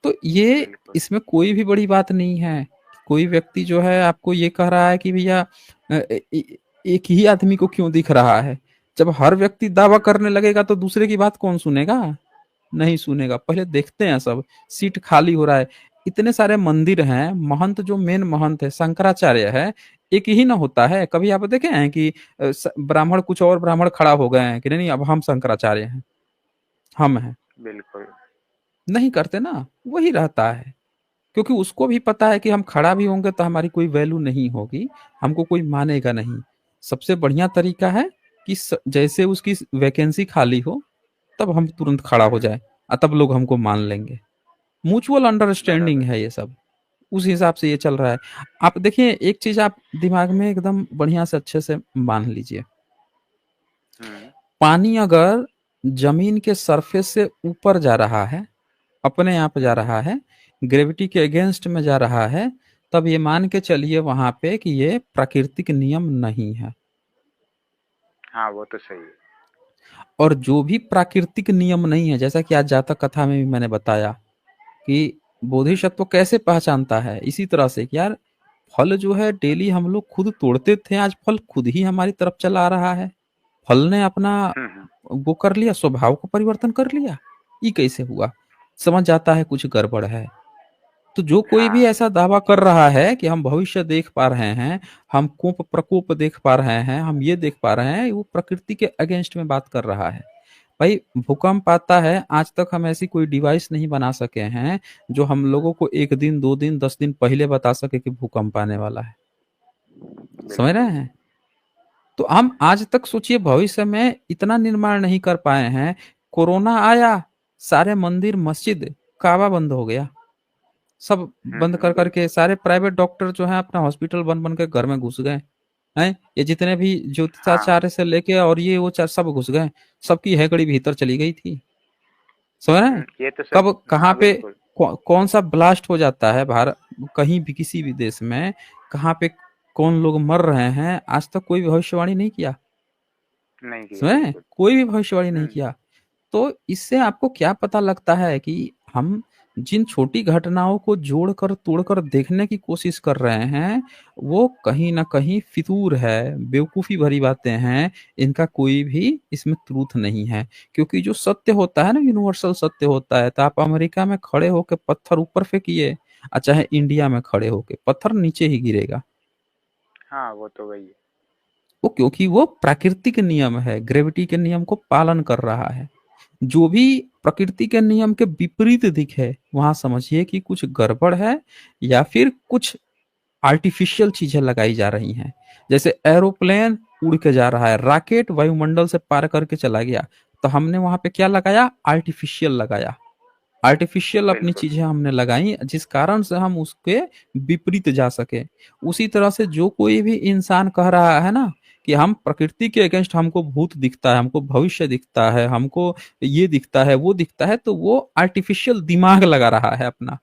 [SPEAKER 1] तो ये,
[SPEAKER 4] बिल्कुल।
[SPEAKER 1] इसमें कोई भी बड़ी बात नहीं है। कोई व्यक्ति जो है आपको ये कह रहा है कि भैया एक ही आदमी को क्यों दिख रहा है, जब हर व्यक्ति दावा
[SPEAKER 4] हम्म
[SPEAKER 1] करने लगेगा तो दूसरे की बात कौन सुनेगा? नहीं सुनेगा। पहले देखते हैं सब, सीट खाली हो रहा है। इतने सारे मंदिर हैं, महंत जो मेन महंत है शंकराचार्य है, एक ही ना होता है। कभी आप देखे हैं कि ब्राह्मण, कुछ और ब्राह्मण खड़ा हो गए हैं कि नहीं नहीं अब हम शंकराचार्य हैं, हम हैं?
[SPEAKER 4] बिल्कुल।
[SPEAKER 1] नहीं करते ना, वही रहता है। क्योंकि उसको भी पता है कि हम खड़ा भी होंगे तो हमारी कोई वैल्यू नहीं होगी, हमको कोई मानेगा नहीं। सबसे बढ़िया तरीका है कि जैसे उसकी वैकेंसी खाली हो तब हम तुरंत खड़ा हो जाए, तब लोग हमको मान लेंगे। म्यूचुअल अंडरस्टैंडिंग
[SPEAKER 4] बराबर।
[SPEAKER 1] है ये सब, उस हिसाब से ये चल रहा है। आप देखिए एक चीज आप दिमाग में एकदम बढ़िया से अच्छे से मान लीजिए, पानी अगर जमीन के सरफेस से ऊपर जा रहा है, अपने आप जा रहा है, ग्रेविटी के अगेंस्ट में जा रहा है, तब ये मान के चलिए वहां पे कि ये प्राकृतिक नियम नहीं है।
[SPEAKER 4] हाँ वो तो सही है।
[SPEAKER 1] और जो भी प्राकृतिक नियम नहीं है, जैसा कि आज जातक कथा में भी मैंने बताया कि बोधिसत्व कैसे पहचानता है, इसी तरह से कि यार फल जो है डेली हम लोग खुद तोड़ते थे, आज फल खुद ही हमारी तरफ चला आ रहा है। फल ने अपना वो कर लिया, स्वभाव को परिवर्तन कर लिया। ये कैसे हुआ? समझ जाता है कुछ गड़बड़ है। तो जो कोई भी
[SPEAKER 4] हाँ
[SPEAKER 1] ऐसा दावा कर रहा है कि हम भविष्य देख पा रहे हैं, हम कोप प्रकोप देख पा रहे हैं, हम ये देख पा रहे हैं, वो प्रकृति के अगेंस्ट में बात कर रहा है। भाई भूकंप आता है, आज तक हम ऐसी कोई डिवाइस नहीं बना सके हैं जो हम लोगों को 1 दिन 2 दिन 10 दिन पहले बता सके कि भूकंप आने वाला है। समझ रहे
[SPEAKER 4] बिल्कुल।
[SPEAKER 1] हैं? तो हम आज तक सोचिए भविष्य में इतना निर्माण नहीं कर पाए हैं। कोरोना आया, सारे मंदिर मस्जिद काबा बंद हो गया, सब बंद कर करके सारे प्राइवेट डॉक्टर जो है अपना हॉस्पिटल बन बन के घर में घुस गए हैं। ये जितने भी
[SPEAKER 4] हाँ
[SPEAKER 1] ज्योतिषाचार्य से लेके और ये वो सब घुस गए, सबकी हैकड़ी भीतर चली गई थी। समझ रहे हैं?
[SPEAKER 4] ये तो सब।
[SPEAKER 1] कब कहाँ
[SPEAKER 4] हाँ
[SPEAKER 1] पे
[SPEAKER 4] बिल्कुल।
[SPEAKER 1] कौन सा ब्लास्ट हो जाता है भारत, कहीं भी किसी भी देश में, कहाँ पे कौन लोग मर रहे हैं, आज तक कोई भविष्यवाणी नहीं किया।
[SPEAKER 4] नहीं किया
[SPEAKER 1] समझ रहे हैं?
[SPEAKER 4] बिल्कुल।
[SPEAKER 1] कोई भी भविष्यवाणी नहीं किया। तो इससे आपको क्या पता लगता है कि हम जिन छोटी घटनाओं को जोड़कर तोड़कर देखने की कोशिश कर रहे हैं, वो कहीं ना कहीं फितूर है, बेवकूफी भरी बातें हैं, इनका कोई भी इसमें ट्रूथ नहीं है। क्योंकि जो सत्य होता है ना, यूनिवर्सल सत्य होता है, तो आप अमेरिका में खड़े होकर पत्थर ऊपर फेंकिए, चाहे इंडिया में खड़े होकर पत्थर नीचे ही गिरेगा।
[SPEAKER 4] हाँ वो तो वही है।
[SPEAKER 1] वो क्योंकि वो प्राकृतिक नियम है, ग्रेविटी के नियम को पालन कर रहा है। जो भी प्रकृति के नियम के विपरीत दिखे, वहां समझिए कि कुछ गड़बड़ है, या फिर कुछ आर्टिफिशियल चीजें लगाई जा रही हैं। जैसे एरोप्लेन उड़ के जा रहा है, रॉकेट वायुमंडल से पार करके चला गया, तो हमने वहां पे क्या लगाया? आर्टिफिशियल लगाया। आर्टिफिशियल अपनी
[SPEAKER 4] बिल्कुल।
[SPEAKER 1] चीजें हमने लगाई जिस कारण से हम उसके विपरीत जा सके। उसी तरह से जो कोई भी इंसान कह रहा है ना कि हम प्रकृति के अगेंस्ट, हमको भूत दिखता है, हमको भविष्य दिखता है, हमको ये दिखता है, वो दिखता है, तो वो आर्टिफिशियल दिमाग लगा रहा है अपना,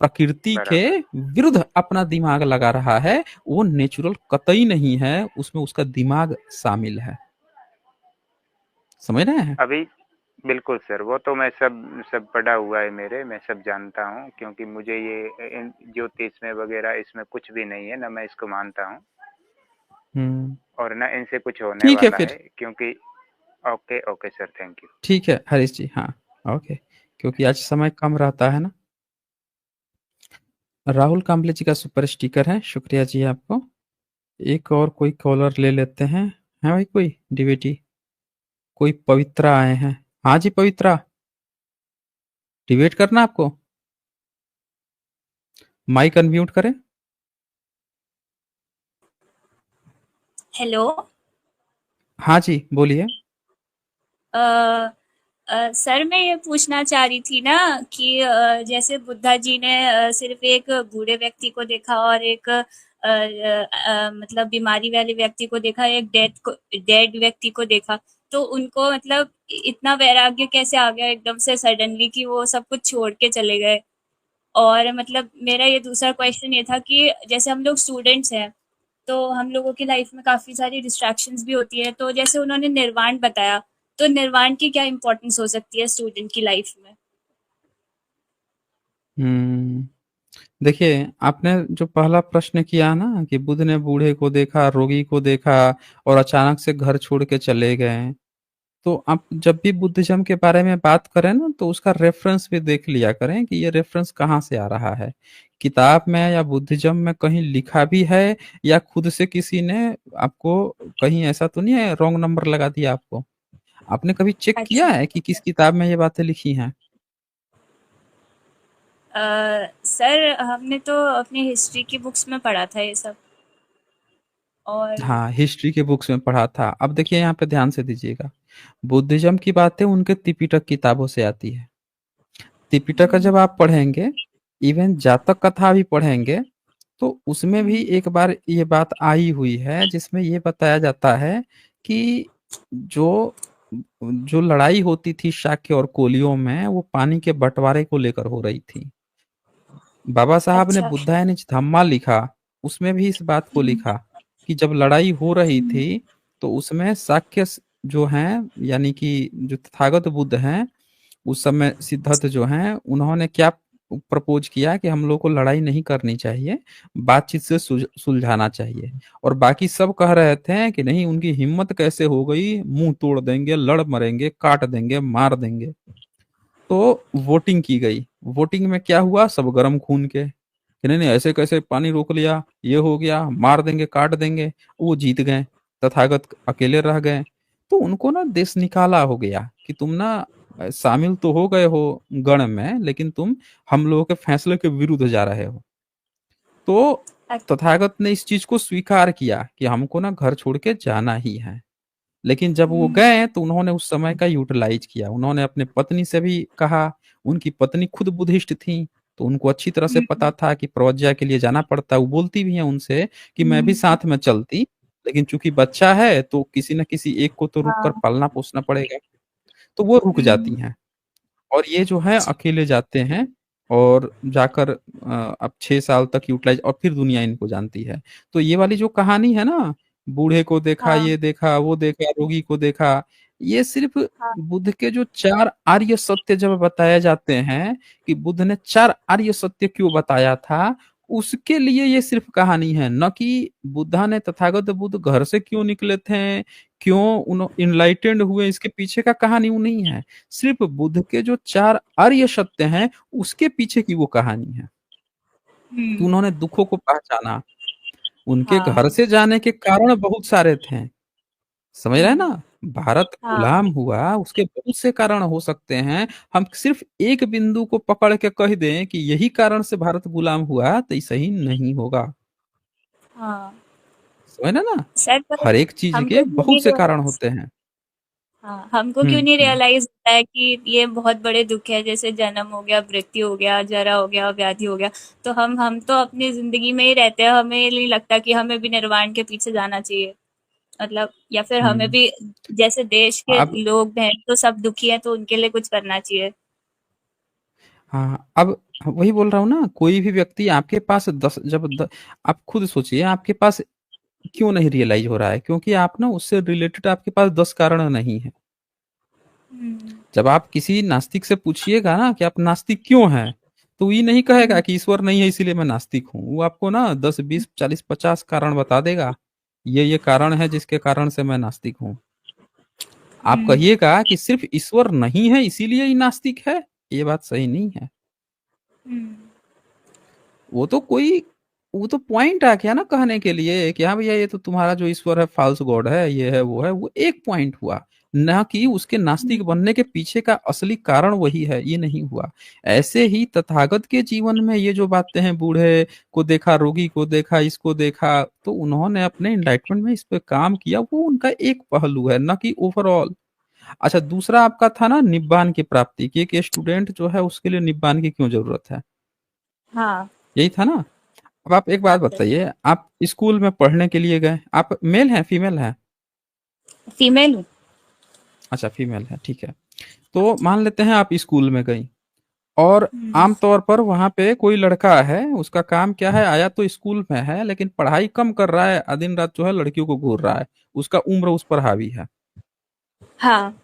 [SPEAKER 1] प्रकृति के
[SPEAKER 4] बराबर।
[SPEAKER 1] विरुद्ध अपना दिमाग लगा रहा है। वो नेचुरल कतई नहीं है, उसमें उसका दिमाग शामिल है। समझ रहे हैं?
[SPEAKER 4] अभी बिल्कुल सर, वो तो मैं सब सब पढ़ा हुआ है मेरे, मैं सब जानता हूँ, क्योंकि मुझे ये ज्योतिष में वगैरह इसमें कुछ भी नहीं है, ना मैं इसको मानता हूँ
[SPEAKER 1] हम्म।
[SPEAKER 4] और ना इनसे कुछ होने
[SPEAKER 1] ठीक है
[SPEAKER 4] वाला
[SPEAKER 1] फिर।
[SPEAKER 4] है, क्योंकि okay okay sir, thank you.
[SPEAKER 1] ठीक है हरीश जी, हाँ। ओके। क्योंकि आज समय कम रहता है ना। राहुल कांबले जी का सुपर स्टिकर है, शुक्रिया जी आपको। एक और कोई कॉलर ले लेते हैं। है भाई कोई डीवीटी? कोई पवित्रा आए हैं? हाँ जी पवित्रा, डिबेट करना आपको? माइक अनम्यूट करें।
[SPEAKER 5] हेलो।
[SPEAKER 1] हाँ जी बोलिए।
[SPEAKER 5] सर मैं ये पूछना चाह रही थी ना कि जैसे बुद्धा जी ने सिर्फ एक बूढ़े व्यक्ति को देखा और एक मतलब बीमारी वाले व्यक्ति को देखा, एक डेड व्यक्ति को देखा, तो उनको मतलब इतना वैराग्य कैसे आ गया एकदम से सडनली कि वो सब कुछ छोड़ के चले गए? और मतलब मेरा ये दूसरा क्वेश्चन ये था कि जैसे हम लोग स्टूडेंट्स हैं, तो हम लोगों की लाइफ में काफ़ी सारी डिस्ट्रैक्शंस भी होती है, तो जैसे उन्होंने निर्वाण बताया, तो निर्वाण की क्या इम्पोर्टेंस हो सकती है स्टूडेंट की लाइफ में?
[SPEAKER 1] हम्म। देखिए आपने जो पहला प्रश्न किया ना कि बुद्ध ने बूढ़े को देखा, रोगी को देखा और अचानक से घर छोड़ के चले गए, तो आप जब भी बुद्धिज्म के बारे में बात करें ना, तो उसका रेफरेंस भी देख लिया करें कि ये रेफरेंस कहाँ से आ रहा है। किताब में या बुद्धिज्म में कहीं लिखा भी है, या खुद से किसी ने आपको कहीं ऐसा तो नहीं है रॉन्ग नंबर लगा दिया आपको? आपने कभी चेक किया
[SPEAKER 5] अच्छा।
[SPEAKER 1] है कि किस किताब में ये बातें लिखी हैं?
[SPEAKER 5] सर हमने तो अपनी हिस्ट्री की बुक्स में पढ़ा था ये सब। और
[SPEAKER 1] हाँ, हिस्ट्री के बुक्स में पढ़ा था। अब देखिए यहाँ पे ध्यान से दीजिएगा, बुद्धिज्म की बातें उनके त्रिपिटक किताबों से आती है। त्रिपिटक का जब आप पढ़ेंगे, इवन जातक कथा भी पढ़ेंगे, तो उसमें भी एक बार ये बात आई हुई है जिसमें ये बताया जाता है कि जो जो लड़ाई होती थी शाक्य और कोलियों में, वो पानी के बंटवारे को लेकर हो रही थी। बाबा साहब ने
[SPEAKER 5] अच्छा।
[SPEAKER 1] बुद्धायनिच धम्मा लिखा, उसमें भी इस बात को लिखा कि जब लड़ाई हो रही थी तो उसमें शाक्य जो हैं, यानी कि जो तथागत बुद्ध हैं, उस समय सिद्धार्थ जो हैं, उन्होंने क्या प्रपोज किया कि हम लोग को लड़ाई नहीं करनी चाहिए, बातचीत से सुलझाना चाहिए। और बाकी सब कह रहे थे कि नहीं, उनकी हिम्मत कैसे हो गई, मुंह तोड़ देंगे, लड़ मरेंगे, काट देंगे, मार देंगे। तो वोटिंग की गई। वोटिंग में क्या हुआ, सब गर्म खून के कि नहीं नहीं, ऐसे कैसे पानी रोक लिया, ये हो गया, मार देंगे, काट देंगे। वो जीत गए, तथागत अकेले रह गए। तो उनको ना देश निकाला हो गया कि तुम ना शामिल तो हो गए हो गण में, लेकिन तुम हम लोगों के फैसले के विरुद्ध जा रहे हो। तो तथागत ने इस चीज को स्वीकार किया कि हमको ना घर छोड़ के जाना ही है। लेकिन जब वो गए तो उन्होंने उस समय का यूटिलाइज किया। उन्होंने अपने पत्नी से भी कहा, उनकी पत्नी खुद बुद्धिस्ट थी, तो उनको अच्छी तरह से पता था कि प्रवज्ञा के लिए जाना पड़ता है। वो बोलती भी है उनसे कि मैं भी साथ में चलती, लेकिन चूंकि बच्चा है तो किसी न किसी एक को तो रुक कर
[SPEAKER 5] हाँ।
[SPEAKER 1] पालना पोसना पड़ेगा। तो वो रुक जाती हैं और ये जो है अकेले जाते हैं और जाकर अब 6 साल तक यूटिलाइज, और फिर दुनिया इनको जानती है। तो ये वाली जो कहानी है ना, बूढ़े को देखा,
[SPEAKER 5] हाँ।
[SPEAKER 1] ये देखा, वो देखा, रोगी को देखा, ये सिर्फ
[SPEAKER 5] हाँ।
[SPEAKER 1] बुद्ध के जो 4 आर्य सत्य जब बताए जाते हैं कि बुद्ध ने 4 आर्य सत्य क्यों बताया था, उसके लिए ये सिर्फ कहानी है, न कि बुद्धा ने, तथागत बुद्ध घर से क्यों निकले थे, क्यों उन इनलाइटेंड हुए, इसके पीछे का कहानी वो नहीं है। सिर्फ बुद्ध के जो 4 आर्य सत्य हैं, उसके पीछे की वो कहानी है। तो उन्होंने दुखों को पहचाना। उनके
[SPEAKER 5] हाँ।
[SPEAKER 1] घर से जाने के कारण बहुत सारे थे, समझ रहे हैं ना। भारत
[SPEAKER 5] हाँ।
[SPEAKER 1] गुलाम हुआ, उसके बहुत से कारण हो सकते हैं। हम सिर्फ एक बिंदु को पकड़ के कह दें कि यही कारण से भारत गुलाम हुआ, तो ये सही नहीं होगा।
[SPEAKER 5] हाँ।
[SPEAKER 1] समझ रहे ना,
[SPEAKER 5] सर पर
[SPEAKER 1] हर एक चीज के
[SPEAKER 5] हमको क्यों नहीं
[SPEAKER 1] बहुत से कारण होते हैं।
[SPEAKER 5] हाँ, हमको क्यों नहीं
[SPEAKER 1] हम्म।
[SPEAKER 5] रियलाइज होता है कि ये बहुत बड़े दुख है, जैसे जन्म हो गया, मृत्यु हो गया, जरा हो गया, व्याधि हो गया। तो हम तो अपनी जिंदगी में ही रहते हैं, हमें ये नहीं लगता कि हमें भी निर्वाण के पीछे जाना चाहिए। मतलब या फिर हमें
[SPEAKER 1] हम्म।
[SPEAKER 5] भी, जैसे देश के
[SPEAKER 1] अब
[SPEAKER 5] लोग हैं तो सब दुखी हैं, तो उनके लिए कुछ करना चाहिए।
[SPEAKER 1] हाँ, अब वही बोल रहा हूँ ना, कोई भी व्यक्ति आपके पास आप खुद सोचिए, आपके पास क्यों नहीं रियलाइज हो रहा है, क्योंकि आप ना उससे रिलेटेड आपके पास 10 कारण नहीं है।
[SPEAKER 5] हम्म।
[SPEAKER 1] जब आप किसी नास्तिक से पूछिएगा ना कि आप नास्तिक क्यों हैं, तो वो ये नहीं कहेगा
[SPEAKER 5] हम्म।
[SPEAKER 1] कि ईश्वर नहीं है इसीलिए मैं नास्तिक हूँ। वो आपको ना 10, 20, 40, 50 कारण बता देगा, ये कारण है जिसके कारण से मैं नास्तिक हूँ। आप
[SPEAKER 5] हम्म।
[SPEAKER 1] कहिएगा कि सिर्फ ईश्वर नहीं है इसीलिए ही नास्तिक है, ये बात सही नहीं है।
[SPEAKER 5] हम्म।
[SPEAKER 1] वो तो कोई वो तो पॉइंट आ गया ना कहने के लिए कि हाँ भैया, ये तो तुम्हारा जो ईश्वर है फाल्स गॉड है, ये है, वो एक पॉइंट हुआ। ना कि उसके नास्तिक बनने के पीछे का असली कारण वही है, ये नहीं हुआ। ऐसे ही तथागत के जीवन में ये जो बातें हैं, बूढ़े को देखा, रोगी को देखा, इसको देखा, तो उन्होंने अपने इनलाइटमेंट में इस पे काम किया, वो उनका एक पहलू है, ना कि ओवरऑल। अच्छा, दूसरा आपका था ना निब्बान की प्राप्ति, कि एक स्टूडेंट जो है उसके लिए निब्बान की क्यों जरूरत है,
[SPEAKER 5] हाँ।
[SPEAKER 1] यही था ना। अब आप एक
[SPEAKER 5] हाँ
[SPEAKER 1] बात
[SPEAKER 5] सर।
[SPEAKER 1] बताइए, आप स्कूल में पढ़ने के लिए गए, आप मेल हैं फीमेल हैं?
[SPEAKER 5] फीमेल हूँ।
[SPEAKER 1] अच्छा, फीमेल है, ठीक है। तो मान लेते हैं आप स्कूल में गई, और
[SPEAKER 5] हम्म।
[SPEAKER 1] आमतौर पर वहां पे कोई लड़का है, उसका काम क्या है, आया तो स्कूल में है लेकिन पढ़ाई कम कर रहा है, दिन रात जो है लड़कियों को घूर रहा है, उसका उम्र उस पर हावी है।
[SPEAKER 5] हाँ।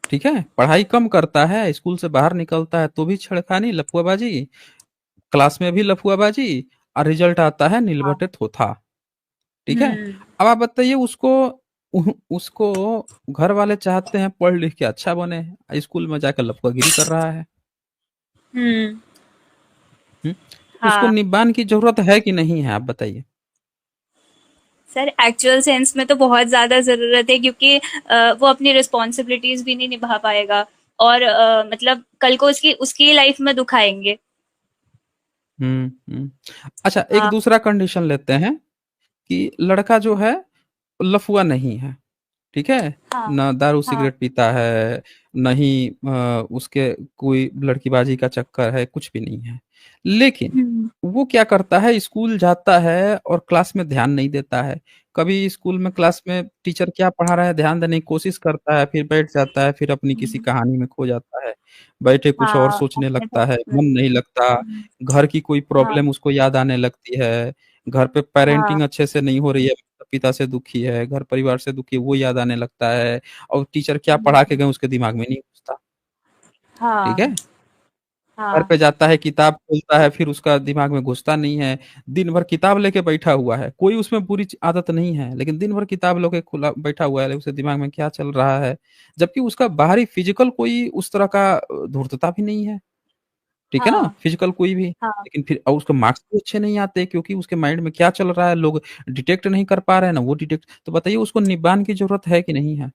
[SPEAKER 1] ठीक है, पढ़ाई कम करता है, स्कूल से बाहर निकलता है तो भी छेड़खानी, लफुआबाजी, क्लास में भी लफुआबाजी, और रिजल्ट आता है
[SPEAKER 5] हाँ।
[SPEAKER 1] नीलबटे थोथा। ठीक है।
[SPEAKER 5] हम्म।
[SPEAKER 1] अब आप बताइए, उसको घर वाले चाहते हैं पढ़ लिख के अच्छा बने, स्कूल में जाकर लफुआगिरी कर रहा है।
[SPEAKER 5] हम्म।
[SPEAKER 1] हम्म? उसको
[SPEAKER 5] हाँ।
[SPEAKER 1] निब्बान की जरूरत है कि नहीं है, आप बताइए।
[SPEAKER 5] सर एक्चुअल सेंस में तो बहुत ज़्यादा ज़रूरत है, क्योंकि वो अपनी रिस्पॉन्सिबिलिटीज़ भी नहीं निभा पाएगा, और मतलब कल को उसकी उसकी लाइफ में दुख आएंगे।
[SPEAKER 1] अच्छा, एक
[SPEAKER 5] हाँ
[SPEAKER 1] दूसरा कंडीशन लेते हैं कि लड़का जो है लफुआ नहीं है, ठीक है,
[SPEAKER 5] हाँ
[SPEAKER 1] ना दारू
[SPEAKER 5] हाँ
[SPEAKER 1] सिगरेट पीता है, नहीं उसके कोई लड़कीबाजी का चक्कर है, कुछ भी नहीं है, लेकिन
[SPEAKER 5] हम्म
[SPEAKER 1] वो क्या करता है, स्कूल जाता है और क्लास में ध्यान नहीं देता है। कभी स्कूल में क्लास में टीचर क्या पढ़ा रहा है ध्यान देने की कोशिश करता है, फिर बैठ जाता है, फिर अपनी किसी
[SPEAKER 5] हम्म,
[SPEAKER 1] कहानी में खो जाता है, बैठे कुछ और
[SPEAKER 5] हाँ
[SPEAKER 1] सोचने
[SPEAKER 5] अपने
[SPEAKER 1] लगता है,
[SPEAKER 5] थॉट्स में।
[SPEAKER 1] मन नहीं लगता, घर की कोई
[SPEAKER 5] हाँ
[SPEAKER 1] प्रॉब्लम उसको याद आने लगती है, घर पे
[SPEAKER 5] हाँ
[SPEAKER 1] पेरेंटिंग अच्छे से नहीं हो रही है, पिता से दुखी है, घर परिवार से दुखी है, वो याद आने लगता है, और टीचर क्या पढ़ा के
[SPEAKER 5] हम्म,
[SPEAKER 1] गए उसके दिमाग में नहीं घुसता। ठीक
[SPEAKER 5] हाँ
[SPEAKER 1] है, घर
[SPEAKER 5] हाँ
[SPEAKER 1] पे जाता है, किताब खोलता है, फिर उसका दिमाग में घुसता नहीं है। दिन भर किताब लेके बैठा हुआ है, कोई उसमें बुरी आदत नहीं है, लेकिन दिन भर किताब लेके खुला बैठा हुआ है, लेकिन उसके दिमाग में क्या चल रहा है, जबकि उसका बाहरी फिजिकल कोई उस तरह का धूर्तता भी नहीं है। ठीक है ना,
[SPEAKER 5] हाँ
[SPEAKER 1] फिजिकल कोई भी,
[SPEAKER 5] हाँ
[SPEAKER 1] लेकिन फिर और उसके मार्क्स भी अच्छे नहीं आते, क्योंकि उसके माइंड में क्या चल रहा है लोग डिटेक्ट नहीं कर पा रहे हैं ना, वो डिटेक्ट। तो बताइए, उसको निब्बान की जरूरत है कि नहीं है?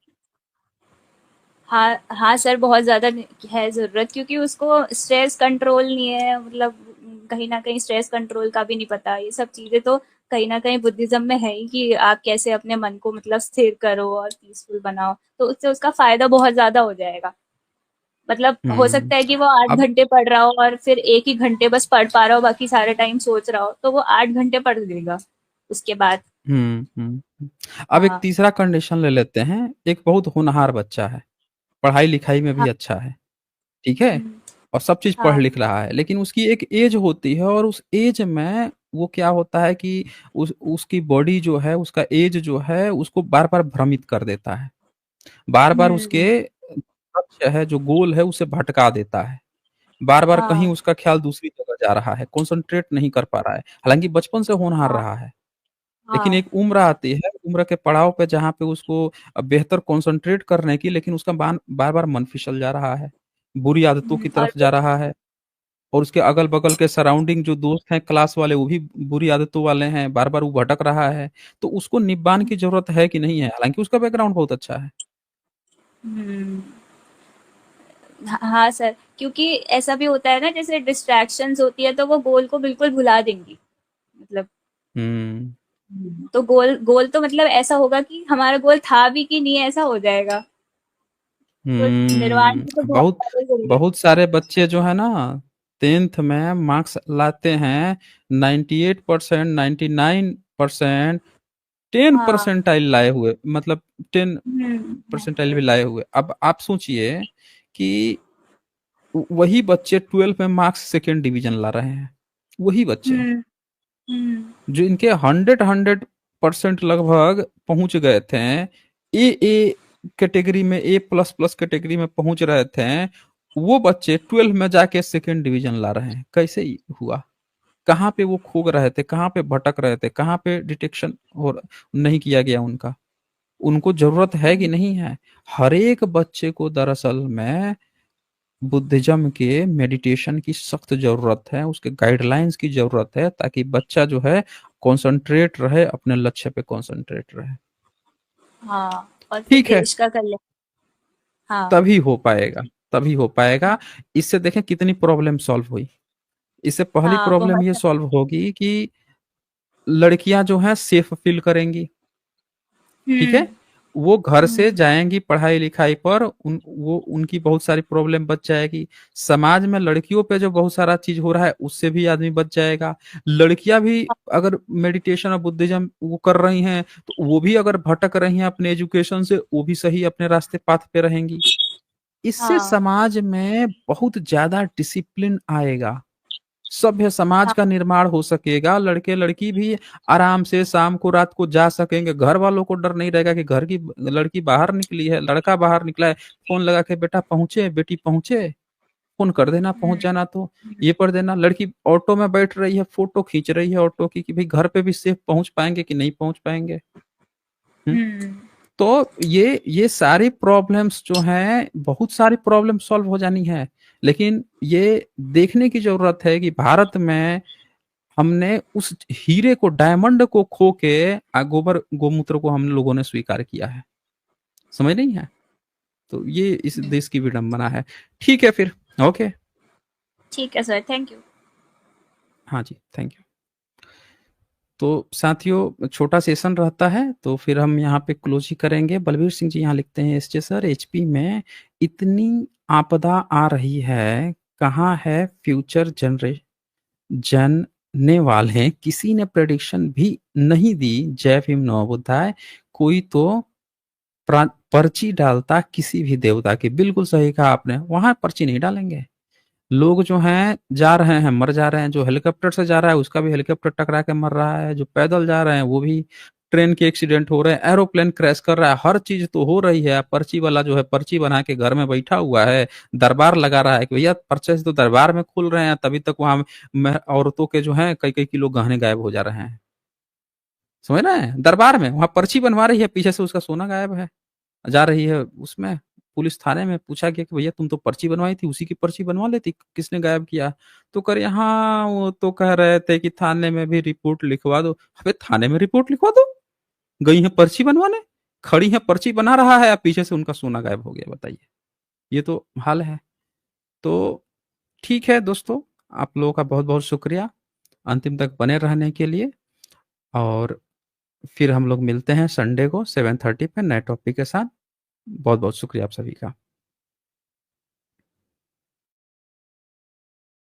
[SPEAKER 5] हाँ हाँ सर, बहुत ज़्यादा है ज़रूरत, क्योंकि उसको स्ट्रेस कंट्रोल नहीं है, मतलब कहीं न कहीं स्ट्रेस कंट्रोल का भी नहीं पता। ये सब चीज़ें तो कहीं न कहीं बुद्धिज़्म में है ही, कि आप कैसे अपने मन को मतलब स्थिर करो और पीसफुल बनाओ, तो उससे उसका फ़ायदा बहुत ज़्यादा हो जाएगा। मतलब हो
[SPEAKER 1] हम्म।
[SPEAKER 5] सकता है कि वो 8
[SPEAKER 1] अब
[SPEAKER 5] घंटे पढ़ रहा हो और फिर 1 ही घंटे बस पढ़ पा रहा हो, बाकी सारे टाइम सोच रहा हो, तो वो 8 घंटे पढ़ लेगा उसके बाद।
[SPEAKER 1] अब एक
[SPEAKER 5] हाँ,
[SPEAKER 1] तीसरा कंडीशन ले लेते हैं। एक बहुत होनहार बच्चा है, पढ़ाई लिखाई में
[SPEAKER 5] हाँ,
[SPEAKER 1] भी अच्छा है, ठीक है,
[SPEAKER 5] हुँ,
[SPEAKER 1] और सब चीज पढ़
[SPEAKER 5] हाँ,
[SPEAKER 1] लिख रहा है, लेकिन उसकी एक एज होती है, और उस एज में वो क्या होता है कि उसकी बॉडी जो है, उसका एज जो है, उसको बार बार भ्रमित कर देता है, बार बार उसके
[SPEAKER 5] हुँ,
[SPEAKER 1] लक्ष्य है, जो गोल है, उसे भटका देता है, बार बार कहीं
[SPEAKER 5] हाँ,
[SPEAKER 1] उसका ख्याल दूसरी जगह जा रहा है, कंसंट्रेट नहीं कर पा रहा है, हालांकि बचपन से होनहार
[SPEAKER 5] हाँ,
[SPEAKER 1] रहा है। लेकिन
[SPEAKER 5] हाँ,
[SPEAKER 1] एक उम्र आती है, उम्र के पड़ाव पे, जहाँ पे उसको बेहतर कंसंट्रेट करने की, लेकिन उसका बार बार मन फिसल जा रहा है, बुरी आदतों की
[SPEAKER 5] और
[SPEAKER 1] तरफ जा रहा है, और उसके अगल बगल के सराउंडिंग जो दोस्त हैं क्लास वाले, वो भी बुरी आदतों वाले हैं, बार बार वो भटक रहा है। तो उसको निब्बान की जरूरत है कि नहीं है, हालांकि उसका बैकग्राउंड बहुत अच्छा है।
[SPEAKER 5] हुँ। हाँ सर, क्योंकि ऐसा भी होता है ना, जैसे डिस्ट्रैक्शंस होती है तो वो गोल को बिल्कुल भुला देंगी, मतलब
[SPEAKER 1] हम्म।
[SPEAKER 5] तो गोल गोल तो मतलब ऐसा होगा कि हमारा गोल था भी कि नहीं, ऐसा हो जाएगा। तो निर्वाण की तो बहुत
[SPEAKER 1] बहुत
[SPEAKER 5] ज़्यादा ज़रूरत
[SPEAKER 1] बहुत सारे बच्चे जो है ना, 10th में मार्क्स लाते हैं 98%, 99%, टेन
[SPEAKER 5] हाँ,
[SPEAKER 1] परसेंटाइल लाए हुए, मतलब 10
[SPEAKER 5] हुँ,
[SPEAKER 1] परसेंटाइल भी लाए हुए। अब आप सोचिए कि वही बच्चे 12 में मार्क्स सेकेंड डिवीजन ला रहे हैं, वही बच्चे
[SPEAKER 5] हुँ, हुँ,
[SPEAKER 1] जो इनके 100% लगभग पहुंच गए थे, ए कैटेगरी में, ए प्लस प्लस कैटेगरी में पहुंच रहे थे, वो बच्चे 12 में जाके सेकेंड डिवीजन ला रहे हैं। कैसे हुआ? कहाँ पे वो खो रहे थे, कहाँ पे भटक रहे थे, कहाँ पे डिटेक्शन नहीं किया गया उनका? उनको जरूरत है कि नहीं है? हर एक बच्चे को दरअसल में बुद्धिज्म के मेडिटेशन की सख्त जरूरत है, उसके गाइडलाइंस की जरूरत है, ताकि बच्चा जो है कंसंट्रेट रहे, अपने लक्ष्य पे कंसंट्रेट रहे।
[SPEAKER 5] हाँ, और फिर
[SPEAKER 1] ठीक है,
[SPEAKER 5] देश का कल्याण। हाँ,
[SPEAKER 1] तभी हो पाएगा, तभी हो पाएगा। इससे देखें कितनी प्रॉब्लम सॉल्व हुई। इससे पहली
[SPEAKER 5] हाँ,
[SPEAKER 1] प्रॉब्लम ये
[SPEAKER 5] बहुत।
[SPEAKER 1] सॉल्व होगी कि लड़कियां जो हैं सेफ फील करेंगी, ठीक
[SPEAKER 5] हुँ,
[SPEAKER 1] है, वो घर से
[SPEAKER 5] हुँ,
[SPEAKER 1] जाएंगी पढ़ाई लिखाई पर, वो उनकी बहुत सारी प्रॉब्लम बच जाएगी। समाज में लड़कियों पे जो बहुत सारा चीज हो रहा है, उससे भी आदमी बच जाएगा। लड़कियां भी अगर मेडिटेशन और बुद्धिज्म वो कर रही हैं, तो वो भी अगर भटक रही हैं अपने एजुकेशन से, वो भी सही अपने रास्ते पाथ पे रहेंगी। इससे
[SPEAKER 5] हाँ,
[SPEAKER 1] समाज में बहुत ज्यादा डिसिप्लिन आएगा, सभ्य समाज
[SPEAKER 5] हाँ,
[SPEAKER 1] का निर्माण हो सकेगा, लड़के लड़की भी आराम से शाम को रात को जा सकेंगे, घर वालों को डर नहीं रहेगा कि घर की लड़की बाहर निकली है, लड़का बाहर निकला है, फोन लगा के बेटा पहुंचे, बेटी पहुंचे, फोन कर देना, पहुंच
[SPEAKER 5] हुँ,
[SPEAKER 1] जाना, तो
[SPEAKER 5] हुँ,
[SPEAKER 1] ये पढ़ देना। लड़की ऑटो में बैठ रही है, फोटो खींच रही है ऑटो की, कि भाई घर पे भी सेफ पहुंच पाएंगे कि नहीं पहुंच पाएंगे। हम्म?
[SPEAKER 5] हुँ,
[SPEAKER 1] तो ये सारी प्रॉब्लम्स जो हैं, बहुत सारी प्रॉब्लम सॉल्व हो जानी है, लेकिन ये देखने की जरूरत है कि भारत में हमने उस हीरे को, डायमंड को खो के गोबर गोमूत्र को हम लोगों ने स्वीकार किया है। समझ नहीं है? तो ये इस देश की विडंबना है। ठीक है फिर, ओके।
[SPEAKER 5] ठीक है सर, थैंक यू।
[SPEAKER 1] हाँ जी, थैंक यू। तो साथियों छोटा सेशन रहता है, तो फिर हम यहाँ पे क्लोज ही करेंगे। बलबीर सिंह जी यहाँ लिखते हैं, एसजे सर एचपी में इतनी आपदा आ रही है, कहाँ है फ्यूचर जानने वाले, किसी ने प्रेडिक्शन भी नहीं दी। जय भीम नमो बुद्धाय। कोई तो पर्ची डालता किसी भी देवता की। बिल्कुल सही कहा आपने, वहां पर्ची नहीं डालेंगे। लोग जो हैं जा रहे हैं, मर जा रहे हैं। जो हेलीकॉप्टर से जा रहा है उसका भी हेलीकॉप्टर टकरा के मर रहा है, जो पैदल जा रहे हैं वो भी, ट्रेन के एक्सीडेंट हो रहे हैं, एरोप्लेन क्रैश कर रहा है, हर चीज तो हो रही है। पर्ची वाला जो है पर्ची बना के घर में बैठा हुआ है, दरबार लगा रहा है कि भैया पर्चे तो दरबार में खुल रहे हैं, तभी तक वहां औरतों के जो है कई कई किलो गहने गायब हो जा रहे हैं। समझ रहे हैं, दरबार में वहां पर्ची बनवा रही है, पीछे से उसका सोना गायब है। जा रही है उसमें पुलिस थाने में, पूछा गया कि भैया तुम तो पर्ची बनवाई थी, उसी की पर्ची बनवा लेती, किसने गायब किया? तो करे हाँ वो तो कह रहे थे कि थाने में भी रिपोर्ट लिखवा दो। अबे थाने में रिपोर्ट लिखवा दो, गई है पर्ची बनवाने, खड़ी है पर्ची बना रहा है, पीछे से उनका सोना गायब हो गया। बताइए, ये तो हाल है। तो ठीक है दोस्तों, आप लोगों का बहुत बहुत शुक्रिया अंतिम तक बने रहने के लिए। और फिर हम लोग मिलते हैं संडे को 7:30 पे नए टॉपिक के साथ। बहुत बहुत शुक्रिया आप सभी का।